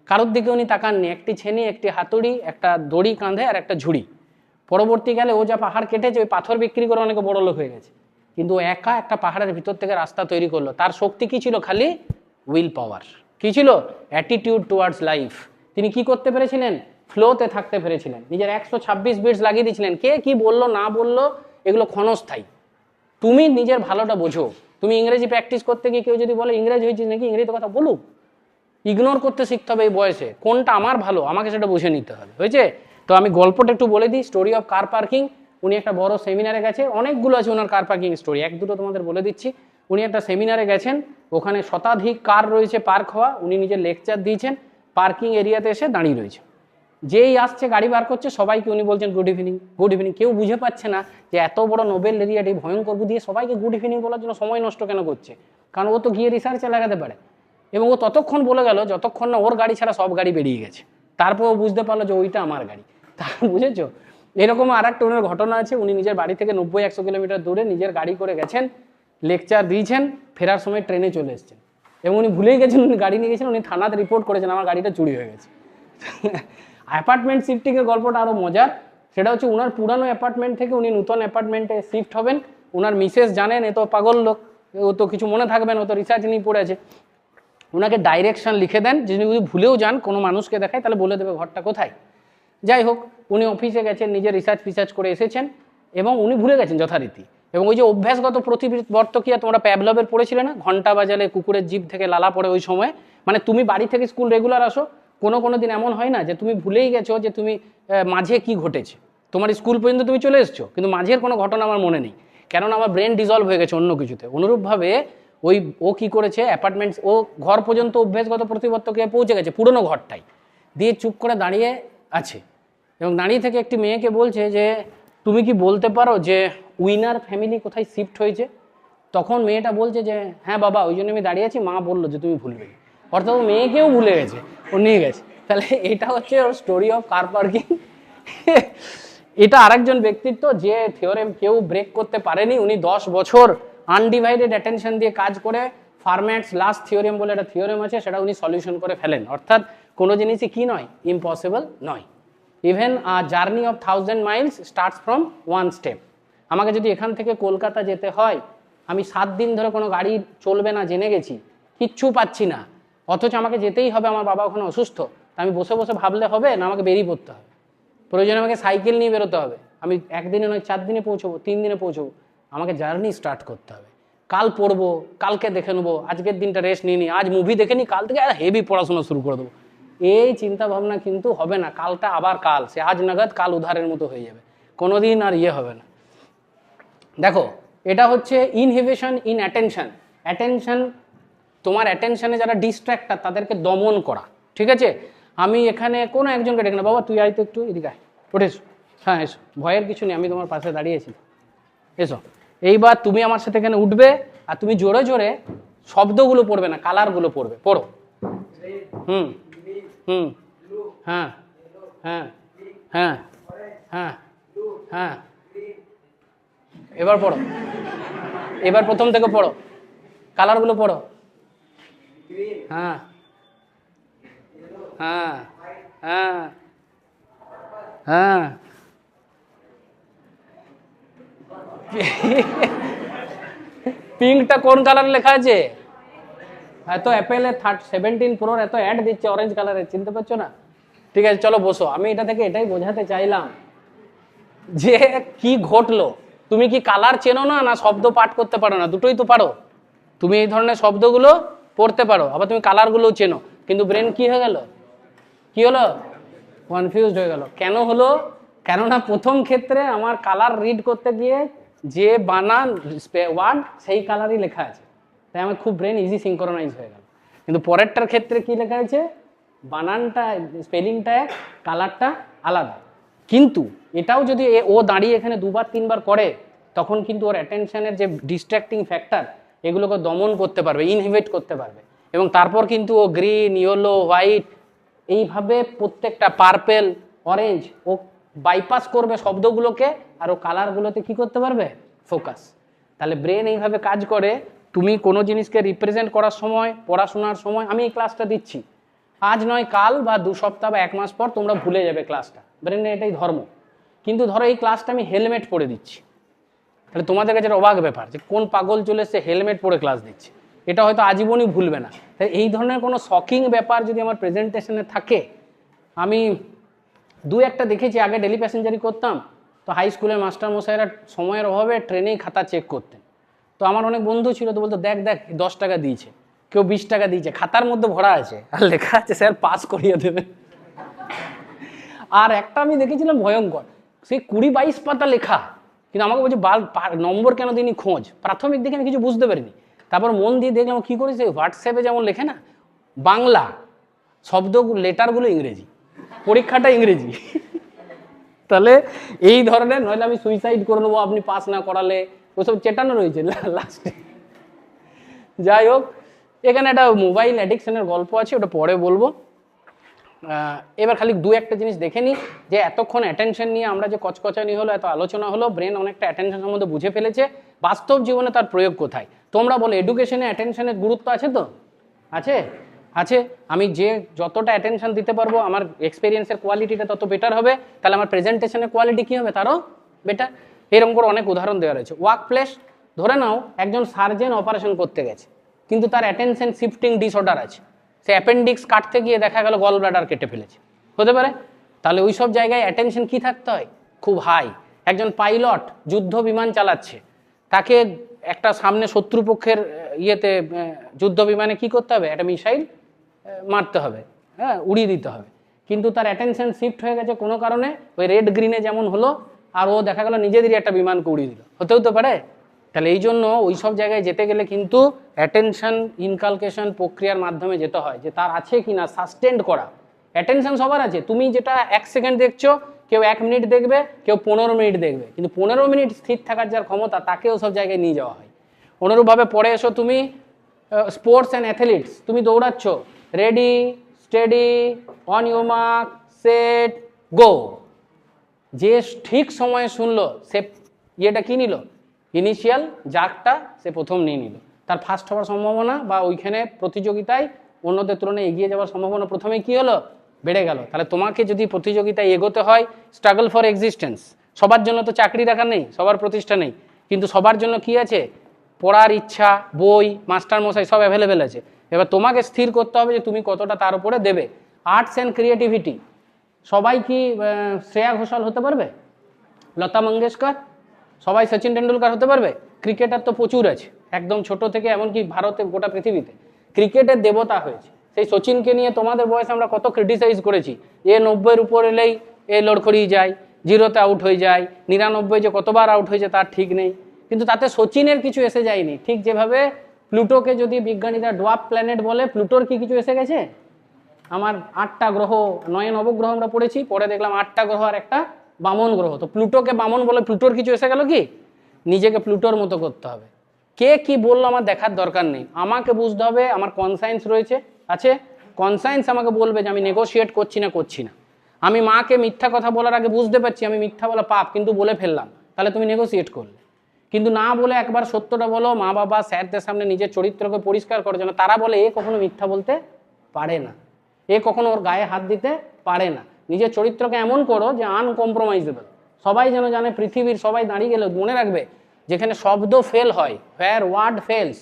কারোর দিকে উনি তাকাননি, একটি ছেনি, একটি হাতুড়ি, একটা দড়ি কাঁধে আর একটা ঝুড়ি। পরবর্তীকালে ও যা পাহাড় কেটেছে, ওই পাথর বিক্রি করে অনেকে বড় লোক হয়ে গেছে, কিন্তু ও একা একটা পাহাড়ের ভিতর থেকে রাস্তা তৈরি করলো। তার শক্তি কি ছিল? খালি উইল পাওয়ার। কি ছিল? Attitude towards life. তিনি কি করতে পেরেছিলেন? ফ্লোতে থাকতে পেরেছিলেন। নিজের 126 বিটস লাগিয়ে দিয়েছিলেন। কে কি বললো না বললো এগুলো ক্ষণস্থায়ী। তুমি নিজের ভালোটা বোঝো। তুমি ইংরেজি প্র্যাকটিস করতে গিয়ে কেউ যদি বলে ইংরেজি হয়েছিস নাকি, ইংরেজিতে কথা বলুক, ইগনোর করতে শিখতে হবে এই বয়সে। কোনটা আমার ভালো আমাকে সেটা বুঝে নিতে হবে, হয়েছে? তো আমি গল্পটা একটু বলে দিই, স্টোরি অফ কার পার্কিং। উনি একটা বড় সেমিনারে গেছে, অনেকগুলো আছে ওনার কার পার্কিং স্টোরি, 1-2টো তোমাদের বলে দিচ্ছি। উনি একটা সেমিনারে গেছেন, ওখানে শতাধিক কার রয়েছে পার্ক হওয়া। উনি নিজের লেকচার দিয়েছেন, পার্কিং এরিয়াতে এসে দাঁড়িয়ে রয়েছে। যেই আসছে গাড়ি বার করছে সবাইকে উনি বলছেন গুড ইভিনিং, গুড ইভিনিং। কেউ বুঝে পাচ্ছে না যে এত বড় নোবেল ল্যারিয়েট এই ভয়ঙ্কর বুদ্ধি সবাইকে গুড ইভিনিং বলার জন্য সময় নষ্ট কেন করছে? কারণ ও তো গিয়ে রিসার্চে লাগাতে পারে। এবং ও ততক্ষণ বলে গেল যতক্ষণ না ওর গাড়ি ছাড়া সব গাড়ি বেরিয়ে গেছে। তারপর ও বুঝতে পারলো যে ওইটা আমার গাড়ি। তা বুঝেছো? এরকম আর একটা ওনার ঘটনা আছে। উনি নিজের বাড়ি থেকে 90-100 কিলোমিটার দূরে নিজের গাড়ি করে গেছেন, লেকচার দিয়েছেন, ফেরার সময় ট্রেনে চলে এসেছেন। এবং উনি ভুলেই গেছেন উনি গাড়ি নিয়ে গেছেন। উনি থানাতে রিপোর্ট করেছেন আমার গাড়িটা চুরি হয়ে গেছে। অ্যাপার্টমেন্ট শিফটিংয়ের গল্পটা আরও মজার। সেটা হচ্ছে উনার পুরানো অ্যাপার্টমেন্ট থেকে উনি নতুন অ্যাপার্টমেন্টে শিফট হবেন। উনার মিসেস জানেন এ তো পাগল লোক, ও তো কিছু মনে থাকবে না, ও তো রিসার্চ নিয়ে পড়ে আছে। ওনাকে ডাইরেকশন লিখে দেন, যদি ভুলেও যান কোনো মানুষকে দেখায় তাহলে বলে দেবে ঘরটা কোথায়। যাই হোক, উনি অফিসে গেছেন, নিজের রিসার্চ করে এসেছেন এবং উনি ভুলে গেছেন যথারীতি। এবং ওই যে অভ্যাসগত প্রতিবর্তকিয়া তোমরা প্যাভলভের পড়েছিলে না, ঘন্টা বাজালে কুকুরের জিভ থেকে লালা পড়ে, ওই সময় মানে তুমি বাড়ি থেকে স্কুল রেগুলার আসো, কোনো দিন এমন হয় না যে তুমি ভুলেই গেছো যে তুমি মাঝে কি ঘটেছে, তোমার স্কুল পর্যন্ত তুমি চলে এসছো কিন্তু মাঝের কোনো ঘটনা আমার মনে নেই, কেননা আমার ব্রেন ডিজলভ হয়ে গেছে অন্য কিছুতে। অনুরূপভাবে ওই ও কি করেছে, অ্যাপার্টমেন্টস ও ঘর পর্যন্ত অভ্যাসগত প্রতিবর্তকিয়া পৌঁছে গেছে পুরনো ঘরটাই, দিয়ে চুপ করে দাঁড়িয়ে আছে এবং দাঁড়িয়ে থেকে একটি মেয়েকে বলছে যে তুমি কি বলতে পারো যে উইনার ফ্যামিলি কোথায় শিফট হয়েছে? তখন মেয়েটা বলছে যে হ্যাঁ বাবা, ওই জন্য আমি দাঁড়িয়ে আছি, মা বললো যে তুমি ভুলবে। অর্থাৎ ও মেয়েকেও ভুলে গেছে, ও নিয়ে গেছে। তাহলে এটা হচ্ছে ওর স্টোরি অফ কার পার্কিং। এটা আরেকজন ব্যক্তিত্ব যে থিওরেম কেউ ব্রেক করতে পারেনি। উনি 10 বছর আনডিভাইডেড অ্যাটেনশন দিয়ে কাজ করে ফার্ম্যাটস লাস্ট থিওরেম বলে একটা থিওরেম আছে, সেটা উনি সলিউশন করে ফেলেন। অর্থাৎ কোনো জিনিসই কি নয়, ইম্পসিবল নয়। Even a journey of 1000 Miles starts from 1 step. আমাকে যদি এখান থেকে কলকাতা যেতে হয়, আমি 7 দিন ধরে কোনো গাড়ি চলবে না জেনে গেছি, কিচ্ছু পাচ্ছি না, অথচ আমাকে যেতেই হবে, আমার বাবা ওখানে অসুস্থ। তা আমি বসে বসে ভাবলে হবে না, আমাকে বেরিয়ে পড়তে হবে। প্রয়োজনে আমাকে সাইকেল নিয়ে বেরোতে হবে। আমি 1 দিনে নয় 4 দিনে পৌঁছবো, 3 দিনে পৌঁছবো। আমাকে জার্নি স্টার্ট করতে হবে। কাল পড়বো, কালকে দেখে নেবো, আজকের দিনটা রেস্ট নিয়ে নিই, আজ মুভি দেখে নিই, কাল থেকে হেভি পড়াশোনা শুরু করে দেবো। এই চিন্তা ভাবনা কিন্তু হবে না। কালটা আবার কাল, সে আজ নাগাদ কাল উধারের মতো হয়ে যাবে, কোনোদিন আর ইয়ে হবে না। দেখো এটা হচ্ছে ইনহিবিশন ইন অ্যাটেনশন। অ্যাটেনশন, তোমার অ্যাটেনশনে যারা ডিস্ট্র্যাক্টার তাদেরকে দমন করা, ঠিক আছে? আমি এখানে কোনো একজনকে ডেকে না, বাবা তুই আয় তো একটু এদিকে আয়, ওঠে এসো, হ্যাঁ এসো, ভয়ের কিছু নেই, আমি তোমার পাশে দাঁড়িয়েছি, এসো। এইবার তুমি আমার সাথে এখানে উঠবে, আর তুমি জোরে জোরে শব্দগুলো পড়বে না, কালারগুলো পড়বে, পড়ো। হুম হুম, হ্যাঁ হ্যাঁ হ্যাঁ হ্যাঁ হ্যাঁ, এবার পড়ো, এবার প্রথম থেকে পড়ো, কালারগুলো পড়ো। হ্যাঁ হ্যাঁ হ্যাঁ হ্যাঁ, পিঙ্কটা কোন কালার লেখা আছে? এত অ্যাপেলে 17 প্রোর এত অ্যাড দিচ্ছে অরেঞ্জ কালারের, চিনতে পারছো না? ঠিক আছে চলো বসো। আমি এটা থেকে এটাই বোঝাতে চাইলাম যে কি ঘটলো, তুমি কি কালার চেনো না, না শব্দ পাঠ করতে পারো না? দুটোই তো পারো। তুমি এই ধরনের শব্দগুলো পড়তে পারো, আবার তুমি কালারগুলোও চেনো, কিন্তু ব্রেন কি হয়ে গেল, কি হলো, কনফিউজড হয়ে গেল। কেন হলো? কেননা প্রথম ক্ষেত্রে আমার কালার রিড করতে গিয়ে যে বানান ওয়ার্ড সেই কালারই লেখা আছে, তাই আমার খুব ব্রেন ইজি সিঙ্ক্রোনাইজ হয়ে গেল। কিন্তু পরেরটার ক্ষেত্রে কি লেখা আছে, বানানটা স্পেলিংটা এক, কালারটা আলাদা। কিন্তু এটাও যদি ও দাঁড়িয়ে এখানে দুবার তিনবার করে, তখন কিন্তু ওর অ্যাটেনশনের যে ডিস্ট্র্যাক্টিং ফ্যাক্টর এগুলোকে দমন করতে পারবে, ইনহিবিট করতে পারবে, এবং তারপর কিন্তু ও গ্রিন, ইয়েলো, হোয়াইট এইভাবে প্রত্যেকটা পার্পেল, অরেঞ্জ ও বাইপাস করবে শব্দগুলোকে, আর ও কালারগুলোতে কি করতে পারবে, ফোকাস। তাহলে ব্রেন এইভাবে কাজ করে। তুমি কোনো জিনিসকে রিপ্রেজেন্ট করার সময়, পড়াশোনার সময়, আমি এই ক্লাসটা দিচ্ছি, আজ নয় কাল বা 2 সপ্তাহ বা 1 মাস পর তোমরা ভুলে যাবে ক্লাসটা, ব্রেনের এটাই ধর্ম। কিন্তু ধরো এই ক্লাসটা আমি হেলমেট পরে দিচ্ছি, তাহলে তোমাদের কাছে একটা অবাক ব্যাপার যে কোন পাগল চলে এসে হেলমেট পরে ক্লাস দিচ্ছে, এটা হয়তো আজীবনই ভুলবে না। তাই এই ধরনের কোনো শকিং ব্যাপার যদি আমার প্রেজেন্টেশনে থাকে, আমি 2-1টা দেখেছি। আগে ডেলি প্যাসেঞ্জারি করতাম, তো হাই স্কুলের মাস্টার মশাইরা সময়ের অভাবে ট্রেনেই খাতা চেক করতেন। তো আমার অনেক বন্ধু ছিল, তো বলতো দেখ দেখ 10 টাকা দিয়েছে, কেউ 20 টাকা দিয়েছে, খাতার মধ্যে ভরা আছে আর লেখা আছে স্যার পাস করিয়ে দেবে। আর একটা আমি দেখেছিলাম ভয়ঙ্কর, সেই 20-22 পাতা লেখা, কিন্তু আমাকে বলছে নম্বর কেন দিনই খোঁজ। প্রাথমিক দিকে আমি কিছু বুঝতে পারিনি, তারপর মন দিয়ে দেখলাম কি করেছে, হোয়াটসঅ্যাপে যেমন লেখে না বাংলা শব্দ, লেটারগুলো ইংরেজি, পরীক্ষাটা ইংরেজি। তাহলে এই ধরনের, নইলে আমি সুইসাইড করে নেবো আপনি পাস না করালে, ওসব চেটানো রয়েছে লাস্টে। যাই হোক, এখানে একটা মোবাইল অ্যাডিকশনের গল্প আছে, ওটা পরে বলবো। এবার খালি 2-1টা জিনিস দেখে নিই, যে এতক্ষণ অ্যাটেনশন নিয়ে আমরা যে কচকচানি হলো, এত আলোচনা হলো, ব্রেন অনেকটা অ্যাটেনশন সম্বন্ধে বুঝে ফেলেছে, বাস্তব জীবনে তার প্রয়োগ কোথায়? তোমরা বলো এডুকেশনে অ্যাটেনশনের গুরুত্ব আছে তো? আছে আছে। আমি যে যতটা অ্যাটেনশন দিতে পারবো, আমার এক্সপিরিয়েন্সের কোয়ালিটিটা তত বেটার হবে, তাহলে আমার প্রেজেন্টেশনের কোয়ালিটি কী হবে, তারও বেটার। এরকম করে অনেক উদাহরণ দেওয়া রয়েছে। ওয়ার্ক প্লেস, ধরে নাও একজন সার্জেন অপারেশন করতে গেছে, কিন্তু তার অ্যাটেনশন শিফটিং ডিসঅর্ডার আছে, সে অ্যাপেন্ডিক্স কাটতে গিয়ে দেখা গেল গল ব্লাডার কেটে ফেলেছে, হতে পারে। তাহলে ওই সব জায়গায় অ্যাটেনশন কী থাকতে হয়, খুব হাই। একজন পাইলট যুদ্ধ বিমান চালাচ্ছে, তাকে একটা সামনে শত্রুপক্ষের ইয়েতে যুদ্ধ বিমানে কি করতে হবে, একটা মিসাইল মারতে হবে, হ্যাঁ উড়িয়ে দিতে হবে, কিন্তু তার অ্যাটেনশন শিফট হয়ে গেছে কোনো কারণে, ওই রেড গ্রিনে যেমন হলো, আর ও দেখা গেল নিজেদেরই একটা বিমানকে উড়িয়ে দিল, হতেও তো পারে। তাহলে এই জন্য ওই সব জায়গায় যেতে গেলে কিন্তু অ্যাটেনশন ইনকালকেশন প্রক্রিয়ার মাধ্যমে যেতে হয়, যে তার আছে কি না সাস্টেন্ড করা। অ্যাটেনশন সবার আছে, তুমি যেটা 1 সেকেন্ড দেখছো, কেউ 1 মিনিট দেখবে, কেউ 15 মিনিট দেখবে, কিন্তু 15 মিনিট স্থির থাকার যার ক্ষমতা, তাকেও সব জায়গায় নিয়ে যাওয়া হয়। অনুরূপভাবে পড়ে এসো তুমি স্পোর্টস অ্যান্ড অ্যাথলিটস, তুমি দৌড়াচ্ছ, ready steady on you mark set go, যে ঠিক সময়ে শুনলো সে ইয়েটা কি নিল, ইনিশিয়াল জাগটা সে প্রথম নিয়ে নিল, তার ফার্স্ট হওয়ার সম্ভাবনা বা ওইখানে প্রতিযোগিতায় অন্যদের তুলনায় এগিয়ে যাওয়ার সম্ভাবনা প্রথমে কি হলো, বেড়ে গেল। তাহলে তোমাকে যদি প্রতিযোগিতায় এগোতে হয়, স্ট্রাগল ফর এক্সিস্টেন্স, সবার জন্য তো চাকরি রাখা নেই, সবার প্রতিষ্ঠা নেই, কিন্তু সবার জন্য কি আছে, পড়ার ইচ্ছা, বই, মাস্টার মশাই সব অ্যাভেলেবেল আছে। এবার তোমাকে স্থির করতে হবে যে তুমি কতটা তার উপরে দেবে। আর্টস অ্যান্ড ক্রিয়েটিভিটি, সবাই কি শ্রেয়া ঘোষাল হতে পারবে, লতা মঙ্গেশকর, সবাই সচিন টেন্ডুলকার হতে পারবে? ক্রিকেটার তো প্রচুর আছে, একদম ছোট থেকে এমনকি ভারতে গোটা পৃথিবীতে ক্রিকেটের দেবতা হয়েছে, সেই সচিনকে নিয়ে তোমাদের বয়সে আমরা কত ক্রিটিসাইজ করেছি, এ 90-এর উপর এলেই এ লড়খড়িয়ে যায়, 0-তে আউট হয়ে যায়, 99 যে কতবার আউট হয়েছে তার ঠিক নেই, কিন্তু তাতে সচিনের কিছু এসে যায়নি। ঠিক যেভাবে প্লুটোকে যদি বিজ্ঞানীরা ডোয়ার্ফ প্ল্যানেট বলে, প্লুটোর কি কিছু এসে গেছে? আমার 8টা গ্রহ, 9 নবগ্রহ আমরা পড়েছি, পরে দেখলাম 8টা গ্রহ আর একটা বামন গ্রহ, তো প্লুটোকে বামন বলে, প্লুটোর কিছু এসে গেল কি? নিজেকে প্লুটোর মতো করতে হবে। কে কি বললো আমার দেখার দরকার নেই, আমাকে বুঝতে হবে আমার কনসায়েন্স রয়েছে, আছে কনসায়েন্স আমাকে বলবে যে আমি নেগোশিয়েট করছি না করছি না। আমি মাকে মিথ্যা কথা বলার আগে বুঝতে পারছি আমি মিথ্যা বলা পাপ, কিন্তু বলে ফেললাম, তাহলে তুমি নেগোশিয়েট করলে। কিন্তু না বলে একবার সত্যটা বলো, মা বাবা স্যারদের সামনে নিজের চরিত্রকে পরিষ্কার করার জন্য, তারা বলে এ কখনো মিথ্যা বলতে পারে না, এ কখনো ওর গায়ে হাত দিতে পারে না। নিজের চরিত্রকে এমন করো যে আনকম্প্রোমাইজেবল, সবাই যেন জানে, পৃথিবীর সবাই দাঁড়িয়ে গেলে মনে রাখবে যেখানে শব্দ ফেল হয়, হোয়ার ওয়ার্ড ফেলস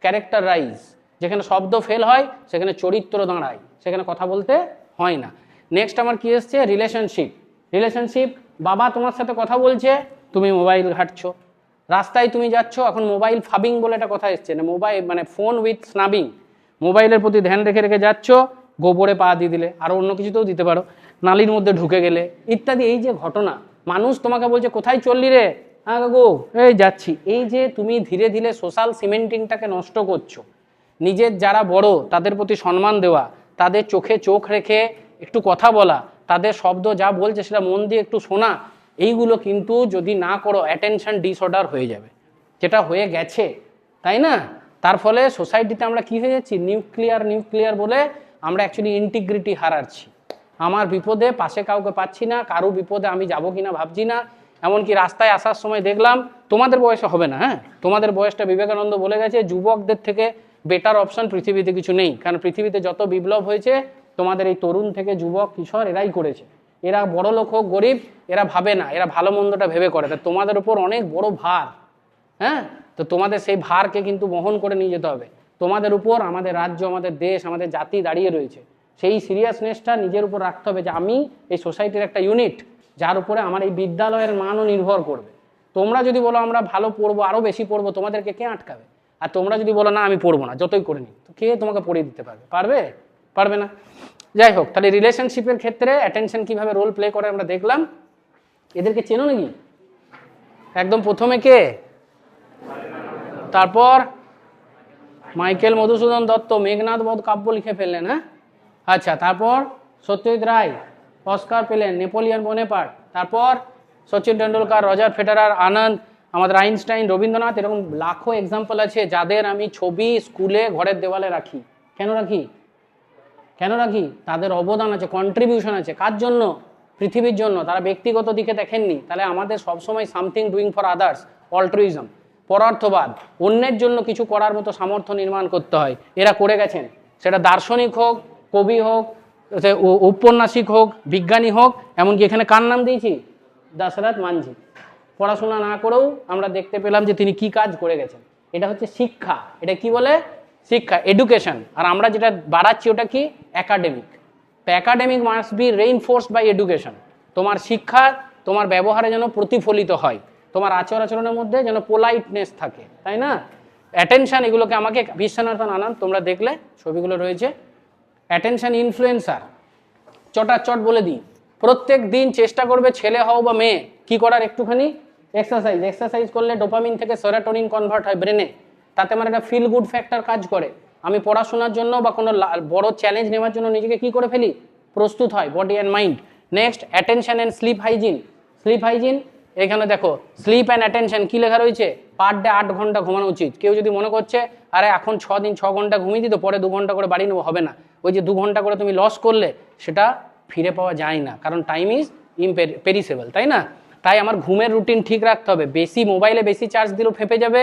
ক্যারেক্টার রাইজ, যেখানে শব্দ ফেল হয় সেখানে চরিত্র দাঁড়ায়, সেখানে কথা বলতে হয় না। নেক্সট আমার কি এসছে? রিলেশনশিপ। রিলেশনশিপ, বাবা তোমার সাথে কথা বলছে, তুমি মোবাইল ঘাঁটছো, রাস্তায় তুমি যাচ্ছ, এখন মোবাইল ফাবিং বলে একটা কথা এসছে না, মোবাইল মানে ফোন উইথ স্নাবিং, মোবাইলের প্রতি ধ্যান রেখে রেখে যাচ্ছ, গোবরে পা দিয়ে দিলে, আরও অন্য কিছুতেও দিতে পারো, নালির মধ্যে ঢুকে গেলে ইত্যাদি। এই যে ঘটনা, মানুষ তোমাকে বলছে কোথায় চললি রে, হ্যাঁ কাকু এই যাচ্ছি, এই যে তুমি ধীরে ধীরে সোশ্যাল সিমেন্টিংটাকে নষ্ট করছো। নিজের যারা বড় তাদের প্রতি সম্মান দেওয়া, তাদের চোখে চোখ রেখে একটু কথা বলা, তাদের শব্দ যা বলছে সেটা মন দিয়ে একটু শোনা, এইগুলো কিন্তু যদি না করো অ্যাটেনশন ডিসঅর্ডার হয়ে যাবে, যেটা হয়ে গেছে, তাই না? তার ফলে সোসাইটিতে আমরা কি হয়ে যাচ্ছি, নিউক্লিয়ার বলে আমরা অ্যাকচুয়ালি ইন্টিগ্রিটি হারাচ্ছি। আমার বিপদে পাশে কাউকে পাচ্ছি না, কারো বিপদে আমি যাবো কিনা ভাবছি না। এমনকি রাস্তায় আসার সময় দেখলাম, তোমাদের বয়সে হবে না, হ্যাঁ তোমাদের বয়সটা বিবেকানন্দ বলে গেছে, যুবকদের থেকে বেটার অপশন পৃথিবীতে কিছু নেই, কারণ পৃথিবীতে যত বিপ্লব হয়েছে তোমাদের এই তরুণ থেকে যুবক কিশোর এরাই করেছে। এরা বড় লোক হোক গরিব এরা ভাবে না, এরা ভালো মন্দটা ভেবে করে, তা তোমাদের উপর অনেক বড় ভার, হ্যাঁ তো তোমাদের সেই ভারকে কিন্তু বহন করে নিয়ে যেতে হবে। তোমাদের উপর আমাদের রাজ্য, আমাদের দেশ, আমাদের জাতি দাঁড়িয়ে রয়েছে, সেই সিরিয়াসনেসটা নিজের উপর রাখতে হবে যে আমি এই সোসাইটির একটা ইউনিট, যার উপরে আমার এই বিদ্যালয়ের মানও নির্ভর করবে। তোমরা যদি বলো আমরা ভালো পড়বো, আরও বেশি পড়বো, তোমাদেরকে কে আটকাবে? আর তোমরা যদি বলো না আমি পড়বো না, যতই করে নিই, তো কে তোমাকে পড়িয়ে দিতে পারবে? পারবে না। যাই হোক, তাহলে রিলেশনশিপের ক্ষেত্রে অ্যাটেনশন কিভাবে রোল প্লে করে আমরা দেখলাম। এদেরকে চেনো নাকি? একদম প্রথমে কে? তারপর মাইকেল মধুসূদন দত্ত মেঘনাদ বধ কাব্য লিখে ফেললেন, হ্যাঁ আচ্ছা। তারপর সত্যজিৎ রায় অস্কার পেলেন, নেপোলিয়ন বোনেপার্ট। তারপর সচিন টেন্ডুলকার, রজার ফেডারার, আনন্দ, আমাদের আইনস্টাইন, রবীন্দ্রনাথ, এরকম লাখো এক্সাম্পল আছে যাদের আমি ছবি স্কুলে ঘরের দেওয়ালে রাখি। কেন রাখি? তাদের অবদান আছে, কন্ট্রিবিউশন আছে। কার জন্য? পৃথিবীর জন্য। তারা ব্যক্তিগত দিকে দেখেননি। তাহলে আমাদের সবসময় সামথিং ডুইং ফর আদার্স, অল্ট্রুইজম, পরার্থবাদ, অন্যের জন্য কিছু করার মতো সামর্থ্য নির্মাণ করতে হয়। এরা করে গেছেন, সেটা দার্শনিক হোক, কবি হোক, ঔপন্যাসিক হোক, বিজ্ঞানী হোক। এমনকি এখানে কার নাম দিয়েছি? দশরথ মাঝি। পড়াশোনা না করেও আমরা দেখতে পেলাম যে তিনি কি কাজ করে গেছেন। এটা হচ্ছে শিক্ষা। এটা কি বলে? শিক্ষা, এডুকেশন। আর আমরা যেটা বাড়াচ্ছি ওটা কি? একাডেমিক। তো academic must be reinforced by education. তোমার শিক্ষা তোমার ব্যবহারে যেন প্রতিফলিত হয়, তোমার আচরণের মধ্যে যেন পোলাইটনেস থাকে, তাই না? অ্যাটেনশন, এগুলোকে আমাকে বিশ্বনাথন আনন্দ, তোমরা দেখলে ছবিগুলো রয়েছে। অ্যাটেনশন ইনফ্লুয়েন্সার, চটাচট বলে দিই, প্রত্যেক দিন চেষ্টা করবে ছেলে হও বা মেয়ে কি করার, একটুখানি এক্সারসাইজ করলে ডোপামিন থেকে সেরোটোনিন কনভার্ট হয় ব্রেনে, তাতে আমার একটা ফিল গুড ফ্যাক্টর কাজ করে। আমি পড়াশোনার জন্য বা কোনো বড় চ্যালেঞ্জ নেওয়ার জন্য নিজেকে কি করে ফেলি? প্রস্তুত হয়, body and mind. Next attention and sleep hygiene. এখানে দেখো স্লিপ অ্যান্ড অ্যাটেনশন কি লেখা রয়েছে? পার ডে 8 ঘন্টা ঘুমানো উচিত। কেউ যদি মনে করছে আরে এখন 6 দিন 6 ঘন্টা ঘুমিয়ে দিত, পরে 2 ঘন্টা করে বাড়ি নেবো, হবে না। ওই যে 2 ঘন্টা করে তুমি লস করলে সেটা ফিরে পাওয়া যায় না, কারণ টাইম ইজ পেরিসেবল, তাই না? তাই আমার ঘুমের রুটিন ঠিক রাখতে হবে। বেশি মোবাইলে বেশি চার্জ দিলেও ফেপে যাবে,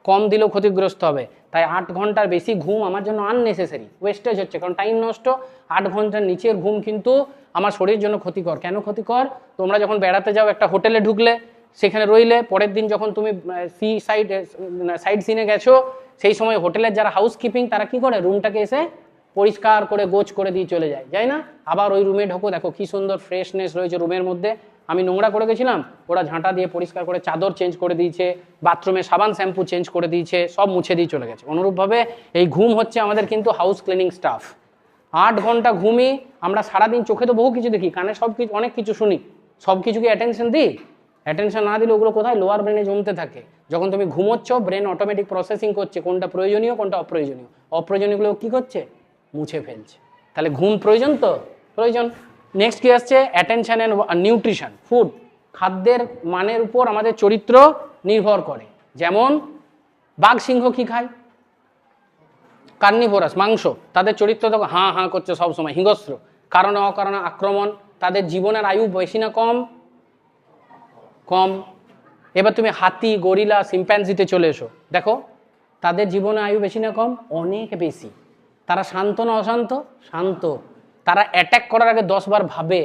কম দিলেও ক্ষতিগ্রস্ত হবে। তাই 8 ঘন্টার বেশি ঘুম আমার জন্য আননেসেসারি, ওয়েস্টেজ হচ্ছে, কারণ টাইম নষ্ট। 8 ঘন্টার নিচের ঘুম কিন্তু আমার শরীরের জন্য ক্ষতিকর। কেন ক্ষতিকর? তোমরা যখন বেড়াতে যাও, একটা হোটেলে ঢুকলে, সেখানে রইলে, পরের দিন যখন তুমি সাইড সিনে গেছো, সেই সময় হোটেলের যারা হাউসকিপিং তারা কি করে? রুমটাকে এসে পরিষ্কার করে গোছ করে দিয়ে চলে যায় না? আবার ওই রুমে ঢোকো, দেখো কি সুন্দর ফ্রেশনেস রয়েছে রুমের মধ্যে। আমি নোংরা করে গেছিলাম, ওরা ঝাঁটা দিয়ে পরিষ্কার করে চাদর চেঞ্জ করে দিয়েছে, বাথরুমে সাবান শ্যাম্পু চেঞ্জ করে দিয়েছে, সব মুছে দিয়ে চলে গেছে। অনুরূপভাবে এই ঘুম হচ্ছে আমাদের কিন্তু হাউস ক্লিনিং স্টাফ। 8 ঘন্টা ঘুমি, আমরা সারাদিন চোখে তো বহু কিছু দেখি, কানে সব কিছু অনেক কিছু শুনি, সব কিছুকে অ্যাটেনশন দিই? অ্যাটেনশন না দিলে ওগুলো কোথায়? লোয়ার ব্রেনে জমতে থাকে। যখন তুমি ঘুমোচ্ছ ব্রেন অটোমেটিক প্রসেসিং করছে কোনটা প্রয়োজনীয় কোনটা অপ্রয়োজনীয়, অপ্রয়োজনীয়গুলো কী করছে? মুছে ফেলছে। তাহলে ঘুম প্রয়োজন তো? প্রয়োজন। নেক্সট কি আসছে? Attention and nutrition, food. খাদ্যের মানের উপর আমাদের চরিত্র নির্ভর করে। যেমন বাঘ সিংহ কি খায়? কার্নিভোরাস, মাংস। তাদের চরিত্র তো হাঁ হাঁ করছে সবসময়, হিংস্র, কারণে অকারণে আক্রমণ। তাদের জীবনের আয়ু বেশি না কম? কম। এবার তুমি হাতি, গরিলা, শিম্প্যাঞ্জিতে চলে এসো, দেখো তাদের জীবনে আয়ু বেশি না কম? অনেক বেশি। তারা শান্ত না অশান্ত? শান্ত। তারা অ্যাট্যাক করার আগে 10 বার ভাবে।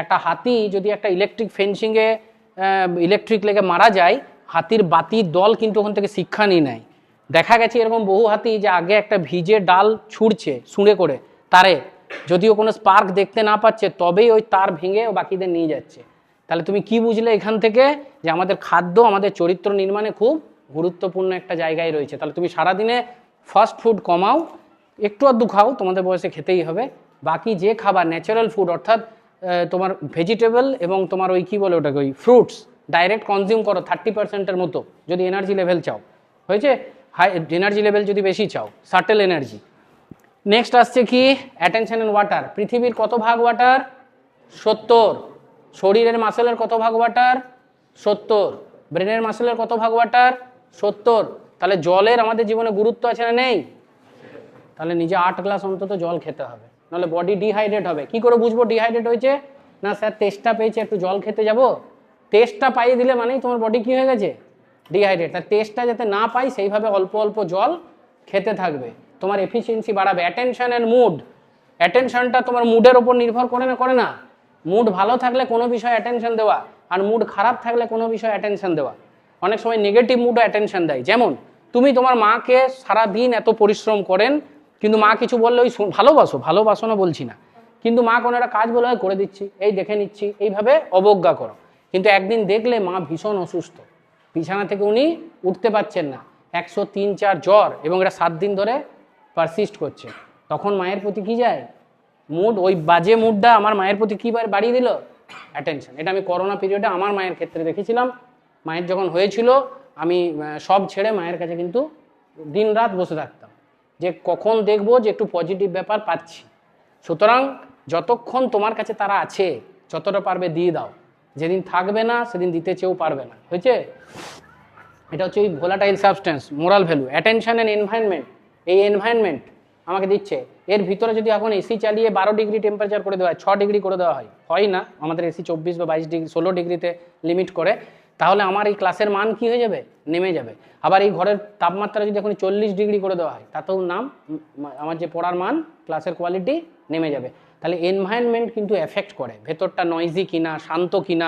একটা হাতি যদি একটা ইলেকট্রিক ফেন্সিংয়ে ইলেকট্রিক লেগে মারা যায়, হাতির বাতির দল কিন্তু ওখান থেকে শিক্ষা নিয়ে নেয়। দেখা গেছে এরকম বহু হাতি যে আগে একটা ভিজে ডাল ছুঁড়ছে ছুঁড়ে করে তারে, যদিও কোনো স্পার্ক দেখতে না পাচ্ছে তবেই ওই তার ভেঙে ও বাকিদের নিয়ে যাচ্ছে। তাহলে তুমি কি বুঝলে এখান থেকে? যে আমাদের খাদ্য আমাদের চরিত্র নির্মাণে খুব গুরুত্বপূর্ণ একটা জায়গায় রয়েছে। তাহলে তুমি সারাদিনে ফাস্ট ফুড কমাও, একটু আধটু খাও, তোমাদের বয়সে খেতেই হবে। বাকি যে খাবার ন্যাচারাল ফুড, অর্থাৎ তোমার ভেজিটেবল এবং তোমার ওই কী বলে ওটাকে, ওই ফ্রুটস ডাইরেক্ট কনজিউম করো 30%-এর মতো, যদি এনার্জি লেভেল চাও। হয়েছে? হাই এনার্জি লেভেল যদি বেশি চাও, সাটেল এনার্জি। নেক্সট আসছে কি? Attention and water. পৃথিবীর কত ভাগ ওয়াটার? 70। শরীরের মাসেলের কত ভাগ ওয়াটার? 70। ব্রেনের মাসেলের কত ভাগ ওয়াটার? 70। তাহলে জলের আমাদের জীবনে গুরুত্ব আছে না নেই? তাহলে নিজে 8 গ্লাস অন্তত জল খেতে হবে, নাহলে বডি ডিহাইড্রেট হবে। কি করে বুঝবো ডিহাইড্রেট হয়েছে? না স্যার তেষ্টা পেয়েছে একটু জল খেতে যাব, তেষ্টা পাইয়ে দিলে মানেই তোমার বডি কি হয়ে গেছে? ডিহাইড্রেট। তার তেষ্টা যাতে না পাই সেইভাবে অল্প অল্প জল খেতে থাকবে, তোমার এফিসিয়েন্সি বাড়াবে। Attention and mood. অ্যাটেনশনটা তোমার মুডের ওপর নির্ভর করে না? করে না? মুড ভালো থাকলে কোনো বিষয়ে অ্যাটেনশন দেওয়া, আর মুড খারাপ থাকলে কোনো বিষয়ে অ্যাটেনশন দেওয়া। অনেক সময় নেগেটিভ মুডও অ্যাটেনশন দেয়। যেমন তুমি তোমার মাকে সারাদিন এত পরিশ্রম করেন, কিন্তু মা কিছু বললে ওই ভালোবাসো না বলছি না, কিন্তু মা কোনো একটা কাজ বলে করে দিচ্ছি, এই দেখে নিচ্ছি, এইভাবে অবজ্ঞা করো। কিন্তু একদিন দেখলে মা ভীষণ অসুস্থ, বিছানা থেকে উনি উঠতে পারছেন না, 103-4 জ্বর, এবং এটা 7 দিন ধরে পারসিস্ট করছে। তখন মায়ের প্রতি কি যায়? মুড, ওই বাজে মুডটা আমার মায়ের প্রতি কী বাড়িয়ে দিল? অ্যাটেনশন। এটা আমি করোনা পিরিয়ডে আমার মায়ের ক্ষেত্রে দেখেছিলাম। মায়ের যখন হয়েছিল আমি সব ছেড়ে মায়ের কাছে কিন্তু দিন রাত বসে থাকতাম, যে কখন দেখবো যে একটু পজিটিভ ব্যাপার পাচ্ছি। সুতরাং যতক্ষণ তোমার কাছে তারা আছে, যতটা পারবে দিয়ে দাও। যেদিন থাকবে না সেদিন দিতে চেয়েও পারবে না। হয়েছে? এটা হচ্ছে ওই volatile substance, moral value. Attention and environment. এই এনভায়রনমেন্ট আমাকে দিচ্ছে, এর ভিতরে যদি এখন এসি চালিয়ে 12 ডিগ্রি টেম্পারেচার করে দেওয়া হয়, 6 ডিগ্রি করে দেওয়া হয় না, আমাদের এসি 24 বা 22 ডিগ্রি 16 ডিগ্রিতে লিমিট করে, তাহলে আমার এই ক্লাসের মান কি হয়ে যাবে? নেমে যাবে। আবার এই ঘরের তাপমাত্রা যদি এখন 40 ডিগ্রি করে দেওয়া হয়, তাতেও আমার যে পড়ার মান, ক্লাসের কোয়ালিটি নেমে যাবে। তাহলে এনভায়রনমেন্ট কিন্তু এফেক্ট করে, ভেতরটা নয়েজি কিনা, শান্ত কিনা,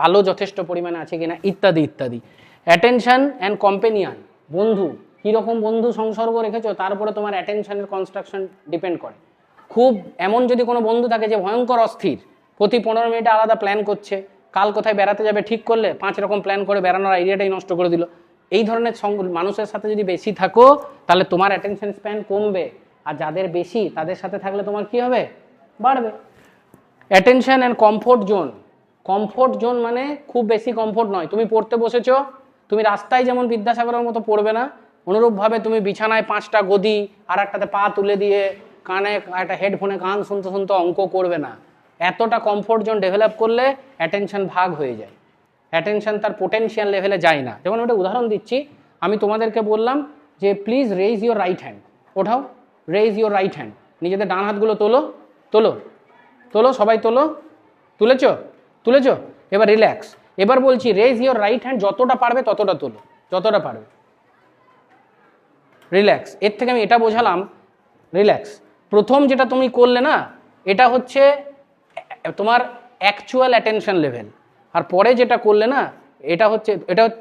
আলো যথেষ্ট পরিমাণে আছে কিনা, ইত্যাদি ইত্যাদি। অ্যাটেনশন অ্যান্ড কম্পেনিয়ান, বন্ধু, কীরকম বন্ধু সংসর্গ রেখেছো তার উপরে তোমার অ্যাটেনশনের কনস্ট্রাকশন ডিপেন্ড করে। খুব এমন যদি কোনো বন্ধু থাকে যে ভয়ঙ্কর অস্থির, প্রতি 15 মিনিটে আলাদা প্ল্যান করছে, কাল কোথায় বেড়াতে যাবে ঠিক করলে 5 রকম প্ল্যান করে বেড়ানোর আইডিয়াটাই নষ্ট করে দিল, এই ধরনের মানুষের সাথে যদি বেশি থাকো তাহলে তোমার অ্যাটেনশন স্প্যান কমবে, আর যাদের বেশি তাদের সাথে থাকলে তোমার কি হবে? বাড়বে। Attention and comfort zone. Comfort zone মানে খুব বেশি কমফোর্ট নয়। তুমি পড়তে বসেছো, তুমি রাস্তায় যেমন বিদ্যাসাগরের মতো পড়বে না, অনুরূপভাবে তুমি বিছানায় 5টা গদি আর একটাতে পা তুলে দিয়ে কানে একটা হেডফোনে গান শুনতে শুনতে অঙ্ক করবে না। এতটা কমফোর্ট জোন ডেভেলপ করলে অ্যাটেনশন ভাগ হয়ে যায়, অ্যাটেনশন তার পোটেনশিয়াল লেভেলে যায় না। যেমন আমি একটা উদাহরণ দিচ্ছি, আমি তোমাদেরকে বললাম যে please raise your right hand, ওঠাও, রেইজ ইউর রাইট হ্যান্ড, নিজেদের ডান হাতগুলো তোলো, তোলো, তোলো, সবাই তোলো, তুলেছো? এবার রিল্যাক্স। এবার বলছি রেইজ ইউর রাইট হ্যান্ড, যতটা পারবে ততটা তোলো, যতটা পারবে, রিল্যাক্স। এর থেকে আমি এটা বোঝালাম রিল্যাক্স। প্রথম যেটা তুমি করলে না, এটা হচ্ছে তোমার অ্যাকচুয়াল অ্যাটেনশন লেভেল, আর পরে যেটা করলে না এটা হচ্ছে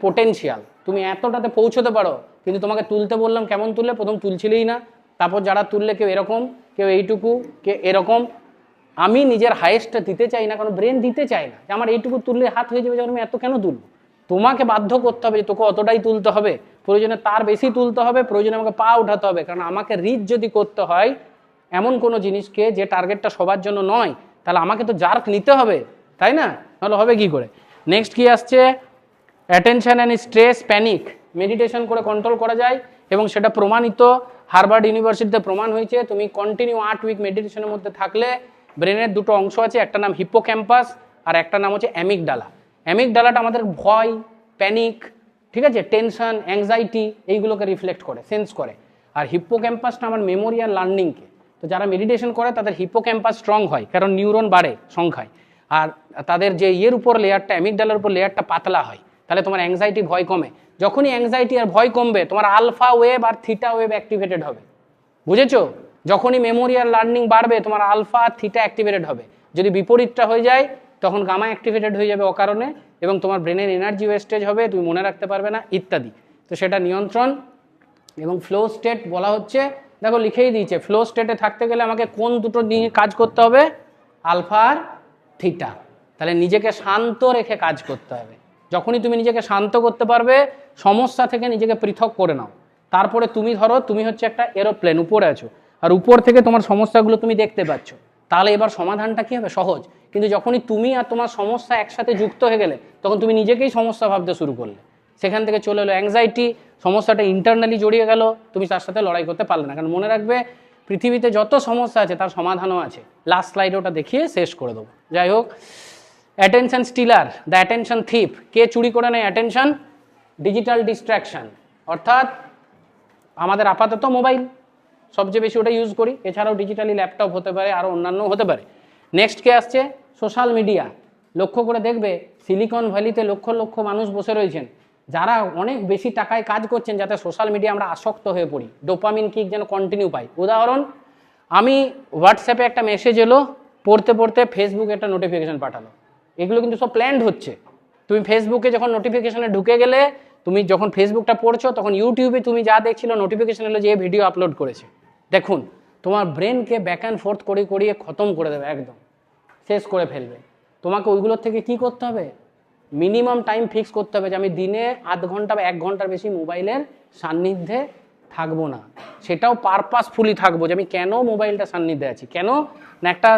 পোটেনশিয়াল। তুমি এতটাতে পৌঁছতে পারো, কিন্তু তোমাকে তুলতে বললাম, কেমন তুললে? প্রথম তুলছিলেই না, তারপর যারা তুললে কেউ এরকম, কেউ এইটুকু, কে এরকম। আমি নিজের হাইয়েস্টটা দিতে চাই না, কারণ ব্রেন দিতে চায় না যে আমার এইটুকু তুললে হাত হয়ে যাবে, যখন আমি এত কেন তুলবো। তোমাকে বাধ্য করতে হবে যে তোকে অতটাই তুলতে হবে, প্রয়োজনে তার বেশি তুলতে হবে, প্রয়োজনে আমাকে পা উঠাতে হবে, কারণ আমাকে রিচ যদি করতে হয় এমন কোনো জিনিসকে যে টার্গেটটা সবার জন্য নয়, তাহলে আমাকে তো জার্ক নিতে হবে, তাই না? নাহলে হবে কি করে? নেক্সট কি আসছে? Attention and stress panic meditation করে কন্ট্রোল করা যায়, এবং সেটা প্রমাণিত, হার্ভার্ড ইউনিভার্সিটিতে প্রমাণ হয়েছে। তুমি কন্টিনিউ 8 উইক মেডিটেশনের মধ্যে থাকলে ব্রেনের দুটো অংশ আছে, একটা নাম হিপোক্যাম্পাস আর একটা নাম হচ্ছে অ্যামিগডালা। অ্যামিগডালাটা আমাদের ভয়, প্যানিক, ঠিক আছে, টেনশন, অ্যাংজাইটি এইগুলোকে রিফ্লেক্ট করে, সেন্স করে। আর হিপোক্যাম্পাসটা আমার মেমোরি আর লার্নিংকে। তো যারা মেডিটেশন করে তাদের হিপোক্যাম্পাস স্ট্রং হয়, কারণ নিউরন বাড়ে সংখ্যায়, আর তাদের যে ইয়ের উপর লেয়ারটা, অ্যামিগডালার উপর লেয়ারটা পাতলা হয়, তাহলে তোমার অ্যাংজাইটি ভয় কমে। যখনই অ্যাংজাইটি আর ভয় কমবে, তোমার আলফা ওয়েভ আর থিটা ওয়েভ অ্যাক্টিভেটেড হবে, বুঝেছো? যখনই মেমোরি আর লার্নিং বাড়বে, তোমার আলফা আর থিটা অ্যাক্টিভেটেড হবে। যদি বিপরীতটা হয়ে যায়, তখন গামা অ্যাক্টিভেটেড হয়ে যাবে অকারণে, এবং তোমার ব্রেনের এনার্জি ওয়েস্টেজ হবে, তুমি মনে রাখতে পারবে না, ইত্যাদি। তো সেটা নিয়ন্ত্রণ। এবং ফ্লো স্টেট বলা হচ্ছে, দেখো লিখেই দিয়েছে, ফ্লো স্টেটে থাকতে গেলে আমাকে কোন দুটো নিয়ে কাজ করতে হবে? আলফা আর থিটা। তাহলে নিজেকে শান্ত রেখে কাজ করতে হবে। যখনই তুমি নিজেকে শান্ত করতে পারবে, সমস্যা থেকে নিজেকে পৃথক করে নাও। তারপরে তুমি ধরো, তুমি হচ্ছে একটা এরোপ্লেন, উপরে আছো, আর উপর থেকে তোমার সমস্যাগুলো তুমি দেখতে পাচ্ছ, তাহলে এবার সমাধানটা কী হবে? সহজ। কিন্তু যখনই তুমি আর তোমার সমস্যা একসাথে যুক্ত হয়ে গেলে, তখন তুমি নিজেকেই সমস্যা ভাবতে শুরু করলে, সেখান থেকে চলে এলো অ্যাংজাইটি, সমস্যাটা ইন্টারনালি জড়িয়ে গেল, তুমি তার সাথে লড়াই করতে পারলে না। কারণ মনে রাখবে, পৃথিবীতে যত সমস্যা আছে তার সমাধানও আছে। লাস্ট স্লাইডে ওটা দেখিয়ে শেষ করে দেবো। যাই হোক, attention stealer, the attention thief. কে চুরি করে নেয় অ্যাটেনশন? ডিজিটাল ডিস্ট্র্যাকশন, অর্থাৎ আমাদের আপাতত মোবাইল সবচেয়ে বেশি ওটা ইউজ করি, এছাড়াও ডিজিটালি ল্যাপটপ হতে পারে, আরও অন্যান্য হতে পারে। নেক্সট কে আসছে? Social media. লক্ষ্য করে দেখবে, সিলিকন ভ্যালিতে লক্ষ লক্ষ মানুষ বসে রয়েছেন, যারা অনেক বেশি টাকায় কাজ করছেন, যাতে সোশ্যাল মিডিয়া আমরা আসক্ত হয়ে পড়ি, ডোপামিন কিক যেন কন্টিনিউ পাই। উদাহরণ, আমি হোয়াটসঅ্যাপে একটা মেসেজ এলো, পড়তে পড়তে ফেসবুকে একটা নোটিফিকেশান পাঠালো। এগুলো কিন্তু সব প্ল্যান্ড হচ্ছে। তুমি ফেসবুকে যখন নোটিফিকেশানে ঢুকে গেলে, তুমি যখন ফেসবুকটা পড়ছো, তখন ইউটিউবে তুমি যা দেখছিল, নোটিফিকেশান এলো যে ভিডিও আপলোড করেছে। দেখুন, তোমার ব্রেনকে ব্যাক অ্যান্ড ফোর্থ করিয়ে খতম করে দেবে, একদম শেষ করে ফেলবে। তোমাকে ওইগুলোর থেকে কি করতে হবে? মিনিমাম টাইম ফিক্স করতে হবে, যে আমি দিনে আধ ঘন্টা বা 1 ঘন্টার বেশি মোবাইলের সান্নিধ্যে থাকবো না। সেটাও পারপাসফুলি থাকবো, যে আমি কেন মোবাইলটা সান্নিধ্যে আছি, কেন না। একটা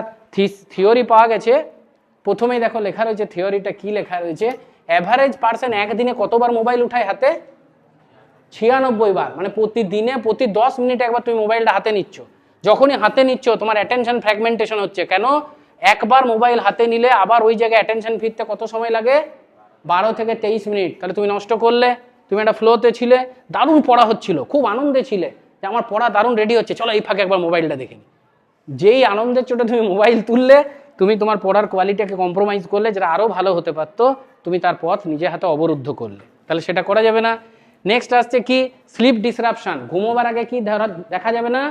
থিওরি পাওয়া গেছে, প্রথমেই দেখো লেখা রয়েছে, থিওরিটা কি লেখা রয়েছে, অ্যাভারেজ পার্সন একদিনে কতবার মোবাইল উঠায় হাতে? 96 বার। মানে প্রতিদিনে প্রতি 10 মিনিটে একবার তুমি মোবাইলটা হাতে নিচ্ছ। যখনই হাতে নিচ্ছ, তোমার অ্যাটেনশন ফ্র্যাগমেন্টেশন হচ্ছে। কেন? একবার মোবাইল হাতে নিলে আবার ওই জায়গায় অ্যাটেনশন ফিরতে কত সময় লাগে? 12 থেকে 23 মিনিট। তাহলে তুমি নষ্ট করলে। তুমি একটা ফ্লোতে ছিলে, দারুণ পড়া হচ্ছিল, খুব আনন্দে ছিলে, যে আমার পড়া দারুণ রেডি হচ্ছে, চলো এই ফাঁকে একবার মোবাইলটা দেখে নি। যেই আনন্দের চোটে তুমি মোবাইল তুললে, তুমি তোমার পড়ার কোয়ালিটিকে কম্প্রোমাইজ করলে, যেটা আরও ভালো হতে পারতো, তুমি তার পথ নিজে হাতে অবরুদ্ধ করলে। তাহলে সেটা করা যাবে না। নেক্সট আসছে কি? Slip disruption. ঘুমোবার আগে কি দেখা যাবে না?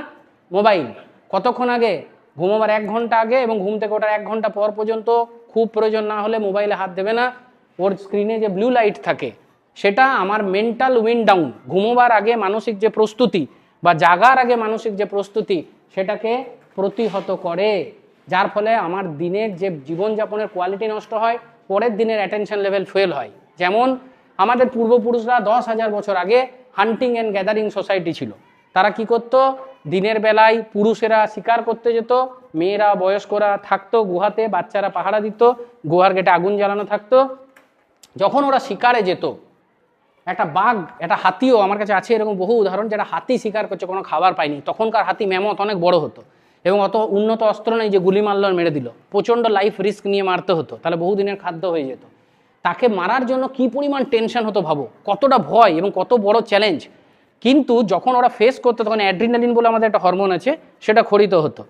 মোবাইল। কতক্ষণ আগে? ঘুমোবার 1 ঘন্টা আগে, এবং ঘুম থেকে ওঠার 1 ঘন্টা পর পর্যন্ত খুব প্রয়োজন না হলে মোবাইলে হাত দেবে না। ওর স্ক্রিনে যে ব্লু লাইট থাকে, সেটা আমার মেন্টাল উইন্ড ডাউন, ঘুমোবার আগে মানসিক যে প্রস্তুতি বা জাগার আগে মানসিক যে প্রস্তুতি, সেটাকে প্রতিহত করে, যার ফলে আমার দিনের যে জীবনযাপনের কোয়ালিটি নষ্ট হয়, পরের দিনের অ্যাটেনশন লেভেল ফেল হয়। যেমন আমাদের পূর্বপুরুষরা 10,000 বছর আগে হান্টিং অ্যান্ড গ্যাদারিং সোসাইটি ছিল। তারা কি করত? দিনের বেলায় পুরুষেরা শিকার করতে যেত, মেয়েরা বয়স্করা থাকতো গুহাতে, বাচ্চারা পাহারা দিত, গুহার গেটে আগুন জ্বালানো থাকতো। যখন ওরা শিকারে যেত, একটা বাঘ, একটা হাতিও আমার কাছে আছে এরকম বহু উদাহরণ, যেটা হাতি শিকার করছে, কোনো খাবার পায়নি। তখনকার হাতি ম্যামথ অনেক বড় হতো, এবং অত উন্নত অস্ত্র নেই যে গুলি মারল আর মেরে দিল, প্রচণ্ড লাইফ রিস্ক নিয়ে মারতে হতো, তাহলে বহুদিনের খাদ্য হয়ে যেত। তাকে মারার জন্য কি পরিমাণ টেনশন হতো ভাবো, কতটা ভয় এবং কত বড় চ্যালেঞ্জ। কিন্তু যখন ওরা ফেস করতো, তখন অ্যাড্রিনালিন বলে আমাদের একটা হরমোন আছে, সেটা খরিত হতো।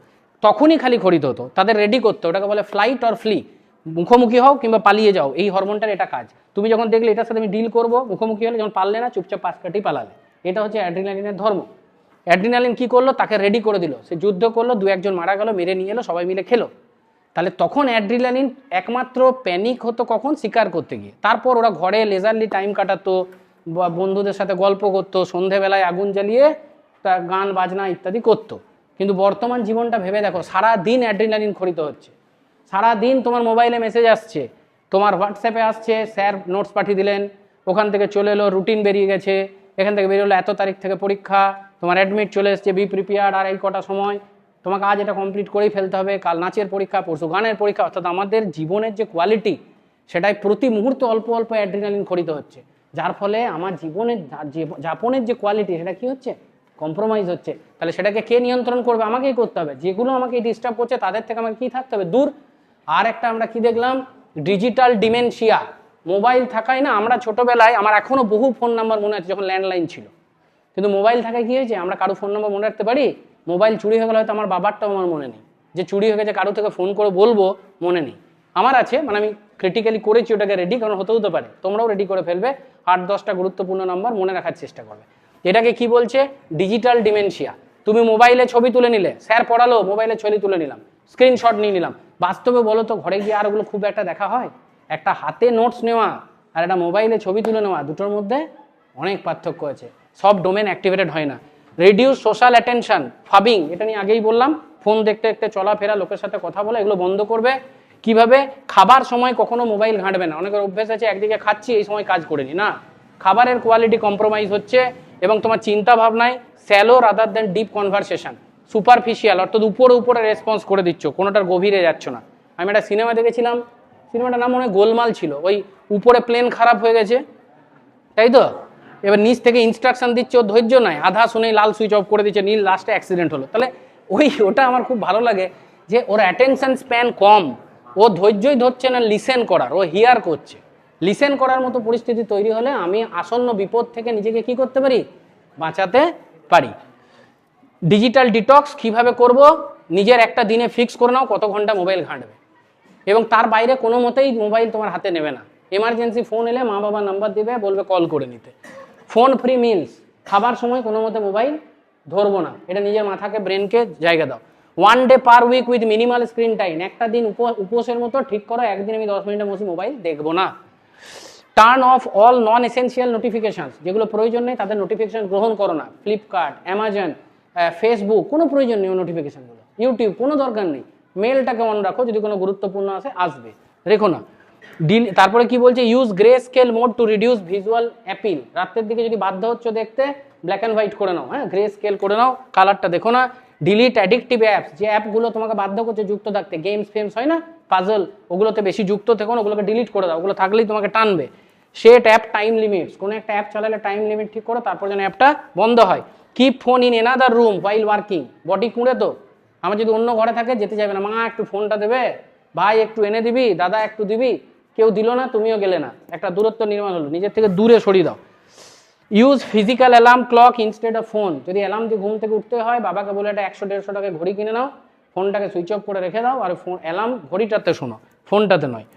তখনই খালি খরিত হতো, তাদের রেডি করতো, ওটাকে বলে ফ্লাইট অর ফ্লি, মুখোমুখি হও কিংবা পালিয়ে যাও, এই হরমোনটার এটা কাজ। তুমি যখন দেখলে এটার সাথে আমি ডিল করবো, মুখোমুখি হলে, যখন পারলে না চুপচাপ পাশ কাটি পালালে। এটা হচ্ছে অ্যাড্রিনালিনের ধর্ম। অ্যাড্রিনালিন কি করলো? তাকে রেডি করে দিল, সে যুদ্ধ করলো, 2-1 মারা গেল, মেরে নিয়ে এলো, সবাই মিলে খেলো। তাহলে তখন অ্যাড্রিনালিন একমাত্র প্যানিক হতো কখন? শিকার করতে গিয়ে। তারপর ওরা ঘরে লেজারলি টাইম কাটাতো, বা বন্ধুদের সাথে গল্প করতো, সন্ধেবেলায় আগুন জ্বালিয়ে তা গান বাজনা ইত্যাদি করতো। কিন্তু বর্তমান জীবনটা ভেবে দেখো, সারা দিন অ্যাড্রিনালিন খরিত হচ্ছে, সারা দিন তোমার মোবাইলে মেসেজ আসছে, তোমার হোয়াটসঅ্যাপে আসছে, স্যার নোটস পাঠিয়ে দিলেন, ওখান থেকে চলে এলো রুটিন বেরিয়ে গেছে, এখান থেকে বেরোলো এত তারিখ থেকে পরীক্ষা, তোমার অ্যাডমিট চলে এসছে, বি প্রিপেয়ার্ড, আর এই কটা সময়, তোমাকে আজ এটা কমপ্লিট করেই ফেলতে হবে, কাল নাচের পরীক্ষা, পরশু গানের পরীক্ষা। অর্থাৎ আমাদের জীবনের যে কোয়ালিটি সেটাই প্রতি মুহূর্তে অল্প অল্প অ্যাড্রিনালিন খরিত হচ্ছে, যার ফলে আমার জীবনের যাপনের যে কোয়ালিটি সেটা কি হচ্ছে, কম্প্রোমাইজ হচ্ছে। তাহলে সেটাকে কে নিয়ন্ত্রণ করবে? আমাকেই করতে হবে। যেগুলো আমাকে ডিস্টার্ব করছে তাদের থেকে আমাকে কী থাকতে হবে? দূর। আর একটা আমরা কি দেখলাম, ডিজিটাল ডিমেনশিয়া। মোবাইল থাকায় না, আমরা ছোটোবেলায়, আমার এখনও বহু ফোন নাম্বার মনে আছে যখন ল্যান্ডলাইন ছিল, কিন্তু মোবাইল থাকায় কী হয়েছে, আমরা কারো ফোন নাম্বার মনে রাখতে পারি? মোবাইল চুরি হয়ে গেলে হয়তো আমার বাবারটাও আমার মনে নেই, যে চুরি হয়ে গেছে কারো থেকে ফোন করে বলবো মনে নেই। আমার আছে, মানে আমি ক্রিটিক্যালি করেছি ওটাকে রেডি, কারণ হতে পারে তোমরাও রেডি করে ফেলবে। 8-10টা গুরুত্বপূর্ণ নাম্বার মনে রাখার চেষ্টা করবে। এটাকে কি বলছে? Digital dementia. তুমি মোবাইলে ছবি তুলে নিলে, স্যার পড়ালো, মোবাইলে ছবি তুলে নিলাম, স্ক্রিনশট নিয়ে নিলাম। বাস্তবে বলো তো, ঘরে গিয়ে আর ওগুলো খুব একটা দেখা হয়? একটা হাতে নোটস নেওয়া আর একটা মোবাইলে ছবি তুলে নেওয়া, দুটোর মধ্যে অনেক পার্থক্য আছে। সব ডোমেন অ্যাক্টিভেটেড হয় না। রিডিউস সোশ্যাল অ্যাটেনশন, ফাবিং, এটা নিয়ে আগেই বললাম। ফোন দেখতে দেখতে চলাফেরা, লোকের সাথে কথা বলা, এগুলো বন্ধ করবে। কিভাবে? খাবার সময় কখনো মোবাইল ঘাঁটবে না। অনেকের অভ্যেস আছে একদিকে খাচ্ছি এই সময় কাজ করে নি, না, খাবারের কোয়ালিটি কম্প্রোমাইজ হচ্ছে এবং তোমার চিন্তা ভাবনায় shallow rather than deep conversation, superficial, অর্থাৎ উপরে উপরে রেসপন্স করে দিচ্ছ, কোনোটার গভীরে যাচ্ছ না। আমি একটা সিনেমা দেখেছিলাম, সিনেমাটার নাম মনে হয় গোলমাল ছিল। ওই উপরে প্লেন খারাপ হয়ে গেছে, তাই তো, এবার নিচ থেকে ইনস্ট্রাকশন দিচ্ছে, ও ধৈর্য নাই, আধা শুনেই লাল সুইচ অফ করে দিচ্ছে, নীল, লাস্টে অ্যাক্সিডেন্ট হলো। তাহলে ওটা আমার খুব ভালো লাগে যে ওর অ্যাটেনশন স্প্যান কম, ও ধৈর্যই ধরছে না লিসেন করার, ও হিয়ার করছে। লিসেন করার মতো পরিস্থিতি তৈরি হলে আমি আসন্ন বিপদ থেকে নিজেকে কি করতে পারি? বাঁচাতে পারি। ডিজিটাল ডিটক্স কিভাবে করব? নিজের একটা দিনে ফিক্স করে নাও কত ঘন্টা মোবাইল ঘাঁটবে, এবং তার বাইরে কোনো মতেই মোবাইল তোমার হাতে নেবে না। এমার্জেন্সি ফোন এলে মা বাবা নাম্বার দিবে, বলবে কল করে নিতে। ফোন ফ্রি মিলস, খাবার সময় কোনো মতে মোবাইল ধরবো না, এটা নিজের মাথাকে, ব্রেনকে জায়গা দাও। 1 day per week with minimal screen time, একটা দিন উপোসের মতো ঠিক করো, একদিন আমি 10 মিনিটের বসে মোবাইল দেখবো না। Turn off all non essential notifications, যেগুলো প্রয়োজন নেই তাদের নোটিফিকেশান গ্রহণ করো না। ফ্লিপকার্ট, অ্যামাজন, ফেসবুক, কোনো প্রয়োজন নেই নোটিফিকেশানগুলো। ইউটিউব, কোনো দরকার নেই। মেলটাকে অন রাখো, যদি কোনো গুরুত্বপূর্ণ আসে আসবে, রেখো না। তারপরে কি বলছে? Use grey scale mode to reduce visual appeal. রাতের দিকে যদি বাধ্য হচ্ছ দেখতে, ব্ল্যাক অ্যান্ড হোয়াইট করে নাও, হ্যাঁ, গ্রে স্কেল করে নাও, কালারটা দেখো না। ডিলিট অ্যাডিকটিভ অ্যাপস, যে অ্যাপগুলো তোমাকে বাধ্য করছে যুক্ত থাকতে, গেমস ফেমস হয় না, পাজল, ওগুলোতে বেশি যুক্ত থেকো না, ওগুলোকে ডিলিট করে দাও, ওগুলো থাকলেই তোমাকে টানবে। সেট অ্যাপ টাইম লিমিটস, কোনো একটা অ্যাপ চালালে টাইম লিমিট ঠিক করো, তারপর যেন অ্যাপটা বন্ধ হয়। Keep phone in another room while working, body কুঁড়ে তো, আমার যদি অন্য ঘরে থাকে যেতে যাবে না, মা একটু ফোনটা দেবে, ভাই একটু এনে দিবি, দাদা একটু দিবি, কেউ দিল না, তুমিও গেলে না, একটা দূরত্ব নির্মাণ হলো, নিজের থেকে দূরে সরিয়ে দাও। Use physical alarm clock instead of phone, যদি অ্যালার্ম দিয়ে ঘুম থেকে উঠতে হয়, বাবাকে বলে একটা 100-150 টাকা ঘড়ি কিনে নাও, ফোনটাকে সুইচ অফ করে রেখে দাও, আর ফোন অ্যালার্ম ঘড়িটাতে শোনো, ফোনটাতে নয়।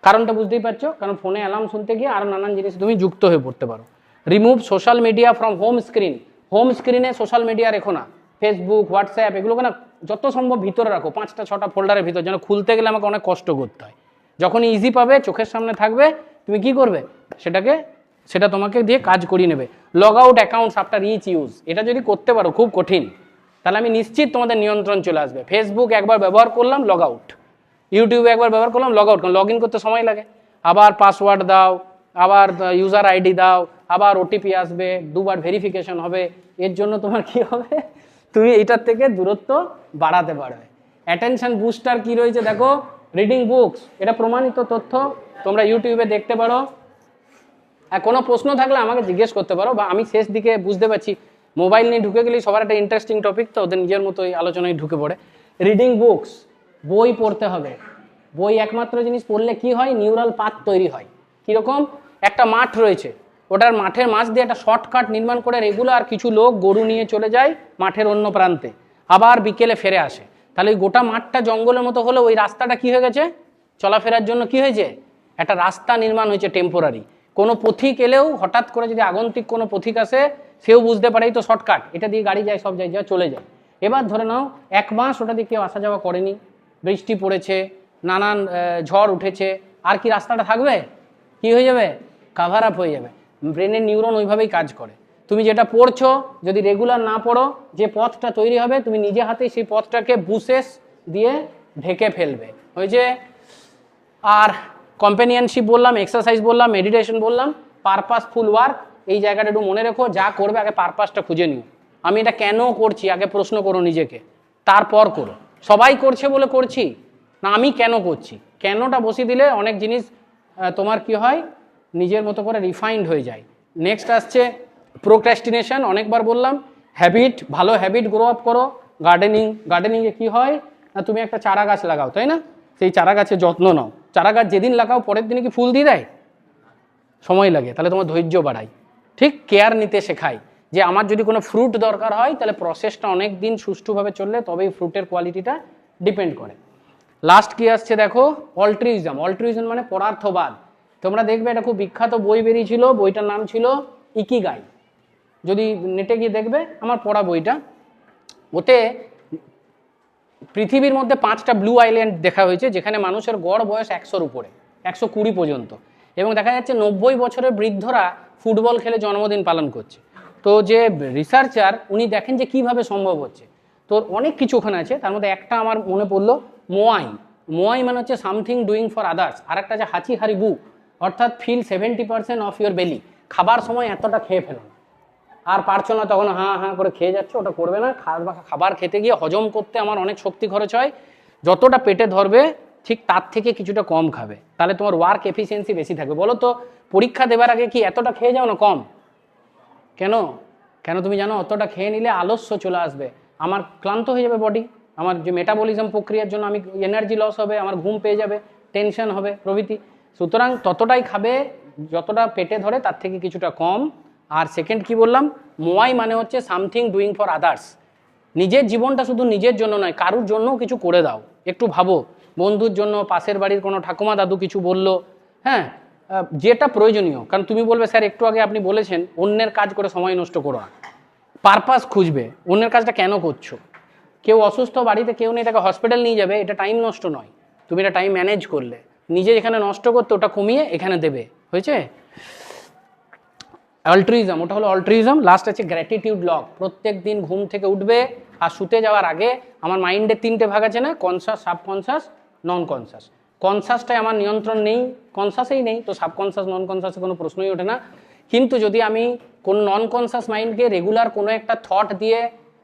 কারণটা বুঝতেই পারছো, কারণ ফোনে অ্যালার্ম শুনতে গিয়ে আরও নানান জিনিস তুমি যুক্ত হয়ে পড়তে পারো। Remove social media from home screen, home স্ক্রিনে সোশ্যাল মিডিয়া রেখো না, ফেসবুক, হোয়াটসঅ্যাপ, এগুলোকে না যত সম্ভব ভিতরে রাখো, 5টা-6টা ফোল্ডারের ভিতর, যেন খুলতে গেলে আমাকে অনেক কষ্ট করতে হয়। যখন ইজি পাবে, চোখের সামনে থাকবে, তুমি কি করবে? সেটা তোমাকে দিয়ে কাজ করিয়ে নেবে। Log out accounts after each use, এটা যদি করতে পারো, খুব কঠিন, তাহলে আমি নিশ্চিত তোমাদের নিয়ন্ত্রণ চলে আসবে। ফেসবুক একবার ব্যবহার করলাম, লগ আউট। ইউটিউবে একবার ব্যবহার করলাম, লগ আউট, কারণ লগ ইন করতে সময় লাগে, আবার পাসওয়ার্ড দাও, আবার ইউজার আইডি দাও, আবার ওটিপি আসবে, 2বার ভেরিফিকেশন হবে, এর জন্য তোমার কি হবে? তুমি এইটার থেকে দূরত্ব বাড়াতে পারবে। অ্যাটেনশন বুস্টার কি রয়েছে দেখো, রিডিং বুকস, এটা প্রমাণিত তথ্য, তোমরা ইউটিউবে দেখতে পারো। আর কোনো প্রশ্ন থাকলে আমাকে জিজ্ঞেস করতে পারো, বা আমি শেষ দিকে বুঝতে পারছি মোবাইল নিয়ে ঢুকে গেলেই সবার একটা ইন্টারেস্টিং টপিক, তো ওদের নিজের মতো এই আলোচনায় ঢুকে পড়ে। রিডিং বুকস, বই পড়তে হবে। বই একমাত্র জিনিস পড়লে কি হয়? নিউরাল পাথ তৈরি হয়। কীরকম? একটা মাঠ রয়েছে, ওটার মাঠের মাঝ দিয়ে একটা শর্টকাট নির্মাণ করে রেগুলার কিছু লোক গরু নিয়ে চলে যায় মাঠের অন্য প্রান্তে, আবার বিকেলে ফিরে আসে। তাহলে ওই গোটা মাঠটা জঙ্গলের মতো হলে ওই রাস্তাটা কি হয়ে গেছে? চলাফেরার জন্য কি হয়েছে? একটা রাস্তা নির্মাণ হয়েছে টেম্পোরারি। কোনো পথিক এলেও হঠাৎ করে যদি আগন্তুক কোনো পথিক আসে, সেও বুঝতে পারে এই তো শর্টকাট, এটা দিয়ে গাড়ি যায়, সব জায়গায় চলে যায়। এবার ধরে নাও 1 মাস ওটা দিয়ে কেউ আসা যাওয়া করেনি, বৃষ্টি পড়েছে, নানান ঝড় উঠেছে, আর কি রাস্তাটা থাকবে? কি হয়ে যাবে? কাভার আপ হয়ে যাবে। ব্রেনের নিউরন ওইভাবেই কাজ করে। তুমি যেটা পড়ছো যদি রেগুলার না পড়ো, যে পথটা তৈরি হবে তুমি নিজে হাতেই সেই পথটাকে বুশেস দিয়ে ঢেকে ফেলবে। ওই যে, আর কম্প্যানিয়নশিপ বললাম, এক্সারসাইজ বললাম, মেডিটেশন বললাম, পারপাসফুল ওয়ার্ক, এই জায়গাটা একটু মনে রেখো, যা করবে আগে পারপাসটা খুঁজে নিও। আমি এটা কেন করছি আগে প্রশ্ন করো নিজেকে, তারপর করো। সবাই করছে বলে করছি না, আমি কেন করছি, কেনটা বসিয়ে দিলে অনেক জিনিস তোমার কি হয় নিজের মতো করে রিফাইন্ড হয়ে যায়। নেক্সট আসছে প্রোক্রাস্টিনেশন, অনেকবার বললাম। হ্যাবিট, ভালো হ্যাবিট গ্রো আপ করো। গার্ডেনিং, গার্ডেনিংয়ে কী হয় না, তুমি একটা চারা গাছ লাগাও, তাই না? সেই চারা গাছের যত্ন নাও। চারা গাছ যেদিন লাগাও পরের দিনে কি ফুল দিয়ে দেয়? সময় লাগে, তাহলে তোমার ধৈর্য বাড়ায়। ঠিক কেয়ার নিতে শেখায়, যে আমার যদি কোনো ফ্রুট দরকার হয় তাহলে প্রসেসটা অনেক দিন সুষ্ঠুভাবে চললে তবেই ফ্রুটের কোয়ালিটিটা ডিপেন্ড করে। লাস্ট কি আসছে দেখো, অল্ট্রুইজম। অল্ট্রুইজম মানে পরার্থবাদ। তোমরা দেখবে এটা খুব বিখ্যাত বই বেরিয়েছিল, বইটার নাম ছিল ইকিগাই। যদি নেটে গিয়ে দেখবে, আমার পড়া বইটা, ওতে পৃথিবীর মধ্যে 5টা ব্লু আইল্যান্ড দেখা হয়েছে যেখানে মানুষের গড় বয়স 100-র উপরে, 120 পর্যন্ত, এবং দেখা যাচ্ছে 90 বছরের বৃদ্ধরা ফুটবল খেলে জন্মদিন পালন করছে। তো যে রিসার্চার উনি দেখেন যে কিভাবে সম্ভব হচ্ছে। তো অনেক কিছু ওখানে আছে, তার মধ্যে একটা আমার মনে পড়লো, মোয়াই। মোয়াই মানে হচ্ছে সামথিং ডুইং ফর আদার্স। আর একটা যে হাচি হারি বু, অর্থাৎ ফিল 70% অফ ইউর বেলি। খাবার সময় এতটা খেয়ে ফেলো, আর পারছো না তখন হাঁ হাঁ করে খেয়ে যাচ্ছে, ওটা করবে না। খাবার খেতে গিয়ে হজম করতে আমার অনেক শক্তি খরচ হয়, যতটা পেটে ধরবে ঠিক তার থেকে কিছুটা কম খাবে, তাহলে তোমার ওয়ার্ক এফিসিয়েন্সি বেশি থাকবে। বলো তো, পরীক্ষা দেবার আগে কি এতটা খেয়ে যাও না কম? কেন? কেন তুমি জানো? অতটা খেয়ে নিলে আলস্য চলে আসবে, আমার ক্লান্ত হয়ে যাবে বডি, আমার যে মেটাবলিজম প্রক্রিয়ার জন্য আমি এনার্জি লস হবে, আমার ঘুম পেয়ে যাবে, টেনশন হবে প্রভৃতি। সুতরাং ততটাই খাবে যতটা পেটে ধরে, তার থেকে কিছুটা কম। আর সেকেন্ড কি বললাম, মোয়াই মানে হচ্ছে সামথিং ডুইং ফর আদার্স। নিজের জীবনটা শুধু নিজের জন্য নয়, কারুর জন্যও কিছু করে দাও। একটু ভাবো, বন্ধুর জন্য, পাশের বাড়ির কোনো ঠাকুমা দাদু কিছু বললো, হ্যাঁ, যেটা প্রয়োজনীয়। কারণ তুমি বলবে স্যার একটু আগে আপনি বলেছেন অন্যের কাজ করে সময় নষ্ট করো না। পারপাস খুঁজবে, অন্যের কাজটা কেন করছো। কেউ অসুস্থ, বাড়িতে কেউ নেই, তাকে হসপিটাল নিয়ে যাবে, এটা টাইম নষ্ট নয়। তুমি এটা টাইম ম্যানেজ করলে, নিজে যেখানে নষ্ট করতে ওটা কমিয়ে এখানে দেবে, হয়েছে? অল্ট্রুইজম, ওটা হলো অল্ট্রুইজম। লাস্ট আছে গ্র্যাটিটিউড লগ। প্রত্যেক দিন ঘুম থেকে উঠবে আর শুতে যাওয়ার আগে আমার মাইন্ডে 3টে ভাগ আছে না, কনসাস, সাবকনসাস, নন কনসাস। কনসাসটাই আমার নিয়ন্ত্রণ নেই, কনসাসেই নেই, তো সাবকনসাস নন কনসাসে কোনো প্রশ্নই ওঠে না। কিন্তু যদি আমি কোনো নন কনসাস মাইন্ডকে রেগুলার কোনো একটা থট দিয়ে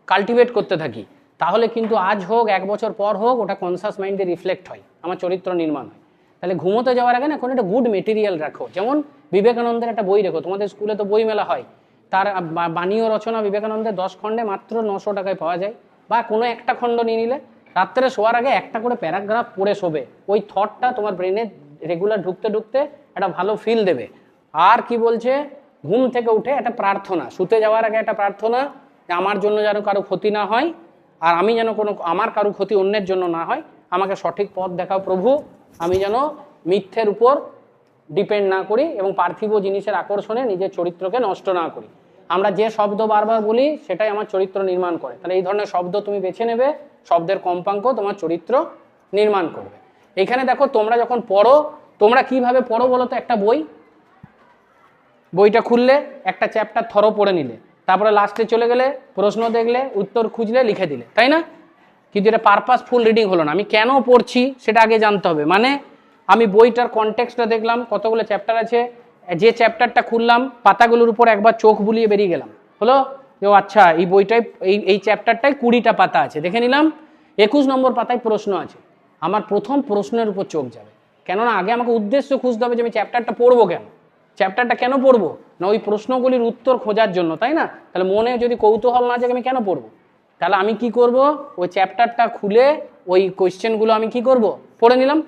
কাল্টিভেট করতে থাকি, তাহলে কিন্তু আজ হোক 1 বছর পর হোক ওটা কনসাস মাইন্ডে রিফ্লেক্ট হয়, আমার চরিত্র নির্মাণ হয়। তাহলে ঘুমোতে যাওয়ার আগে না কোনো একটা গুড মেটেরিয়াল রাখো। যেমন বিবেকানন্দের একটা বই রেখো, তোমাদের স্কুলে তো বই মেলা হয়, তার বাণী ও রচনা বিবেকানন্দের 10 খণ্ডে মাত্র 900 টাকায় পাওয়া যায়। বা কোনো একটা খণ্ড নিয়ে নিলে রাত্রে শোয়ার আগে একটা করে প্যারাগ্রাফ পড়ে শোবে, ওই থটটা তোমার ব্রেনে রেগুলার ঢুকতে ঢুকতে একটা ভালো ফিল দেবে। আর কি বলছে, ঘুম থেকে উঠে একটা প্রার্থনা, শুতে যাওয়ার আগে একটা প্রার্থনা, যে আমার জন্য যেন কারো ক্ষতি না হয়, আর আমি যেন আমার কারো ক্ষতি অন্যের জন্য না হয়, আমাকে সঠিক পথ দেখাও প্রভু, আমি যেন মিথ্যের উপর ডিপেন্ড না করি এবং পার্থিব জিনিসের আকর্ষণে নিজের চরিত্রকে নষ্ট না করি। আমরা যে শব্দ বারবার বলি সেটাই আমার চরিত্র নির্মাণ করে। তাহলে এই ধরনের শব্দ তুমি বেছে নেবে, শব্দের কম্পাঙ্ক তোমার চরিত্র নির্মাণ করবে। এখানে দেখো, তোমরা যখন পড়ো, তোমরা কিভাবে পড়ো বলো তো? একটা বইটা খুললে একটা চ্যাপ্টার থরো পড়ে নিলে, তারপরে লাস্টে চলে গেলে প্রশ্ন দেখলে, উত্তর খুঁজলে, লিখে দিলে, তাই না? কিন্তু এটা পারপাসফুল রিডিং হলো না। আমি কেন পড়ছি সেটা আগে জানতে হবে। মানে আমি বইটার কনটেক্সটটা দেখলাম, কতগুলো চ্যাপ্টার আছে, যে চ্যাপ্টারটা খুললাম পাতাগুলোর উপর একবার চোখ বুলিয়ে বেরিয়ে গেলাম, হলো যে আচ্ছা এই বইটায় এই চ্যাপ্টারটায় 20টা পাতা আছে, দেখে নিলাম 21 নম্বর পাতায় প্রশ্ন আছে, আমার প্রথম প্রশ্নের উপর চোখ যাবে। কেননা আগে আমাকে উদ্দেশ্য খুঁজতে হবে যে আমি চ্যাপ্টারটা পড়বো কেন, চ্যাপ্টারটা কেন পড়বো, না ওই প্রশ্নগুলির উত্তর খোঁজার জন্য, তাই না? তাহলে মনে যদি কৌতূহল না জাগে আমি কেন পড়বো? তাহলে আমি কি করব, ওই চ্যাপ্টারটা খুলে ওই কোয়েশ্চেনগুলো আমি কি করব, পড়ে নিলাম।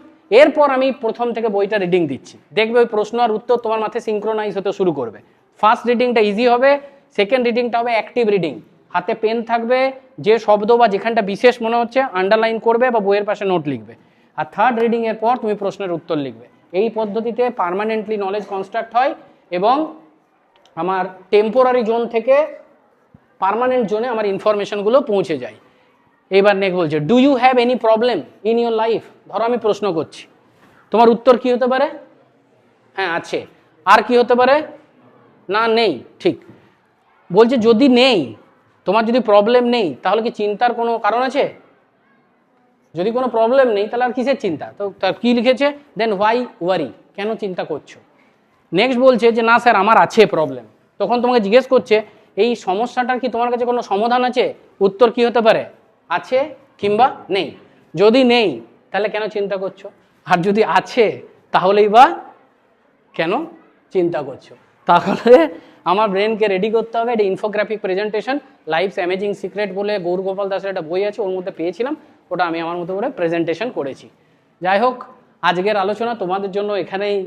এরপর আমি প্রথম থেকে বইটা রিডিং দিচ্ছি, দেখবে ওই প্রশ্ন আর উত্তর তোমার মাথায় সিঙ্ক্রোনাইজ হতে শুরু করবে। ফার্স্ট রিডিংটা ইজি হবে, সেকেন্ড রিডিংটা হবে অ্যাক্টিভ রিডিং, হাতে পেন থাকবে, যে শব্দ বা যেখানটা বিশেষ মনে হচ্ছে আন্ডারলাইন করবে বা বইয়ের পাশে নোট লিখবে। আর থার্ড রিডিং এর পর তুমি প্রশ্নের উত্তর লিখবে। এই পদ্ধতিতে পার্মানেন্টলি নলেজ কনস্ট্রাক্ট হয় এবং আমার টেম্পোরারি জোন থেকে পার্মানেন্ট জোনে আমার ইনফরমেশনগুলো পৌঁছে যায়। এবার নেক্সট বলছে, do you have any problem in your life? ধরো আমি প্রশ্ন করছি, তোমার উত্তর কি হতে পারে? হ্যাঁ আছে। আর কি হতে পারে? না নেই। ঠিক বলছে, যদি নেই, তোমার যদি প্রবলেম নেই, তাহলে কি চিন্তার কোনো কারণ আছে? যদি কোনো প্রবলেম নেই তাহলে আর কিসের চিন্তা? তো তার কি লিখেছে, দেন হোয়াই ওয়ারি, কেন চিন্তা করছো? নেক্সট বলছে যে না স্যার আমার আছে প্রবলেম। তখন তোমাকে জিজ্ঞেস করছে এই সমস্যাটার কি তোমার কাছে কোনো সমাধান আছে? উত্তর কি হতে পারে? আছে কিংবা নেই। যদি নেই তাহলে কেন চিন্তা করছো, আর যদি আছে তাহলেই বা কেন চিন্তা করছো। তাহলে আমার ব্রেনকে রেডি করতে হবে। এটা infographic presentation, life's amazing secret বলে গৌরগোপাল দাসের একটা বই আছে, ওর মধ্যে পেয়েছিলাম, ওটা আমি আমার মতো করে প্রেজেন্টেশন করেছি। যাই হোক, আজকের আলোচনা তোমাদের জন্য এখানেই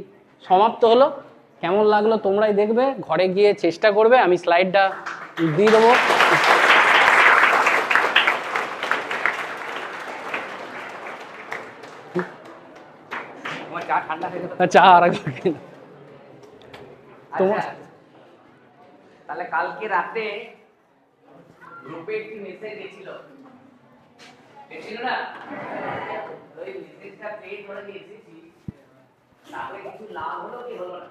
সমাপ্ত হলো। কেমন লাগলো তোমরাই দেখবে, ঘরে গিয়ে চেষ্টা করবে। আমি স্লাইডটা দিয়ে দেবো। চা আর তোমার তাহলে কালকে রাতে গ্রুপে একটি মেসেজ গেছিল না, ওই মেসেজটা প্লে করে দিয়েছি, তাহলে কিছু লাভ হলো কি হলো না?